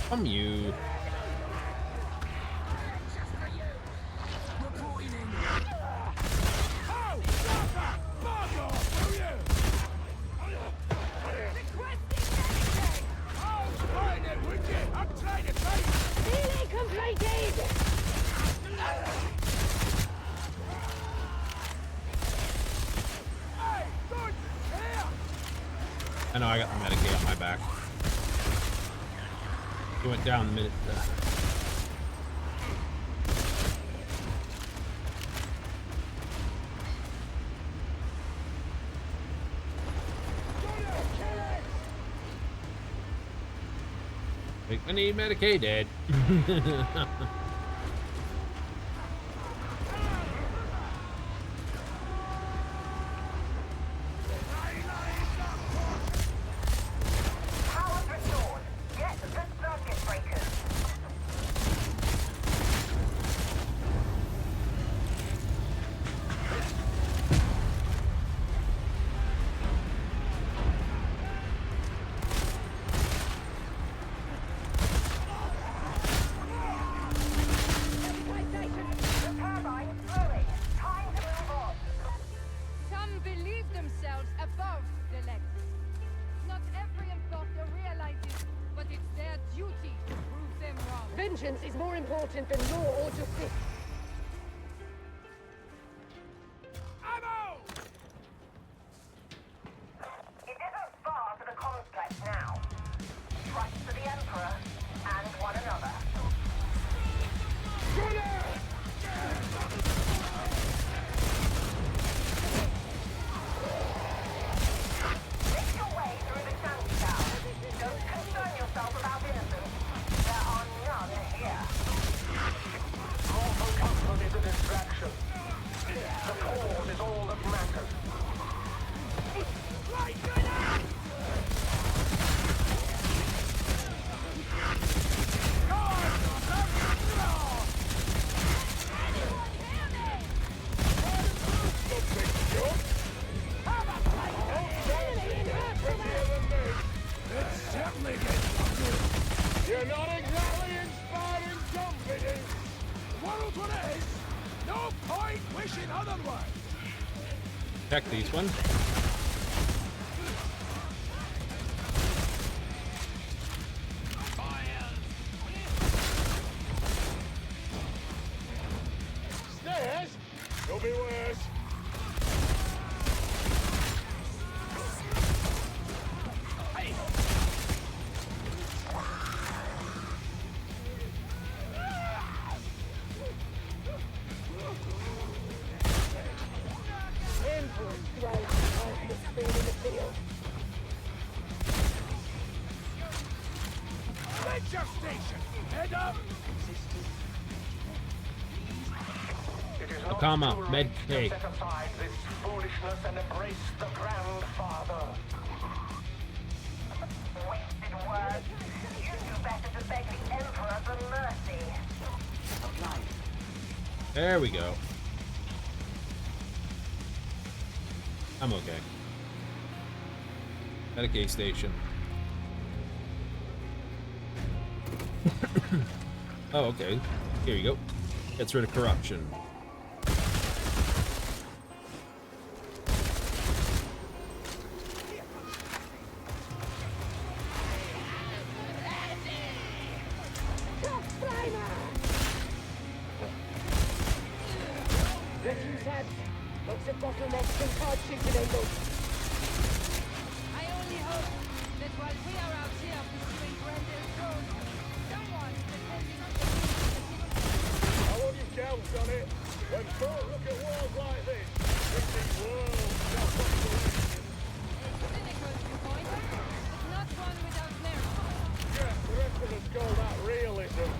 From you. I know I got the Medicaid on my back. It went down the minute. Like, I need Medicaid, Dad. Vengeance is more important than law or justice. It isn't far to the complex now. Trust to the Emperor and one another. Make your way through the shanty tower. Don't concern yourself about innocence. There are none here. Mortal Check these ones. Stairs? Could be worse. Lecture station! Head up! It is Oh, not come too on, late med to cake. set aside this foolishness and embrace the grandfather. Wasted words. You do better to beg the Emperor for mercy. There we go. I'm okay. Medicaid station. Oh, okay. Here you go. Gets rid of corruption. I only hope that while we are out here pursuing Grandel's goals, someone defending the I want you counts on it. When folk look at walls like this, they think worlds just population. A cynical viewpoint, but not one without merit. Yeah, the rest of us call that realism.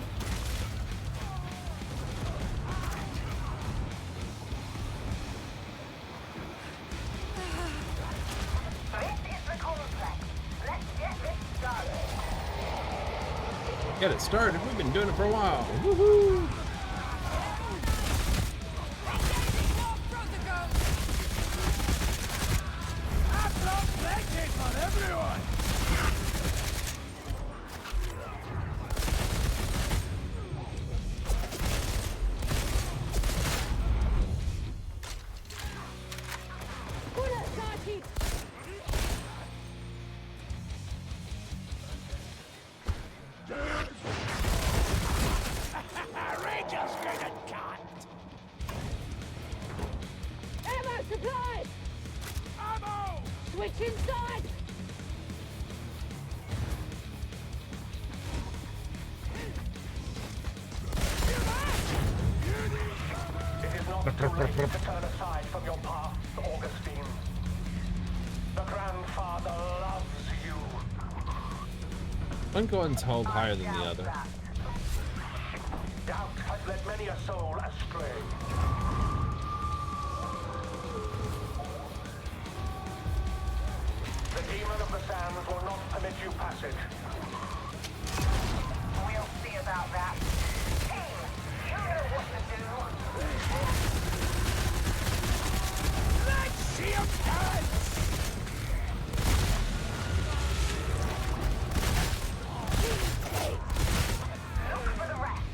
This is the complex. Let's get this started. Get it started. We've been doing it for a while. Woohoo! I've got plenty for everyone. Rangers didn't cut. Ammo supplies! Ammo! Switch inside! It is not too late to turn aside from your path, Augustine. The grandfather loves you. One gun's held higher than the other. Doubt has led many a soul astray. The demon of the sands will not permit you passage. We'll see about that. Team, you know what to do. Let's see 'em dance! Look for the rest.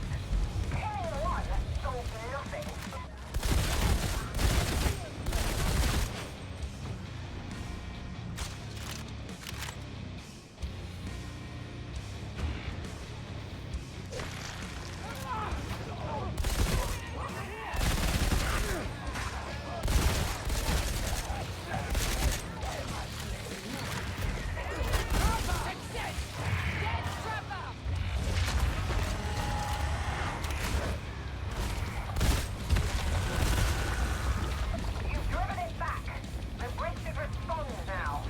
Killing one solves nothing. You've driven it back. The bridge should respond now.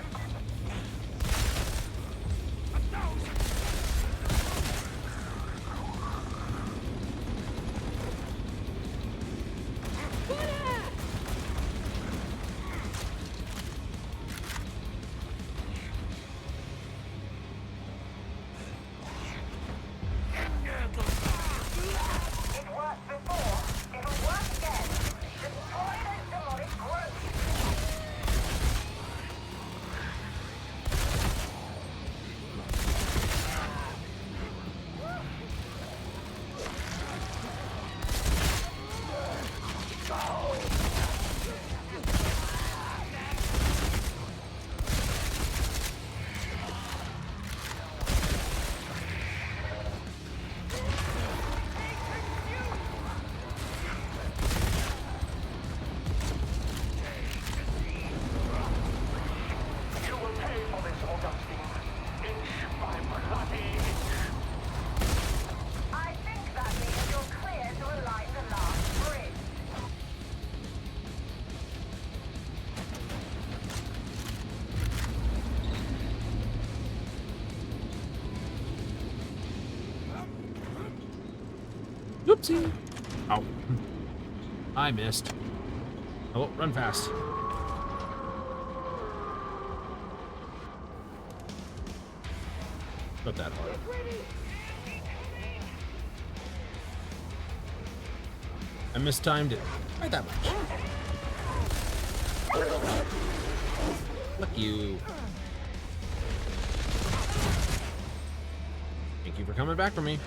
It worked before. It'll work again. Destroy those demonic growths. Whoopsie. Ow. I missed. Oh, run fast. Not that hard. I mistimed it. Right that much. Fuck you. Thank you for coming back for me.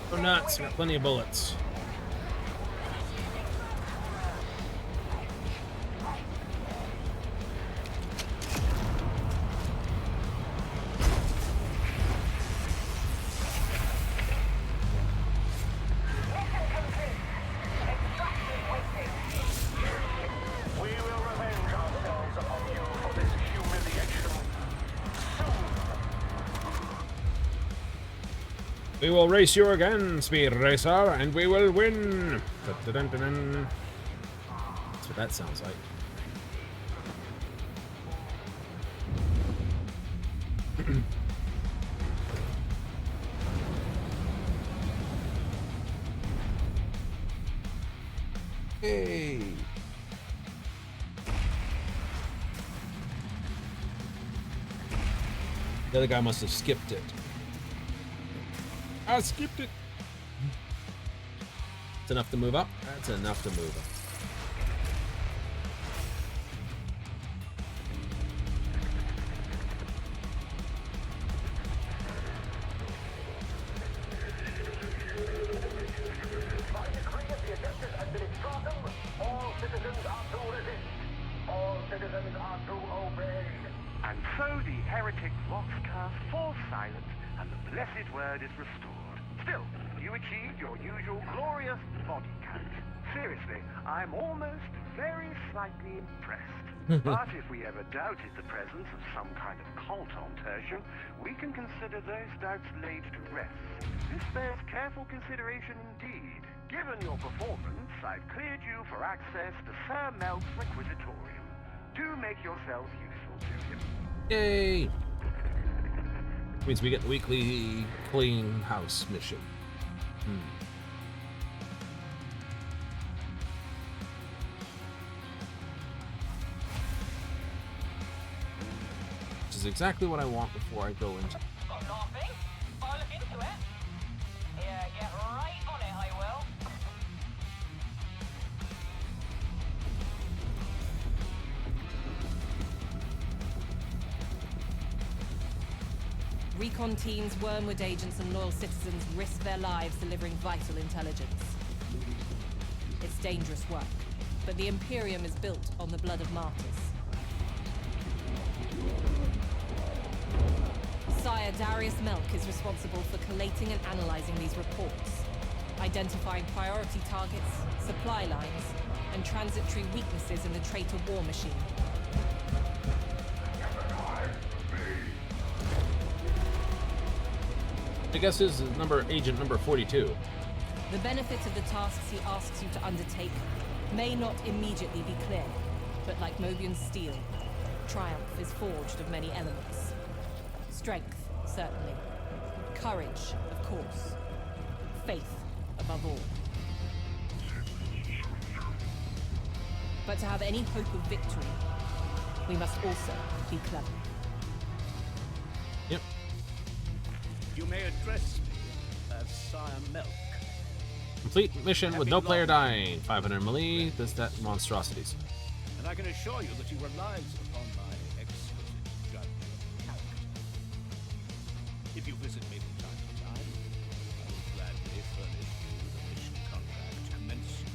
Go nuts, got plenty of bullets. We will race you again, Speed Racer, and we will win! Dun-dun-dun-dun. That's what that sounds like. Hey! The other guy must have skipped it. I skipped it. It's enough to move up? That's enough to move up. By decree of the Adeptus Administratum, all citizens are to resist. All citizens are to obey. And so the heretic rocks cast falls silent, and the blessed word is restored. Still, you achieved your usual glorious body count. Seriously, I'm almost very slightly impressed. But if we ever doubted the presence of some kind of cult on Tertium, we can consider those doubts laid to rest. This bears careful consideration indeed. Given your performance, I've cleared you for access to Sir Melk's Requisitorium. Do make yourselves useful to him. Yay! Means we get the weekly clean house mission. Which is exactly what I want before I go into. Got nothing? I'll look into it. Yeah, get right on it, I will. Recon teams, Wormwood agents, and loyal citizens risk their lives delivering vital intelligence. It's dangerous work, but the Imperium is built on the blood of martyrs. Sire Darius Melk is responsible for collating and analyzing these reports. identifying priority targets, supply lines, and transitory weaknesses in the traitor war machine. I guess this is agent number 42. The benefit of the tasks he asks you to undertake may not immediately be clear, but like Mobian's steel, triumph is forged of many elements. Strength, certainly. Courage, of course. Faith, above all. But to have any hope of victory, we must also be clever. Yep. You may address me as Sire Melk. Complete mission with no player dying. 500 melee, this, that, monstrosities. And I can assure you that he relies upon my exquisite judgment of character. If you visit me from time to time, I will gladly furnish you with a mission contract commensurate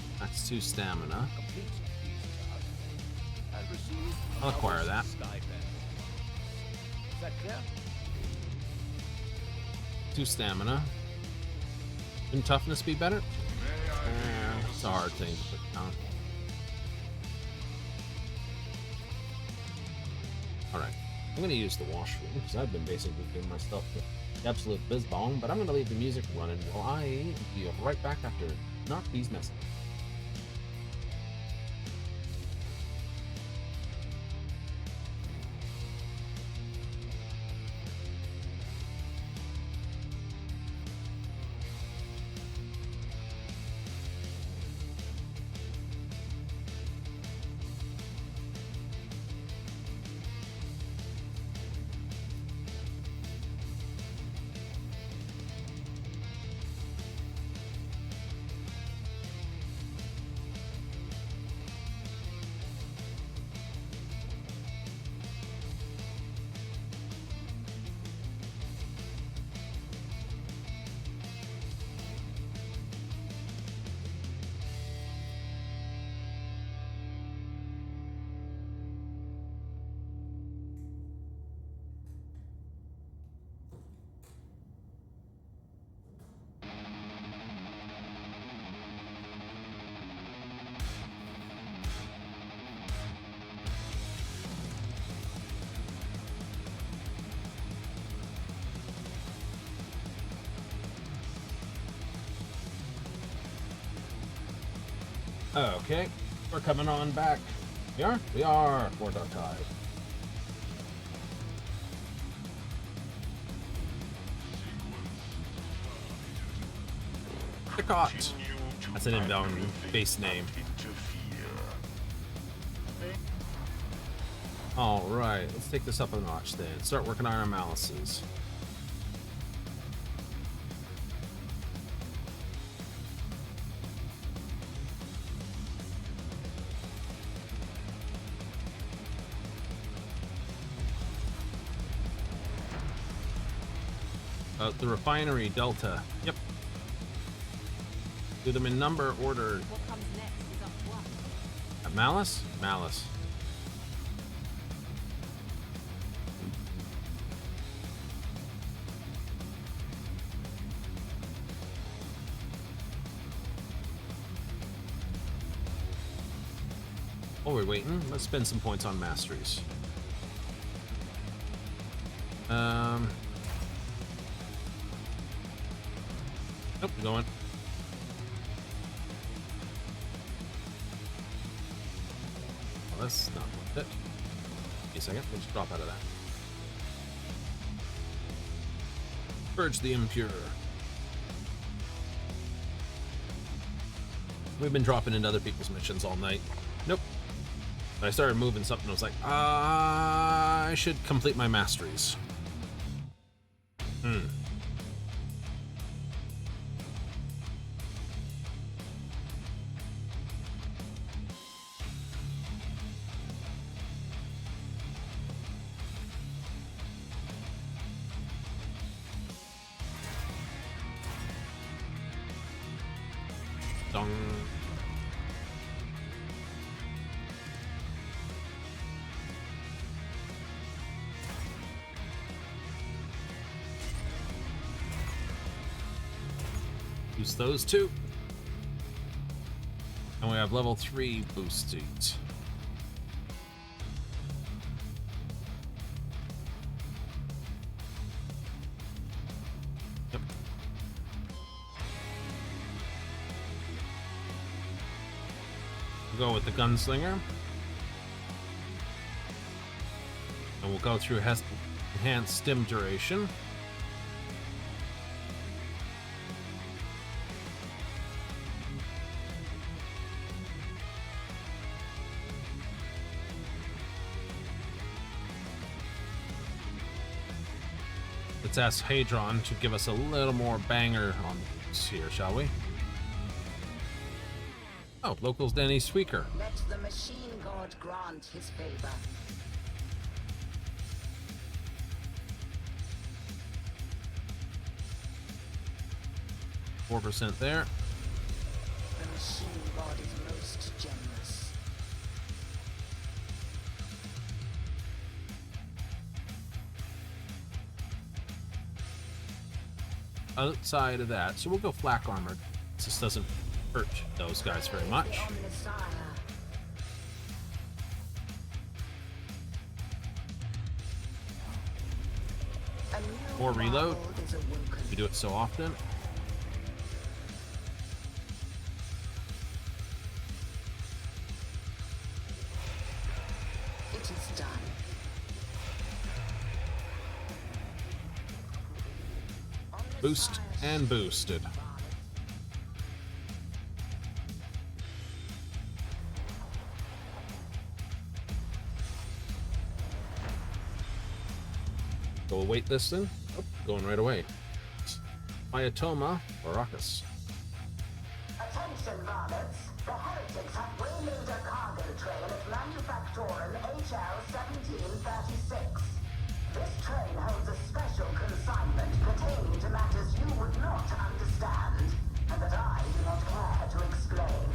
with That's 2 stamina. complete these tasks and receive I'll acquire that. stipend. Is that clear? 2 stamina. Shouldn't toughness be better? It's a hard thing to put down. Alright, I'm going to use the washroom because I've been basically giving myself the absolute bizbong, but I'm going to leave the music running while I be right back after not these messages. Okay, we're coming on back. We are? We are for Darktide. Caught. That's an inbound base name. Alright, let's take this up a notch then. Start working on our malices. The refinery, Delta. Yep. Do them in number order. What comes next is up to us. Malice? Malice. While we're waiting, let's spend some points on masteries. Nope, going. Well, that's not worth it. Wait a second, let's drop out of that. Purge the impure. We've been dropping into other people's missions all night. Nope. But I started moving something, I was like, I should complete my masteries. Dong. boost those two. And we have level 3 boost seats. Yep. We'll go with the gunslinger. And we'll go through enhanced stim duration. Let's ask Hadron to give us a little more banger on this here, shall we? Oh, locals Danny Squeaker. Let the machine god grant his favor. %4 there. The machine god is most generous. Outside of that, so we'll go flak armored. This doesn't hurt those guys very much. More reload. We do it so often. It is done. Boost and boosted. Go await this then. Oh, going right away. Ayatoma Baracus. Attention, varlets. The heretics have waylaid a cargo train at Manufactorum HL1736. This train holds a special consignment pertaining to matters you would not understand, and that I do not care to explain.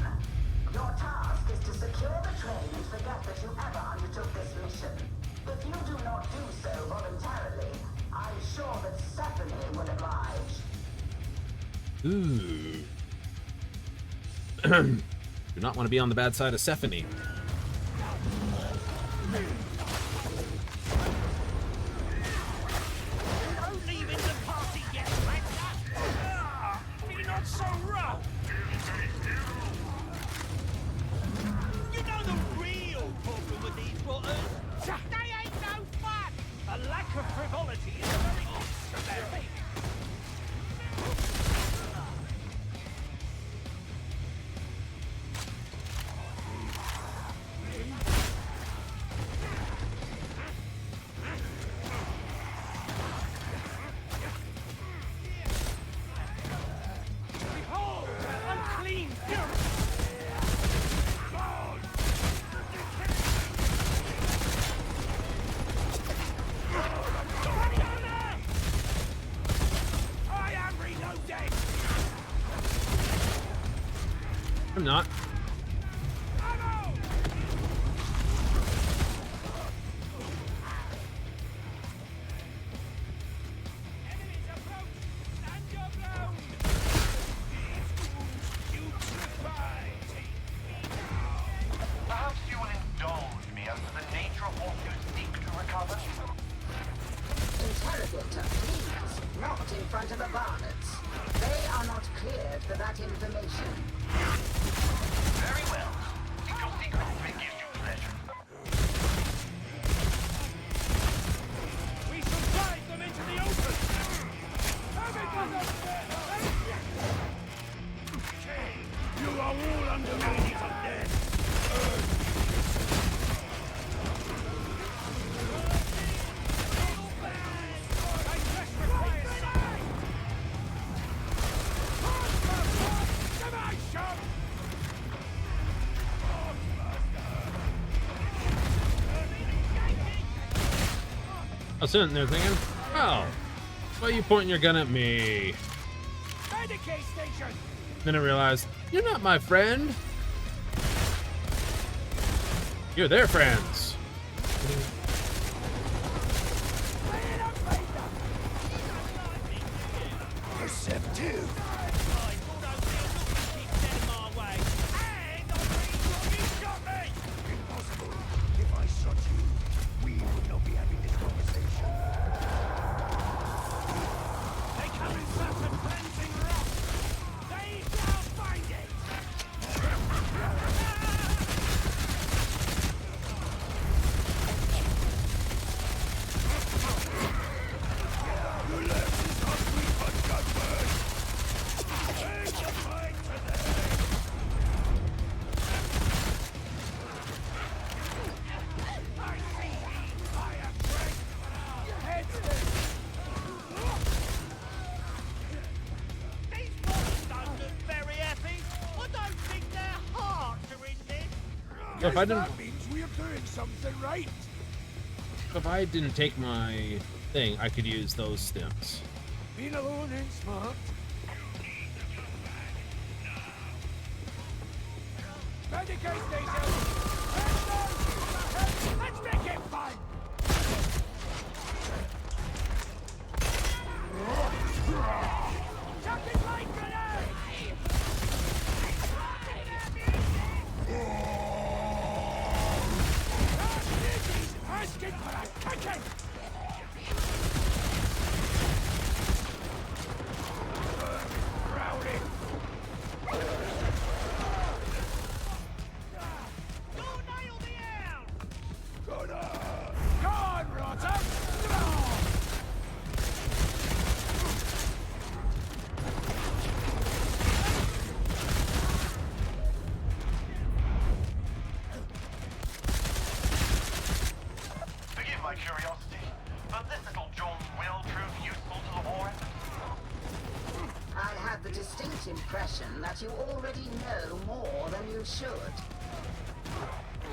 Your task is to secure the train and forget that you ever undertook this mission. If you do not do so voluntarily, I'm sure that Stephanie will oblige. Ooh. Do not want to be on the bad side of Stephanie. Don't leave in the party yet, Be not so rough! You know the real problem with these rotters? They ain't no fun! A lack of frivolity is the very opposite of their being. Behold, unclean fury! I am reloading! I'm not. Perhaps you will indulge me as to the nature of what you seek to recover? Interrogator, please, not in front of the varlets. They are not cleared for that information. Very well. If your secret may give you pleasure. We shall drive them into the open! You are all under me for death. I was sitting there thinking, oh, why are you pointing your gun at me? Medicaid station! Then I realized, you're not my friend. You're their friends. Perceptive. So if I didn't, that means we're doing something right. if I didn't take my thing, I could use those stims. Being alone ain't smart. Medication station! Let's make it fun! Chucking light grenade! Asking for a kicking! Rowdy! Go on, Rotter! Forgive my curiosity, but this little jaunt will prove useful to the war effort. I have the distinct impression that you already know more than you should.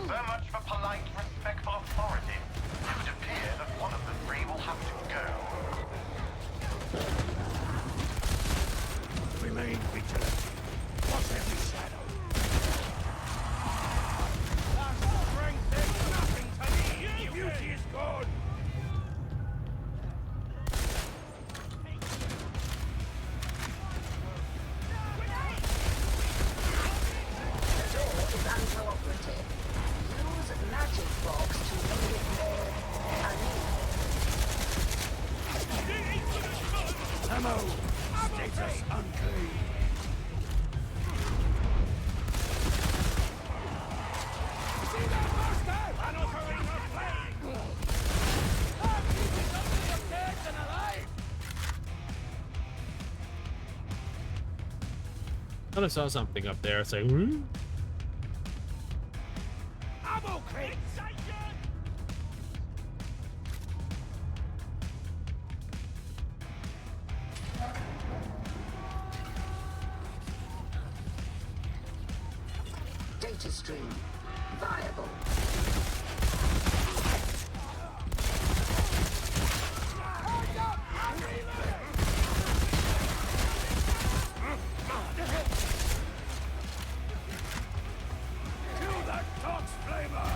So much for polite, respectful authority. It would appear that one of the three will have to go. Remain vigilant. Watch every shadow. That strength is nothing to me. Beauty is gone. The door is uncooperative. Use magic box to make it more uneven. Ammo. Status unclean. See that monster? Uttering a flame. I'm keeping something of dead and alive. I thought I saw something up there. It's like, hmm? Ammo crate. Data stream. Viable. Kill that dog's flavor.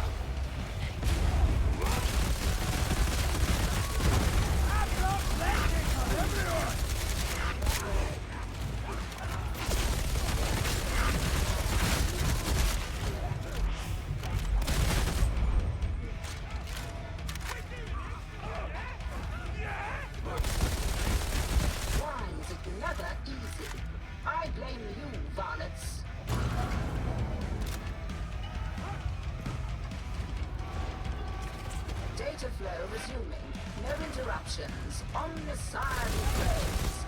I've got landing on everyone. Why is it never easy? I blame you, varlets. Data flow resuming. No interruptions. Omniscient praised.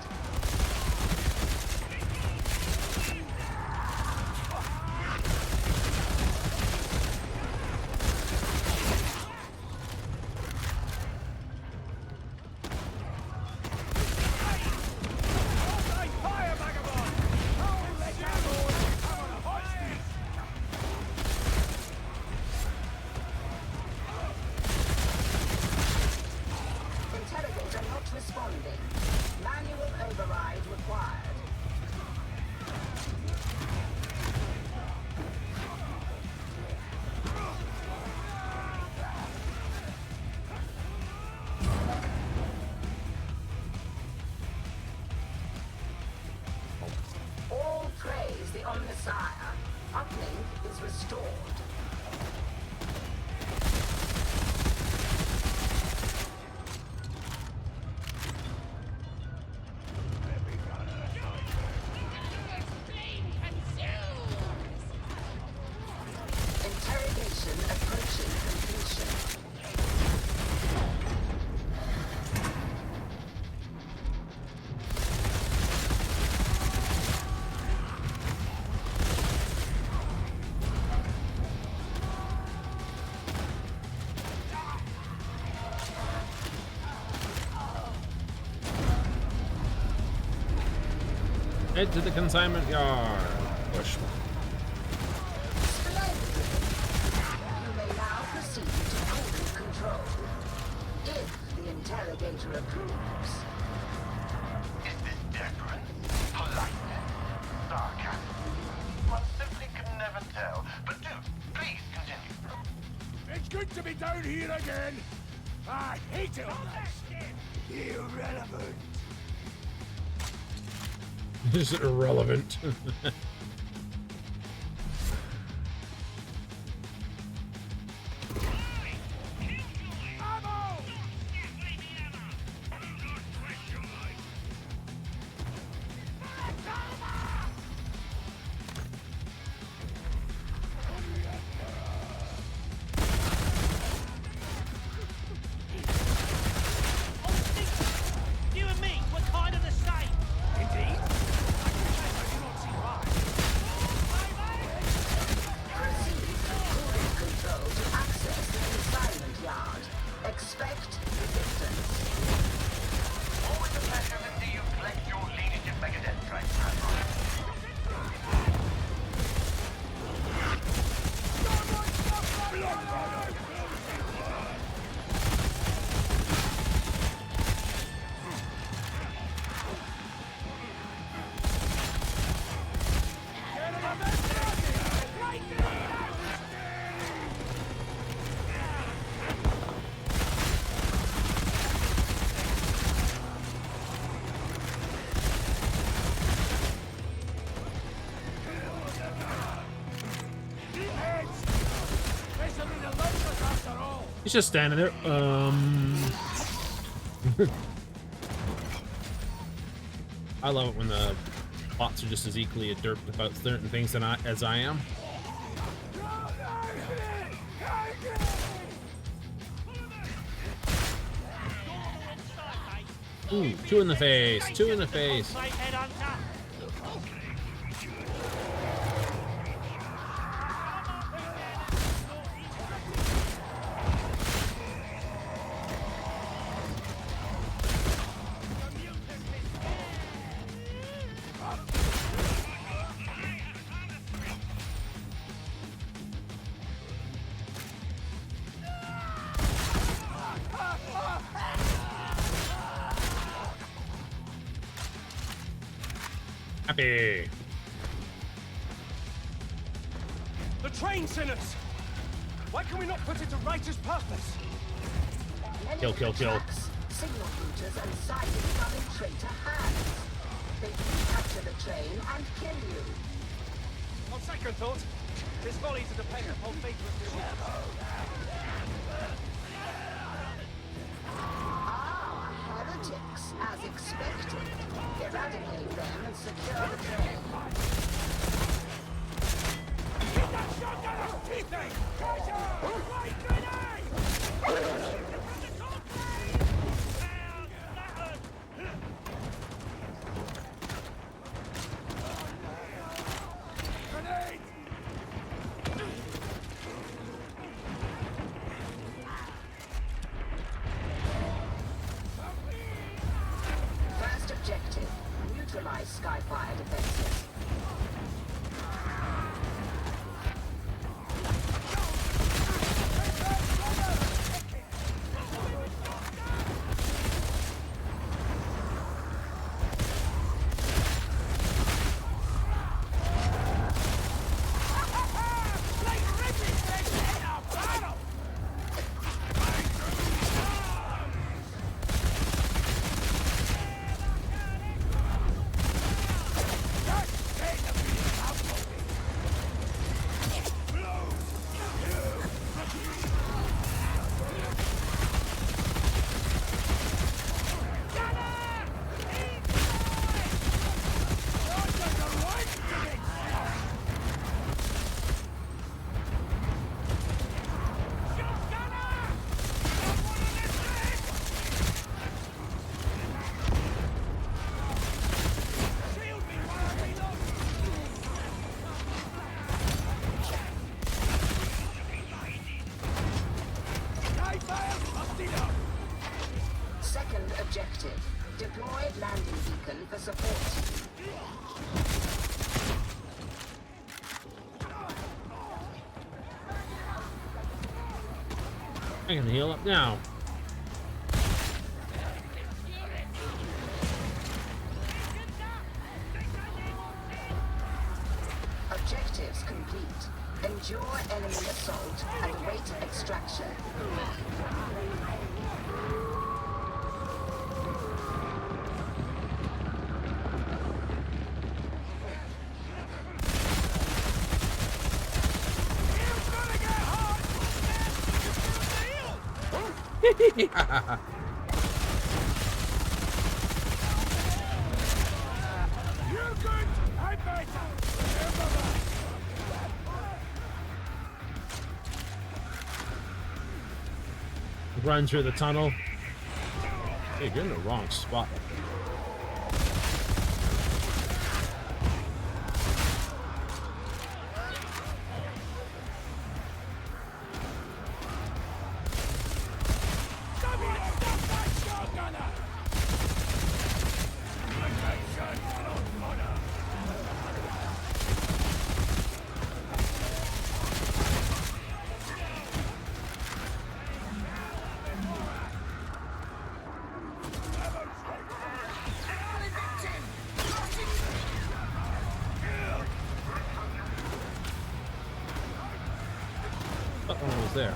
Fire, vagabond! I'll let you know if you come on a hot streak. Interrogator not responding. Manual override required. All praise the Omniscient. Uplink is restored. Interrogation approaching completion. Head to the consignment yard. Push. approves. Is this deference, politeness, sarcasm? One simply can never tell. But do, please continue. It's good to be down here again. I hate it on this. Irrelevant. This is irrelevant. You and me, we're kind of the same. Indeed. Proceed cooling control to access the consignment yard. Expect resistance. Always a pleasure to see you flex your leadership megadeth strength. He's just standing there. I love it when the bots are just as equally derped about certain things as I am. Ooh, two in the face, two in the face. Happy. The train sinners! Why can we not put it to righteous purpose? Kill, kill, kill. Signal routers and sidings are in traitor hands. They can capture the train and kill you. On second thought, this folly to depend upon fate with the Ah, heretics, as expected. Eradicate them and secure the train. Get that shotgun out of teeth thing! Right grenade! Grenade! First objective, neutralize Skyfire defenses. Second objective, deploy landing beacon for support. I can heal up now. complete. Endure enemy assault and await extraction. You're good! I'm better! Remember that! Run through the tunnel. Hey, you're in the wrong spot. What one was there?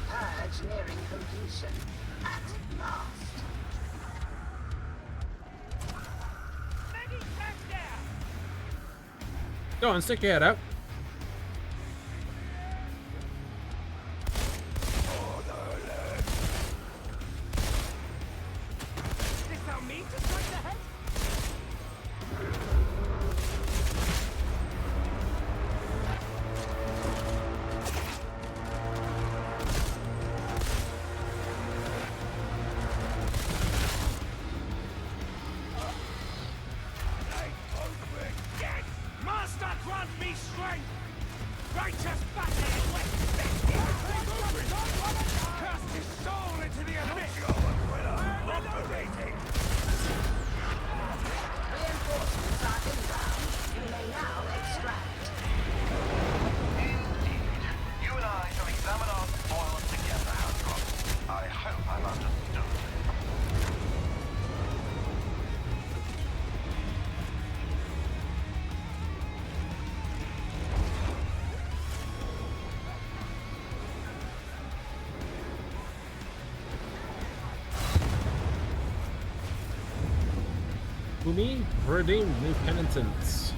Purge nearing completion. At last. Go on, stick your head out. Master, grant me strength! Righteous battle with cast his soul into the abyss! Operating! Reinforcements are inbound. You may now extract. Indeed. You and I shall examine our spoils together, Hancock. I hope I've understood. Umi, redeemed new penitents.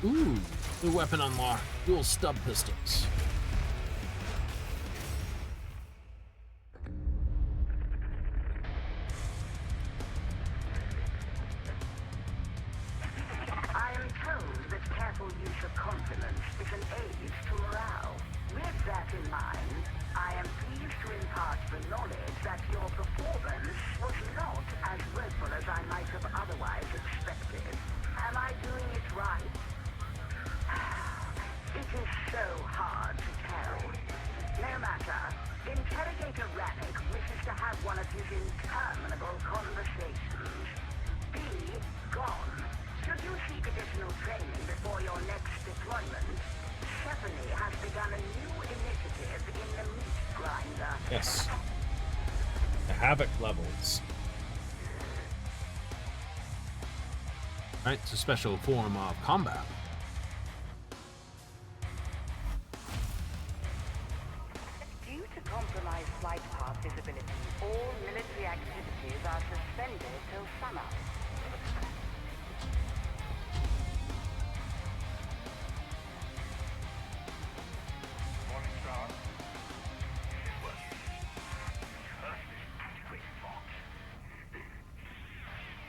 Ooh, new weapon unlocked. Dual stub pistols. I am told that careful use of compliments is an aid to morale. With that in mind, I am pleased to impart the knowledge that your performance was not as woeful as I might have otherwise expected. Am I doing it right? It is so hard to tell. No matter. Interrogator Rannick wishes to have one of his interminable conversations. Be gone. Should you seek additional training before your next deployment, Stephanie has begun a new initiative in the meat grinder. Yes. The Havoc levels. Right, it's a special form of combat. Due to compromised flight path visibility, all military activities are suspended till sunup. Morning, John.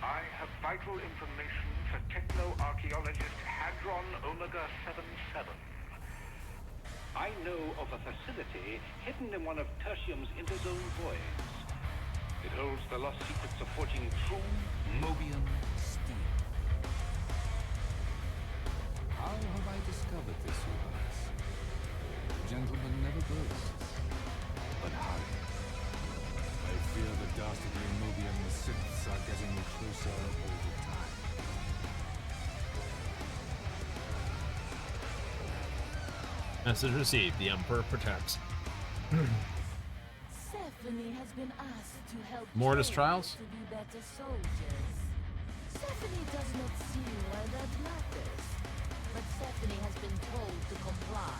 I have vital information for techno-archaeologist Hadron Omega 77. I know of a facility hidden in one of Tertium's interzone voids. It holds the lost secrets of forging true Mobian steel. How have I discovered this, you ask? Gentlemen never boast, but hurry. I fear the dastardly Nubian Siths are getting closer all the time. Message received. The Emperor protects. Stephanie has been asked to help Mortis train trials? to be better soldiers. Stephanie does not see why that matters, but Stephanie has been told to comply.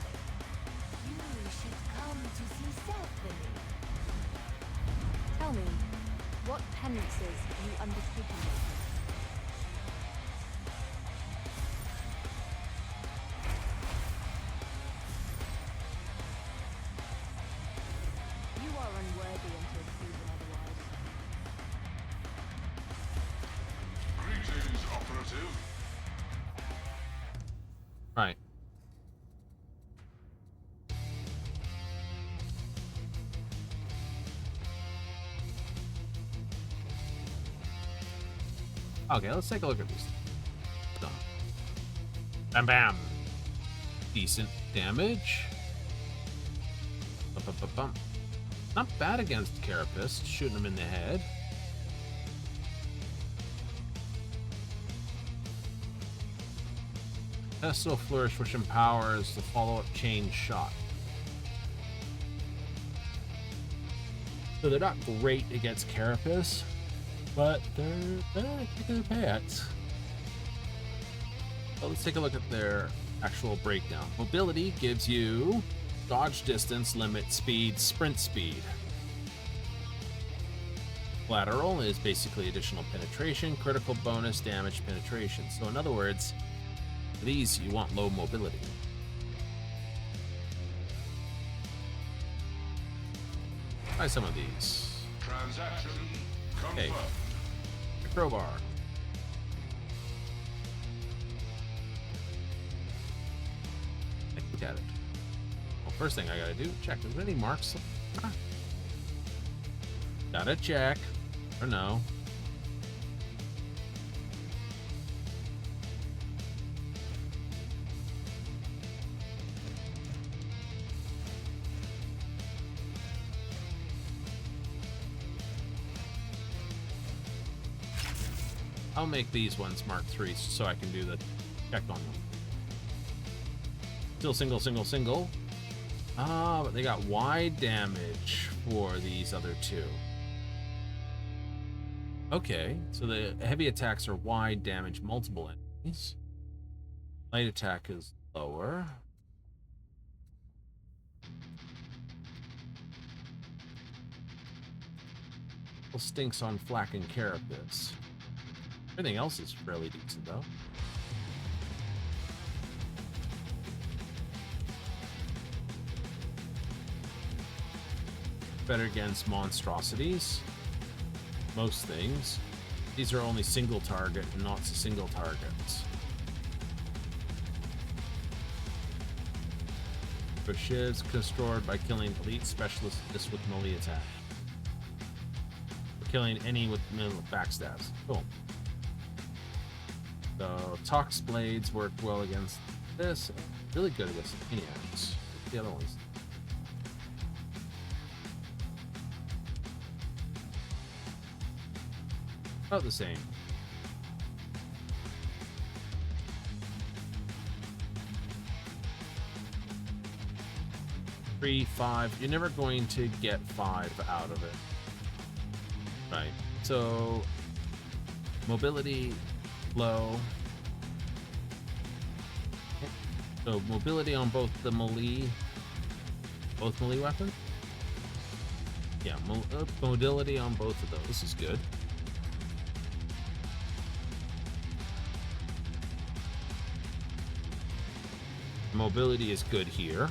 You should come to see Stephanie. Tell me, what penances have you undertaken lately? You are unworthy until proven otherwise. Greetings, operative. Right. Okay, let's take a look at these. Done. Bam bam. Decent damage. Bum. Not bad against Carapace, shooting him in the head. Testo Flourish, which empowers the follow-up chain shot. So they're not great against Carapace, but they're good pets. Well, let's take a look at their actual breakdown. Mobility gives you dodge distance, limit speed, sprint speed. Lateral is basically additional penetration, critical bonus, damage, penetration. So in other words, for these you want low mobility. Try some of these. Transaction confirmed. Okay. The crowbar. Look at it. Well, first thing I gotta do, check. Is there any marks? Ah. Gotta check. Or no. I'll make these ones Mark 3 so I can do the check on them. Still single. Ah, but they got wide damage for these other two. Okay, so the heavy attacks are wide damage, multiple enemies. Light attack is lower. Stinks on Flak and Carapace. Everything else is fairly decent, though. Better against monstrosities. Most things. These are only single target and not single targets. For shivs, destroyed by killing elite specialists with melee attack. For killing any with backstabs. Cool. So, Tox Blades work well against this. Really good against Maniacs. The other ones. About the same. Three, 5. You're never going to get 5 out of it. Right. So, mobility low. So mobility on both the melee, both melee weapons. Yeah, mobility on both of those is good. Mobility is good here.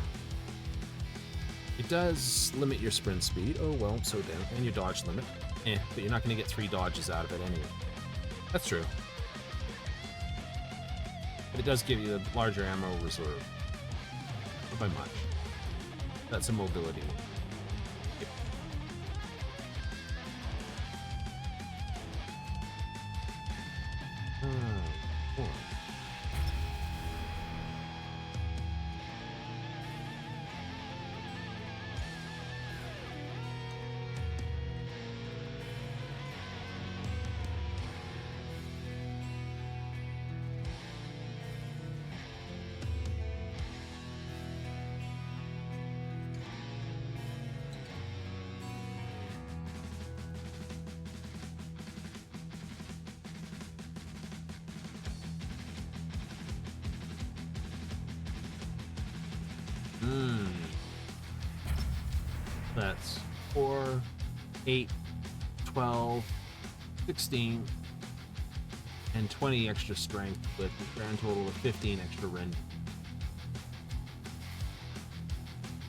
It does limit your sprint speed. Oh well, so damn, and your dodge limit. But you're not going to get 3 dodges out of it anyway. That's true. But it does give you a larger ammo reserve. Not by much. That's a mobility one. Yep. That's 4, 8, 12, 16, and 20 extra strength with a grand total of 15 extra rend.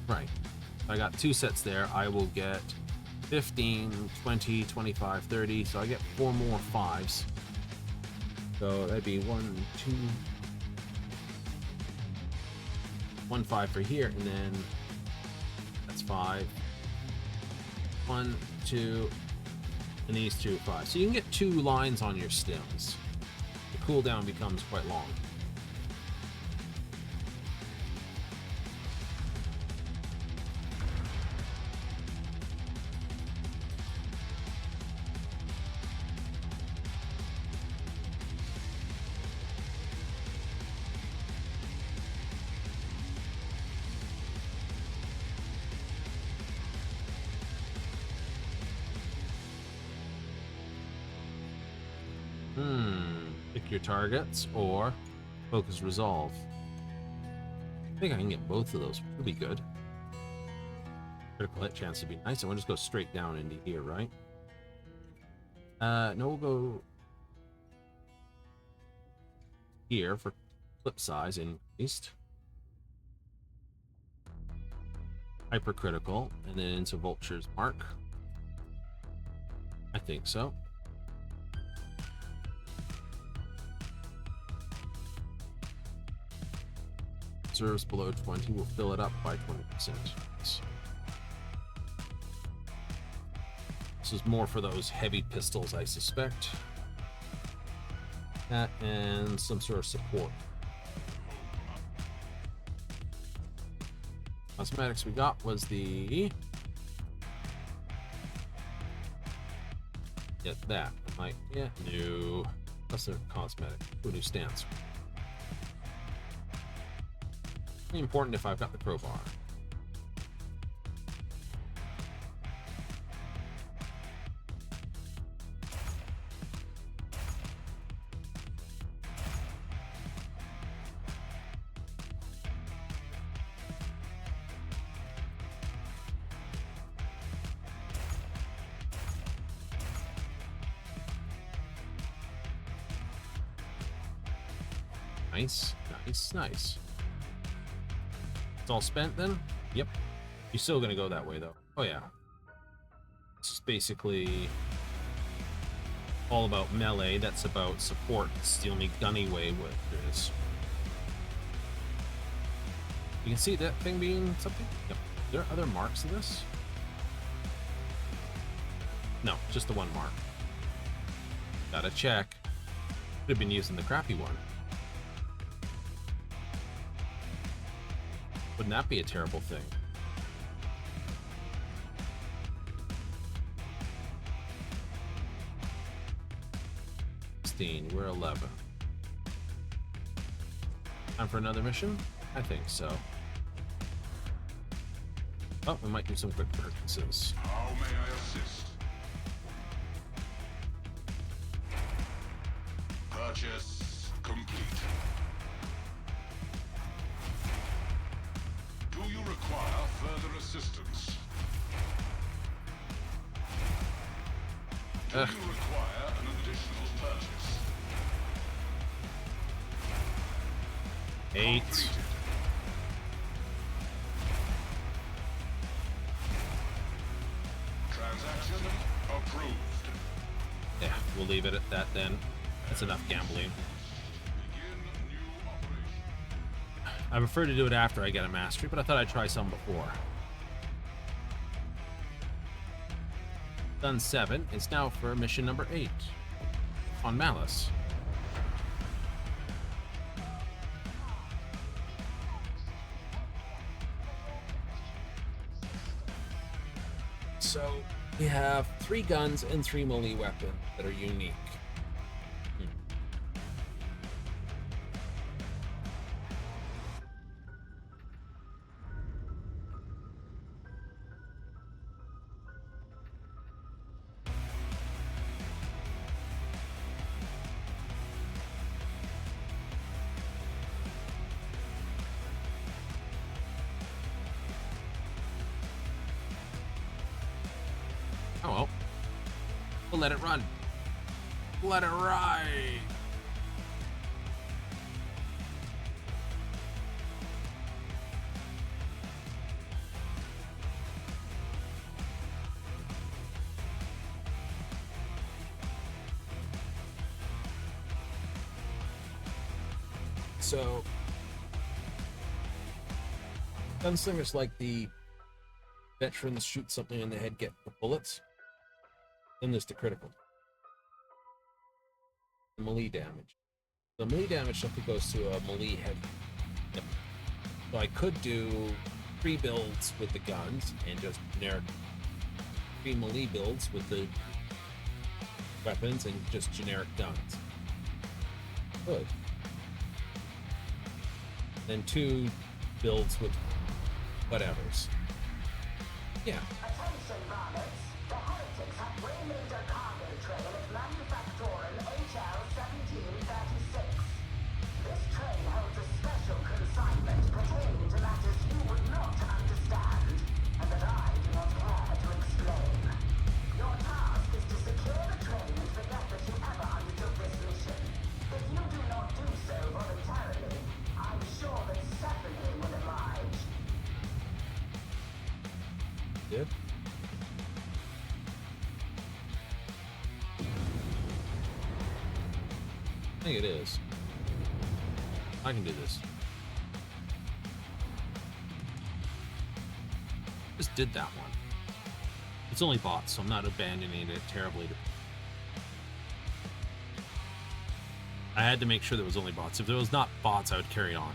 Right. I got 2 sets there. I will get 15, 20, 25, 30. So I get 4 more 5s. So that'd be 1, 2, 1 5 for here, and then that's 5. 1, 2, and these 2 5. So you can get 2 lines on your stims. The cooldown becomes quite long. Pick your targets or focus resolve. I think I can get both of those. Would be good. Critical hit chance would be nice. And we'll just go straight down into here, right? No, we'll go here for flip size increased. Hypercritical, and then into Vulture's Mark. I think so. Reserves below 20 will fill it up by 20%. This is more for those heavy pistols, I suspect. That and some sort of support. Cosmetics we got was the... Get that. Like, yeah, new. That's a cosmetic. Ooh, new stance. Important if I've got the crowbar. Nice, nice, nice. It's all spent then? Yep. You're still gonna go that way though. Oh yeah. This is basically all about melee. That's about support. It's the only gunny way what there is. You can see that thing being something? Yep. Are there other marks of this? No, just the one mark. Gotta check. Could have been using the crappy one. Wouldn't that be a terrible thing? We're 11. Time for another mission? I think so. Oh, we might do some quick purchases. How may I assist? Purchase complete. Do you require further assistance? Do you require an additional purchase? 8. Transaction approved. Yeah, we'll leave it at that then. That's enough gambling. I prefer to do it after I get a mastery, but I thought I'd try some before. Done 7. It's now for mission number 8 on Malice. So we have 3 guns and 3 melee weapons that are unique. Oh well. We'll let it run. Let it ride. So, gunslingers like the veterans shoot something in the head, get the bullets. Then there's the critical. The melee damage. The melee damage simply goes to a melee head. So I could do 3 builds with the guns and just generic 3 melee builds with the weapons and just generic guns. Good. Then 2 builds with whatevers. Yeah. Attention, varlets. The heretics have waylaid a cargo train at Manufactorum HL 1736. This train holds a special consignment pertaining to matters you would not understand, and that I do not care to explain. Your task is to secure the train and forget that you ever undertook this mission. If you do not do so voluntarily, I'm sure that Stephanie will oblige. Yep. I think it is. I can do this. Just did that one. It's only bots, so I'm not abandoning it terribly. I had to make sure there was only bots. If there was not bots, I would carry on.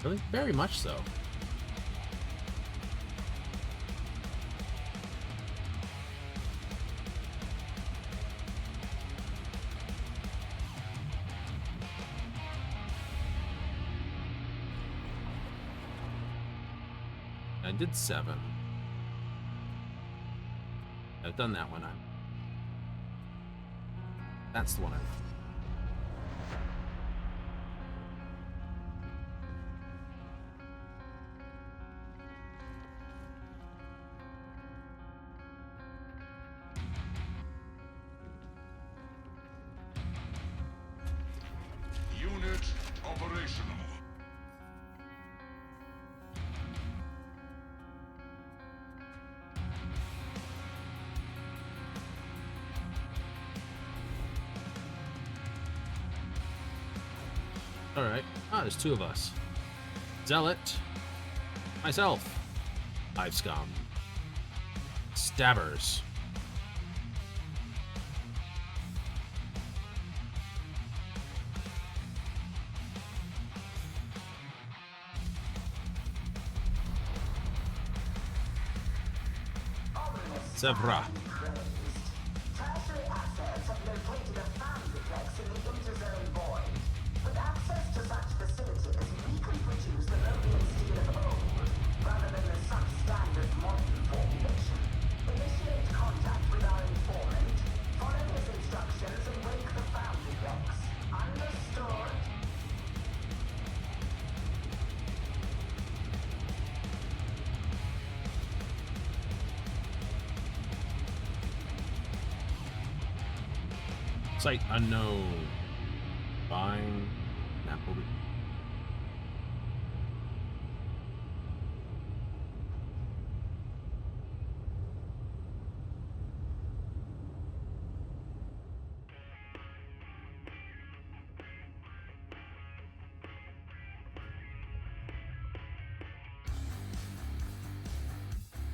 Really? Very much so. I did 7. I've done that one. That's the one I've... Unit operational. Alright. Ah, there's 2 of us. Zealot. Myself. Hive Scum. Stabbers. Zebra. Tertiary assets have located a foundryplex in the interzone void. With access to such facilities, we can produce the Mobian steel of old, rather than the substandard modern formulation. Initiate contact with our informant, follow his instructions, and wake the foundryplex. Understood? Site unknown. Fine. Napoli.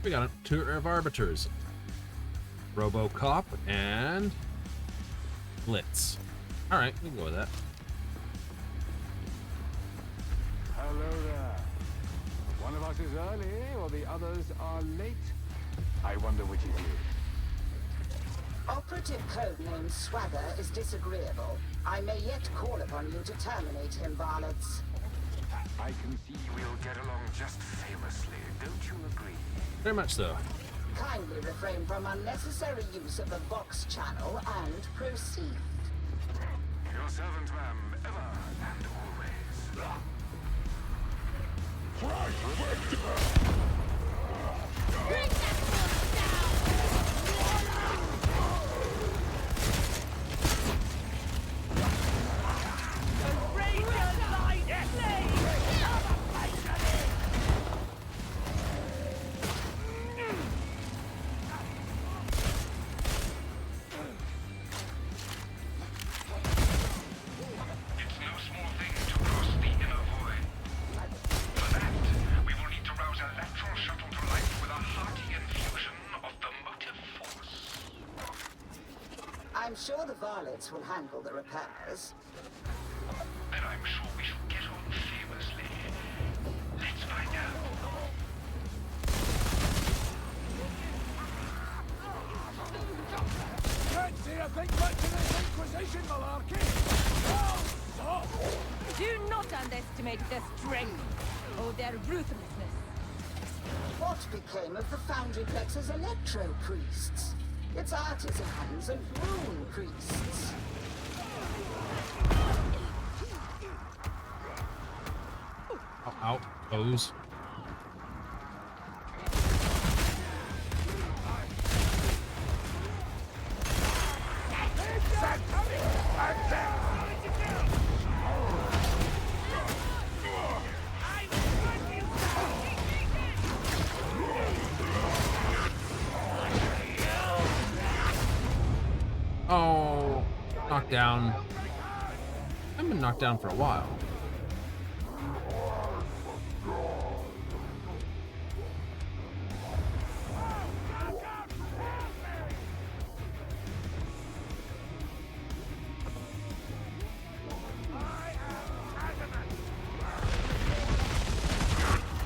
We got a tour of arbiters. RoboCop and Blitz. All right, we can go with that. Hello there. One of us is early, or the others are late. I wonder which it is. Operative codename Swagger is disagreeable. I may yet call upon you to terminate him, varlets. I can see we'll get along just famously, don't you agree? Very much so. Kindly refrain from unnecessary use of the Vox channel and proceed. Your servant, ma'am, ever and always. Bring that down! I'm sure the varlets will handle the repairs. And I'm sure we shall get on famously. Let's find out. Can't say I think much of this Inquisition malarkey. Oh, stop! Do not underestimate their strength or their ruthlessness. What became of the Foundry Plex's electro priests? Its artisans and rune priests? Out goes. Oh, knocked down. I've been knocked down for a while.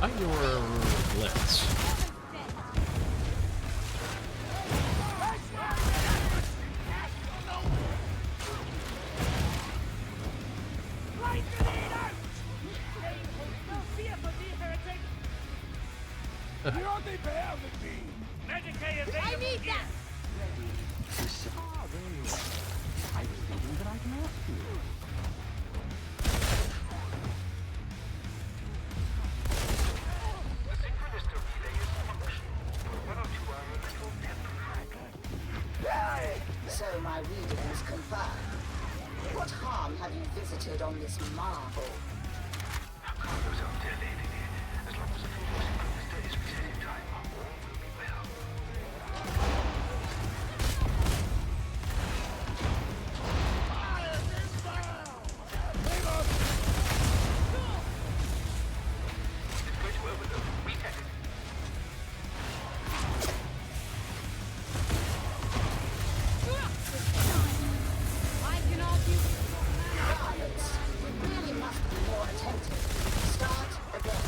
I thought you were blitz. You're the better than me. I need that! Ah, there you are. I was thinking that I can ask you. The synchronistor relay is functional. One or two are a little temporary. So my readings confirm. What harm have you visited on this marvel? Calm yourself, dear lady. As long as the synchronistor is reset in time, all will be well. It's going to overload. Reset it. I can argue. Varlets, you really must be more attentive. Start again.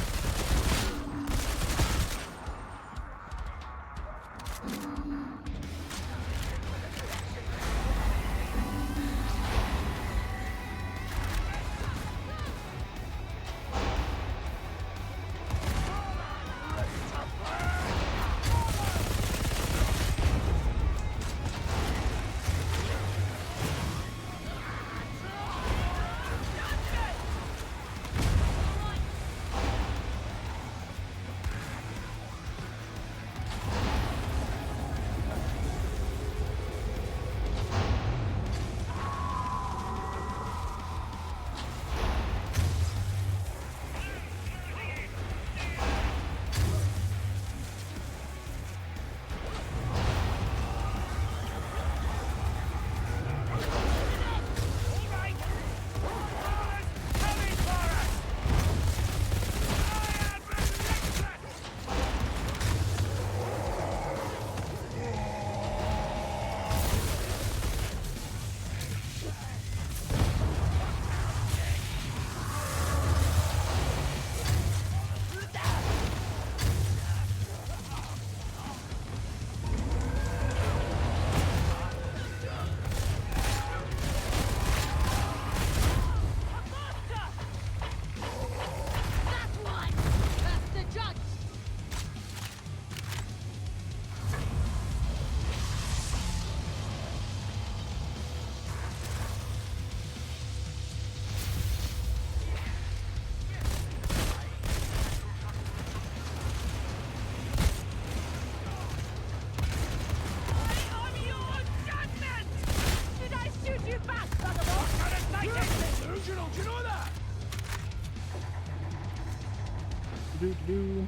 Do.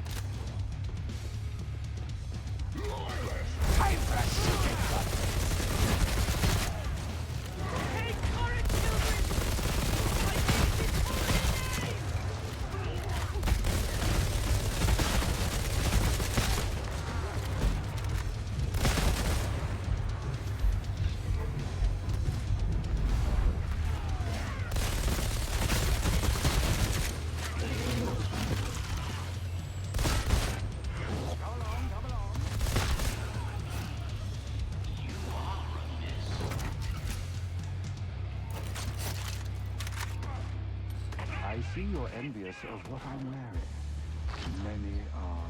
Time for a secret cut. I see you're envious of what I'm wearing. Many are.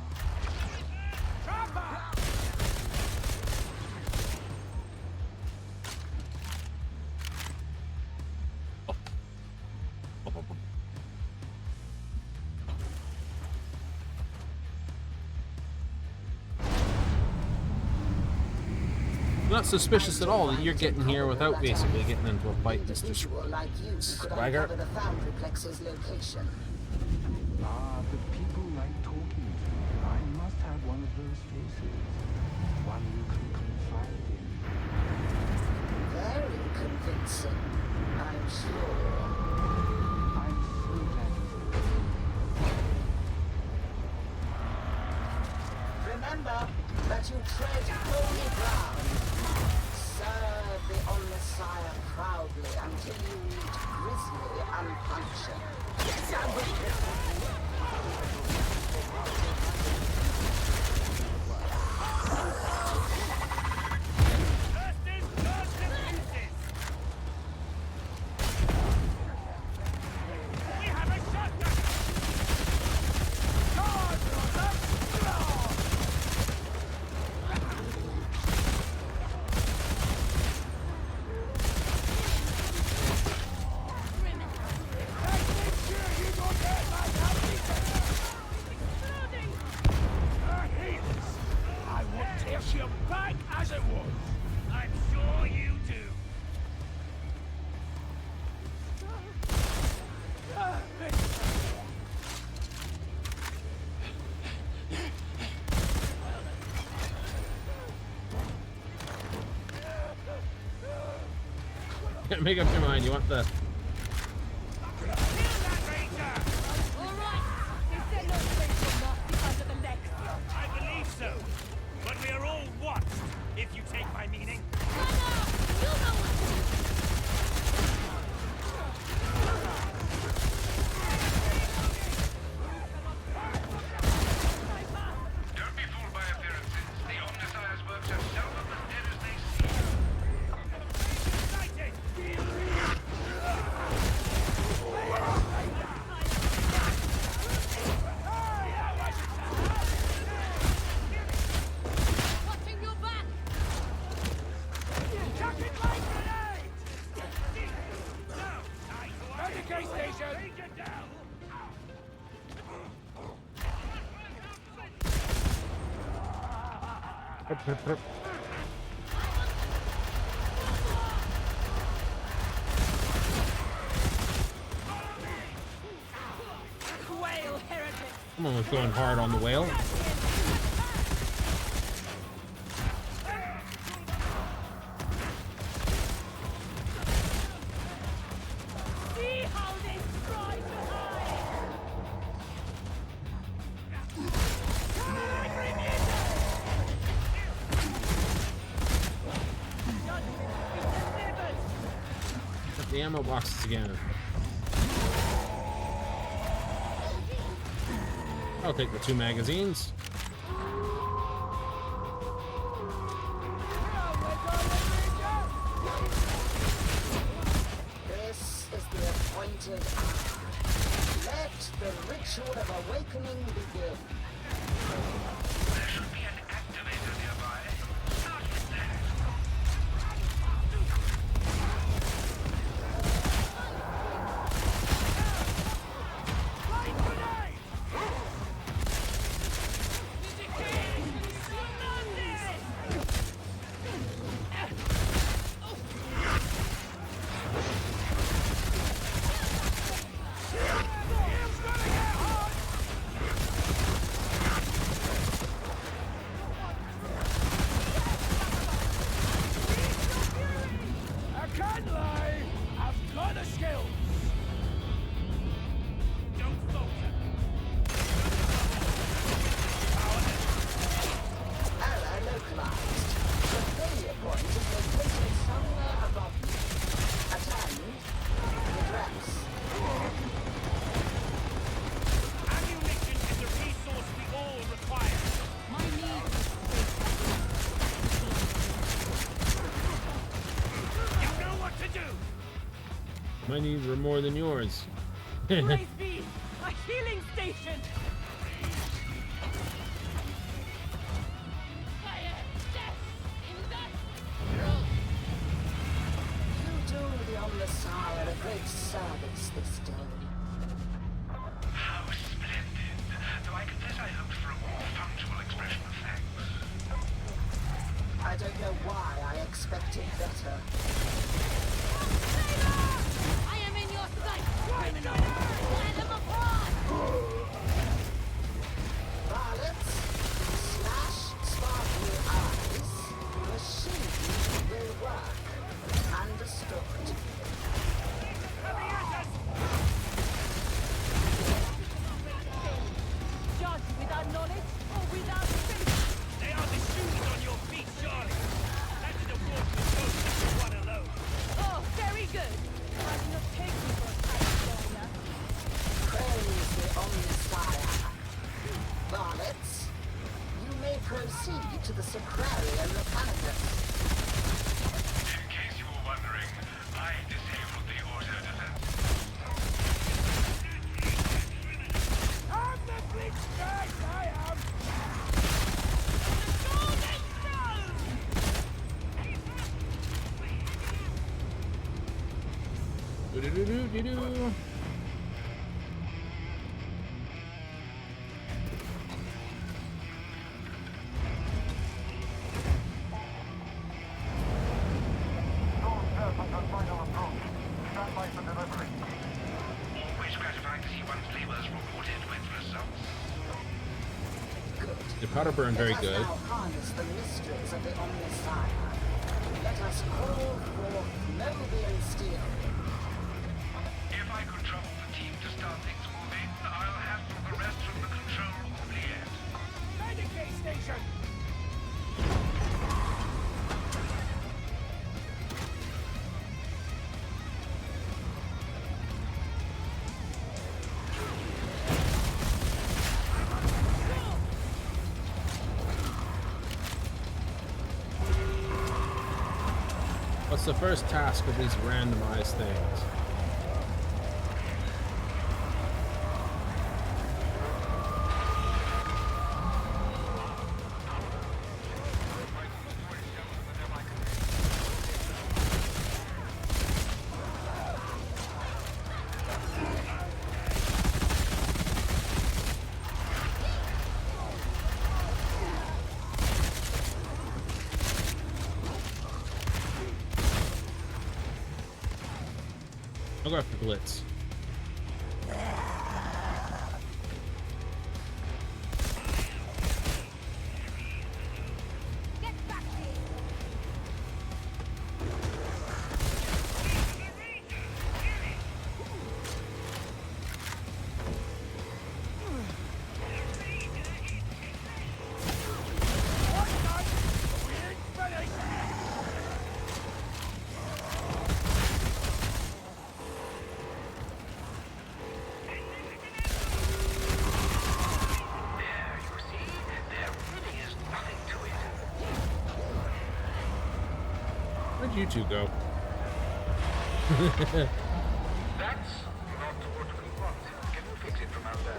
Not suspicious at all that you're getting here without basically getting into a fight, Mr. Like you could Swagger. uncover the Foundry Plex's location. Ah, but people like talking to me. I must have one of those faces. One you can confide in. Very convincing, I'm sure. I'm so glad you Remember that you tread holy ground. Serve the Omnissiah proudly until you meet Grizzly and Puncture. I want Tertium back as it was. I'm sure you do. Make up your mind. You want the I believe so. But we are all watched, if you take my meaning. Don't be fooled by appearances. The Omnissiah's works are seldom as dead as they seem. Medicaid station! Whale heretic! someone was going hard on the whale. See how they try to hide! Got the ammo boxes again. I'll take the 2 magazines. This is the appointed hour. Let the ritual of awakening begin. There should be an activator nearby. Start with that. I can't lie, I've got the skills. Don't falter. Error localized. The failure point is located somewhere above you. Attend. Redress. Ammunition is a resource we all require. My need You know what to do. My needs were more than yours. Praise be! A healing station! You do the Omnissiah a great service this day. How splendid. Though I confess I hoped for a more punctual expression of thanks. I don't know why I expected better. I am in your sight! Criminal! Tear them apart! Varlets, slash sparkly eyes, machine will work. Understood. Judge without knowledge or without faith? They are the shoes on your feet, Charlie. That's the walk the ghost that you want alone. Oh, very good. I do not take you for a tight warrior. Praise the Omnissiah. Varlets, you may proceed to the Sacrarian Mechanicus. In case you were wondering, I disabled the auto defense. I'm the big guy, I am! Do-do-do-do-do-do. Always gratifying to see one's labors rewarded with results. The powder burn very Let us good. now harness the mysteries of the Omnissiah. Let us call forth Mobian steel. If I could trouble the team to start things moving, I'll handle the rest from the control oubliette. Medicaid station! What's the first task of these randomized things? I'll go after Blitz. Where'd you two go? That's not what we want. Can you fix it from out there?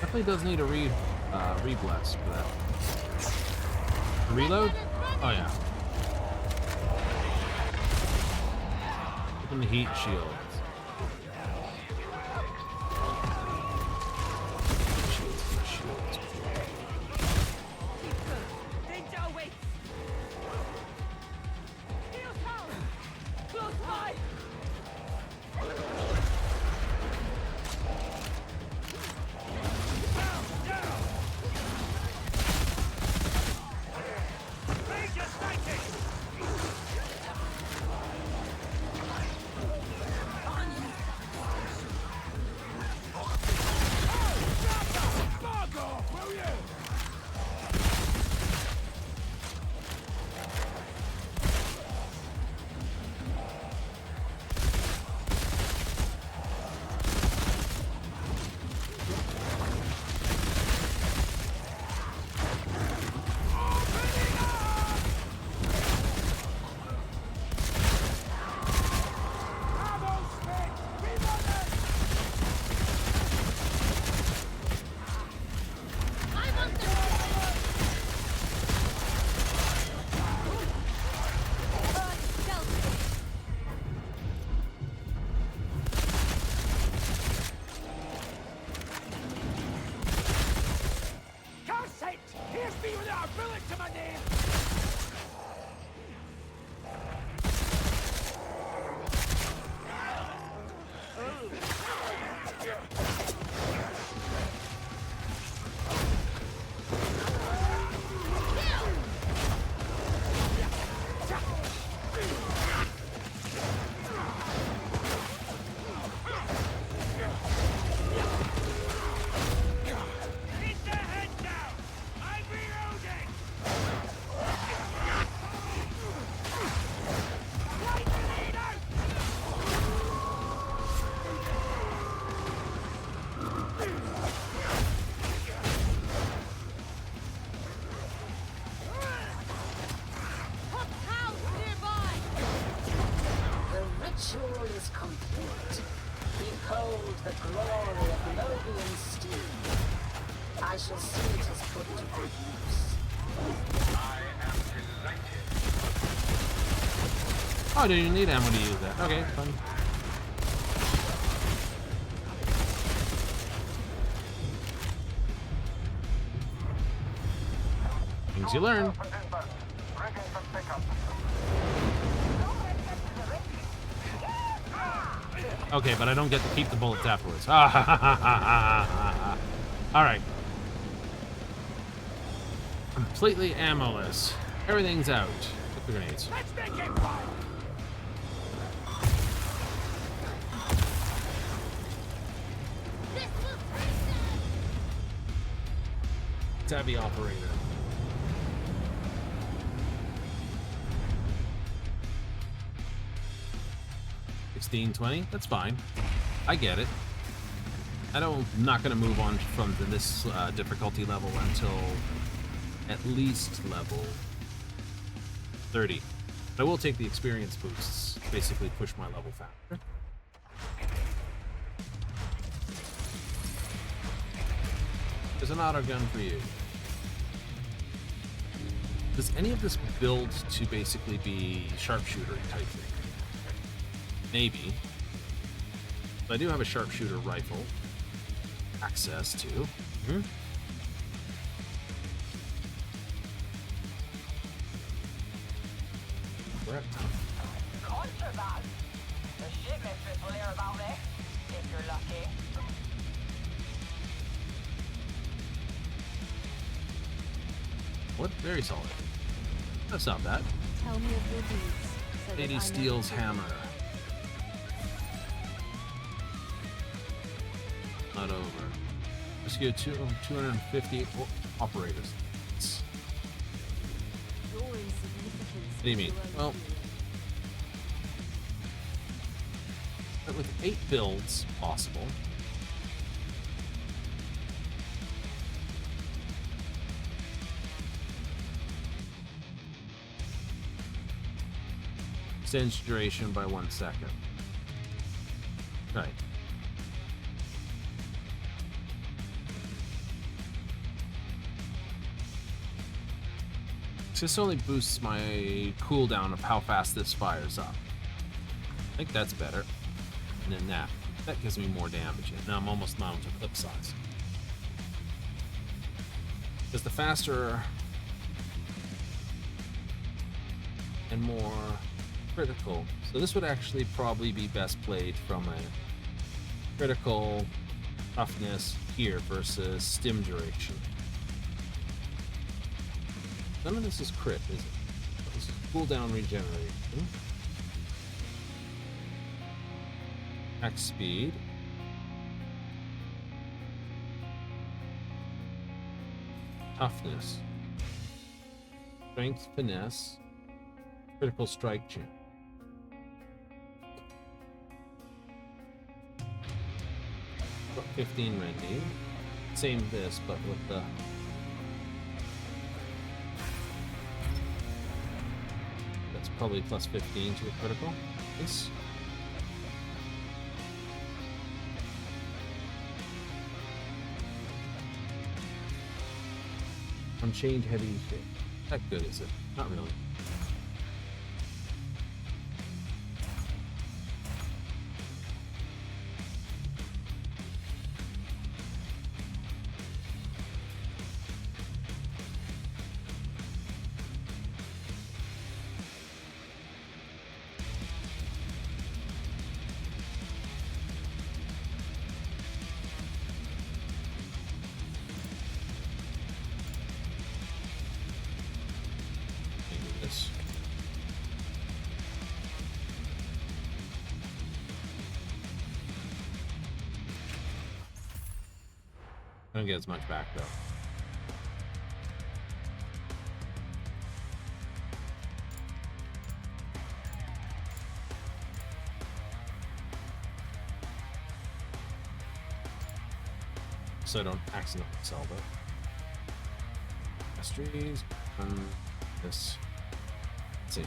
Definitely does need a re-bless for that. Reload? Oh yeah. Open the heat shield. Danger awaits! Heal tower! Close by! I shall see it is put to good use. I am delighted. Oh, I didn't even need ammo to use that. Okay, fine. Things you learn. Okay, but I don't get to keep the bullets afterwards. All right. Completely ammoless. Everything's out. Except the grenades. Tabby operator. 1620, that's fine. I get it. I'm not going to move on from this difficulty level until at least level 30. But I will take the experience boosts, basically push my level faster. There's an auto gun for you. Does any of this build to basically be sharpshooter type thing? Maybe. But I do have a sharpshooter rifle. Access to. We're at time. Contraband. The ship mistress will hear about this, if you're lucky. What? Very solid. That's not bad. Tell me of your deeds. So that I Lady know Steel's what to do. hammer. Not over. Rescue 250 operators. Your insignificance. What do you mean? Well, but with 8 builds possible. Extends duration by 1 second. Right. This only boosts my cooldown of how fast this fires up. I think that's better. And then that gives me more damage. And now I'm almost down to clip size. Because the faster and more critical. So this would actually probably be best played from a critical toughness here versus stim duration. None of this is crit, is it? This is cooldown regeneration. Max speed. Toughness. Strength, finesse. Critical strike chance. About 15 rending. Same this, but with the probably plus 15 to a critical. Nice. Unchained heavy hit. That good, is it? Not really. I don't get as much back though. So I don't accidentally sell it. Mysteries and this scenes.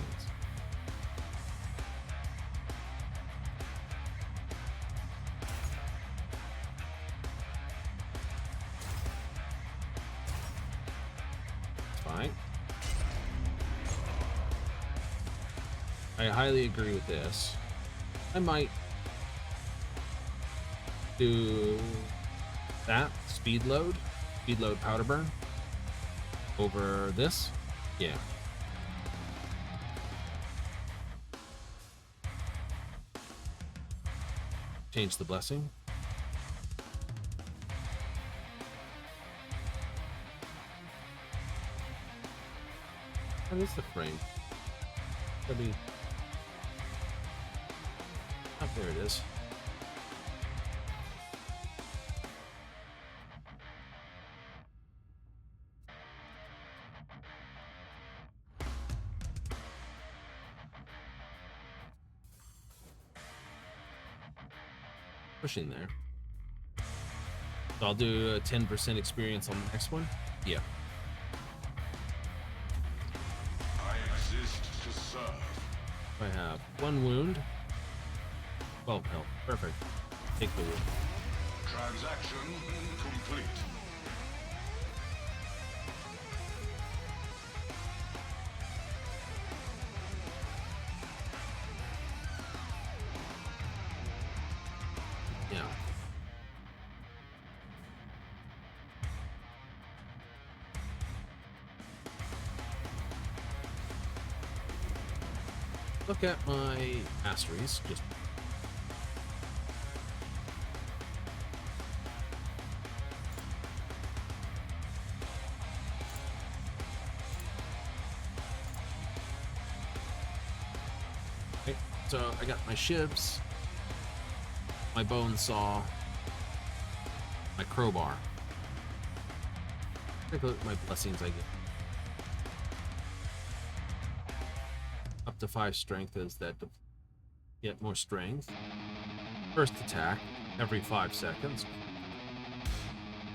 I highly agree with this. I might do that speed load powder burn over this. Yeah. Change the blessing. What is the frame? That'll be... Oh, there it is. Pushing there. So I'll do a 10% experience on the next one. Yeah. I exist to serve. I have 1 wound. 12 health. Perfect. Take the wound. Transaction complete. Yeah. Look at my masteries. Just okay. So I got my shivs, my bone saw, my crowbar. Take a look at my blessings I get. Up to 5 strength is that to get more strength. First attack every 5 seconds.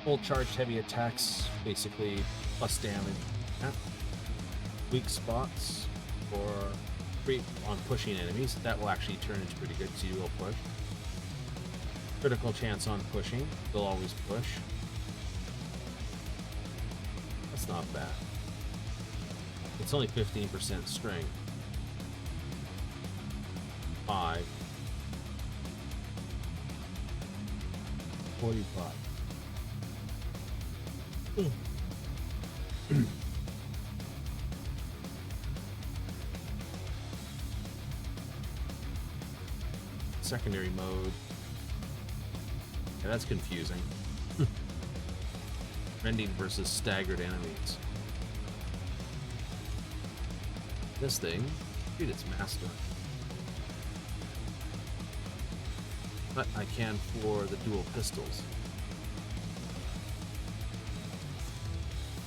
Full charged heavy attacks, basically plus damage. Yeah. Weak spots for on pushing enemies. That will actually turn into pretty good, so you will push. Critical chance on pushing. They'll always push. That's not bad. It's only 15% strength. 5. 45. Secondary mode. Yeah, that's confusing. Rending versus staggered enemies. This thing, dude, it's master. But I can for the dual pistols.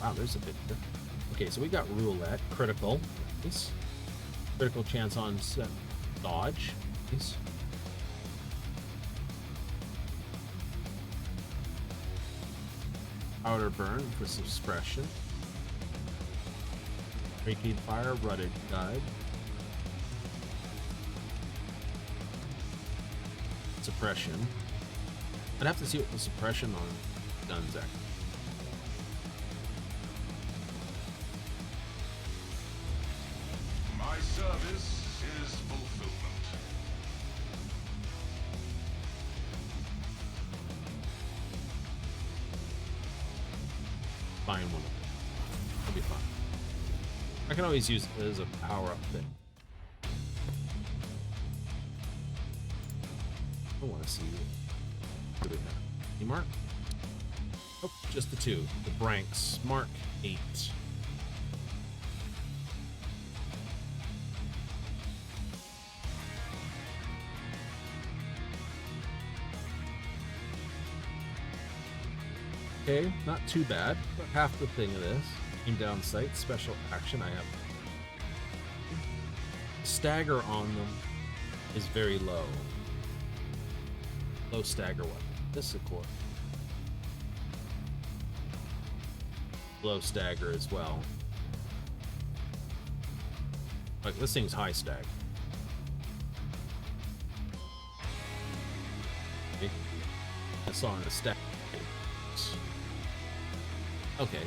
Wow, there's a bit there. Okay, so we got roulette, critical. Nice. Critical chance on set dodge. Nice. Powder burn for suppression. Breaking fire, rutted guide. Suppression. I'd have to see what the suppression on guns are. My service is fulfillment. Find one of them. It'll be fun. I can always use it as a power-up thing. I want to see what do we have. Any mark? Oh, just the 2. The Branks. Mark 8. Okay, not too bad. Half the thing of this. Aim down sight, special action. I have stagger on them is very low. Low stagger one. This is cool. Low stagger as well. Like this thing's high stag. Okay. I saw in a stag. Okay.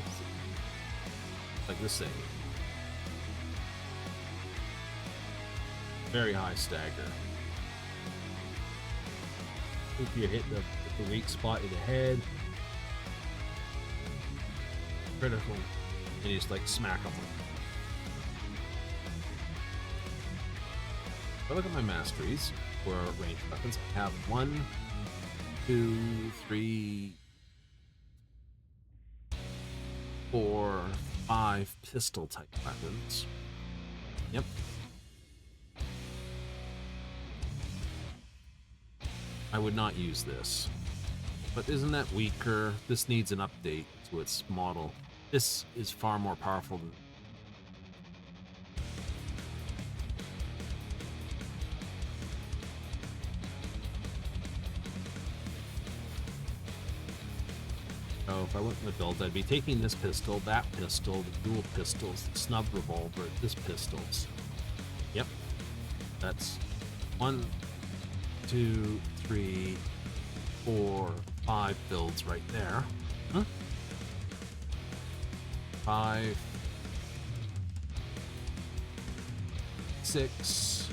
Like this thing. Very high stagger. If you hit the weak spot in the head, critical, and you just like smack them. If I look at my masteries for ranged weapons, I have 1, 2, 3, 4, 5 pistol type weapons. Yep. I would not use this. But isn't that weaker? This needs an update to its model. This is far more powerful than... So if I went with build, I'd be taking this pistol, that pistol, the dual pistols, the snub revolver, this pistols. Yep. That's 1, 2, 3, 4, 5 builds right there. Huh? 5, 6,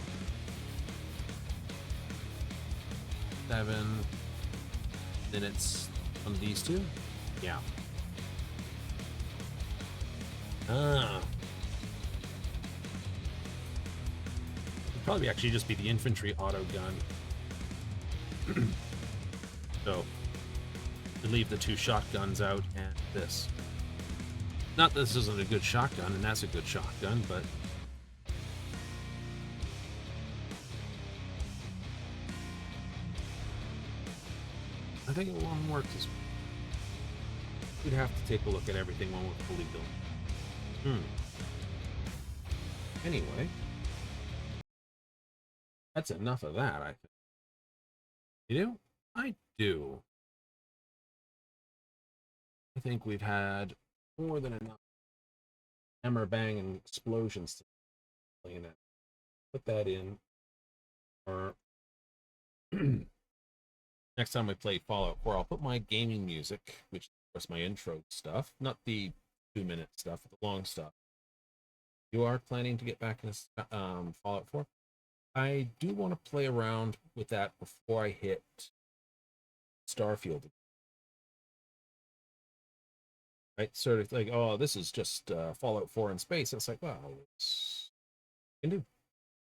7. Then it's one of these two. Yeah. It'd probably actually just be the infantry auto gun. So, to leave the 2 shotguns out and this. Not that this isn't a good shotgun, and that's a good shotgun, but... I think it won't work as well. We'd have to take a look at everything when we're fully built. Anyway. That's enough of that, I think. You do? I do. I think we've had more than enough hammer bang and explosions to play in it. Put that in. Or next time we play Fallout 4, I'll put my gaming music, which is of course my intro stuff, not the 2-minute stuff, but the long stuff. You are planning to get back into Fallout 4? I do want to play around with that before I hit Starfield. Right? Sort of like, oh, this is just Fallout 4 in space. It's like, well, it's... you can do.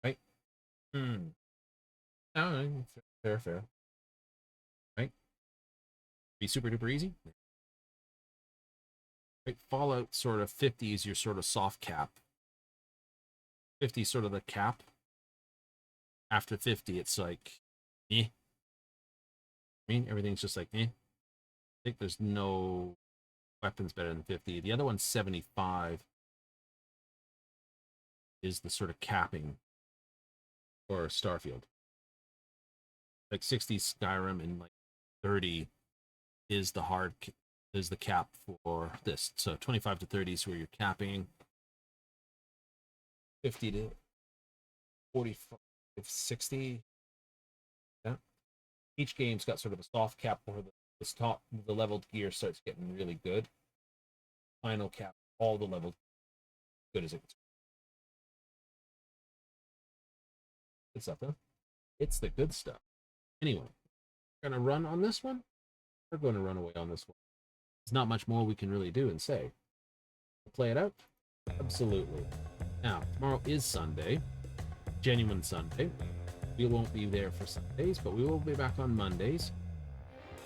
Right? Oh, fair. Right? Be super duper easy. Right? Fallout sort of 50 is your sort of soft cap. 50 is sort of the cap. After 50, it's like, eh. I mean, everything's just like, eh. I think there's no weapons better than 50. The other one's 75 is the sort of capping for Starfield. Like 60 Skyrim and like 30 is the is the cap for this. So 25 to 30 is where you're capping. 50 to 45. 60. Yeah. Each game's got sort of a soft cap where the leveled gear starts getting really good. Final cap, all the leveled good as it gets. Good stuff, huh? It's the good stuff. Anyway, we're gonna run on this one. We're going to run away on this one. There's not much more we can really do and say. Play it out? Absolutely. Now, tomorrow is Sunday. Genuine Sunday. We won't be there for Sundays, but we will be back on Mondays.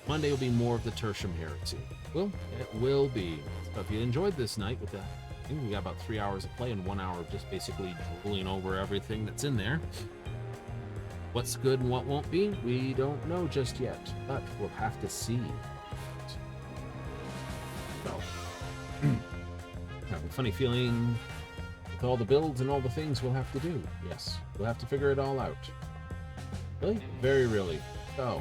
Monday will be more of the Tertium Heresy. Well, it will be. So if you enjoyed this night with that, we got about 3 hours of play and 1 hour of just basically drooling over everything that's in there. What's good and what won't be, we don't know just yet, but we'll have to see. So, I have a funny feeling with all the builds and all the things we'll have to do. Yes, we'll have to figure it all out. Really? Very really. So,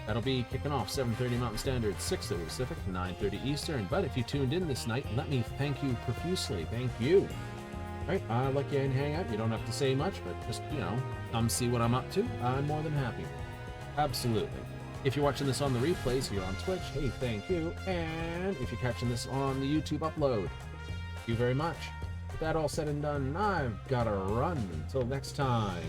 that'll be kicking off 7:30 Mountain Standard, 6:30 Pacific, 9:30 Eastern. But if you tuned in this night, let me thank you profusely. Thank you. Right, I let you hang out. You don't have to say much, but just, you know, come see what I'm up to. I'm more than happy. Absolutely. If you're watching this on the replays here on Twitch, hey, thank you. And if you're catching this on the YouTube upload, thank you very much. With that all said and done, I've got to run. Until next time.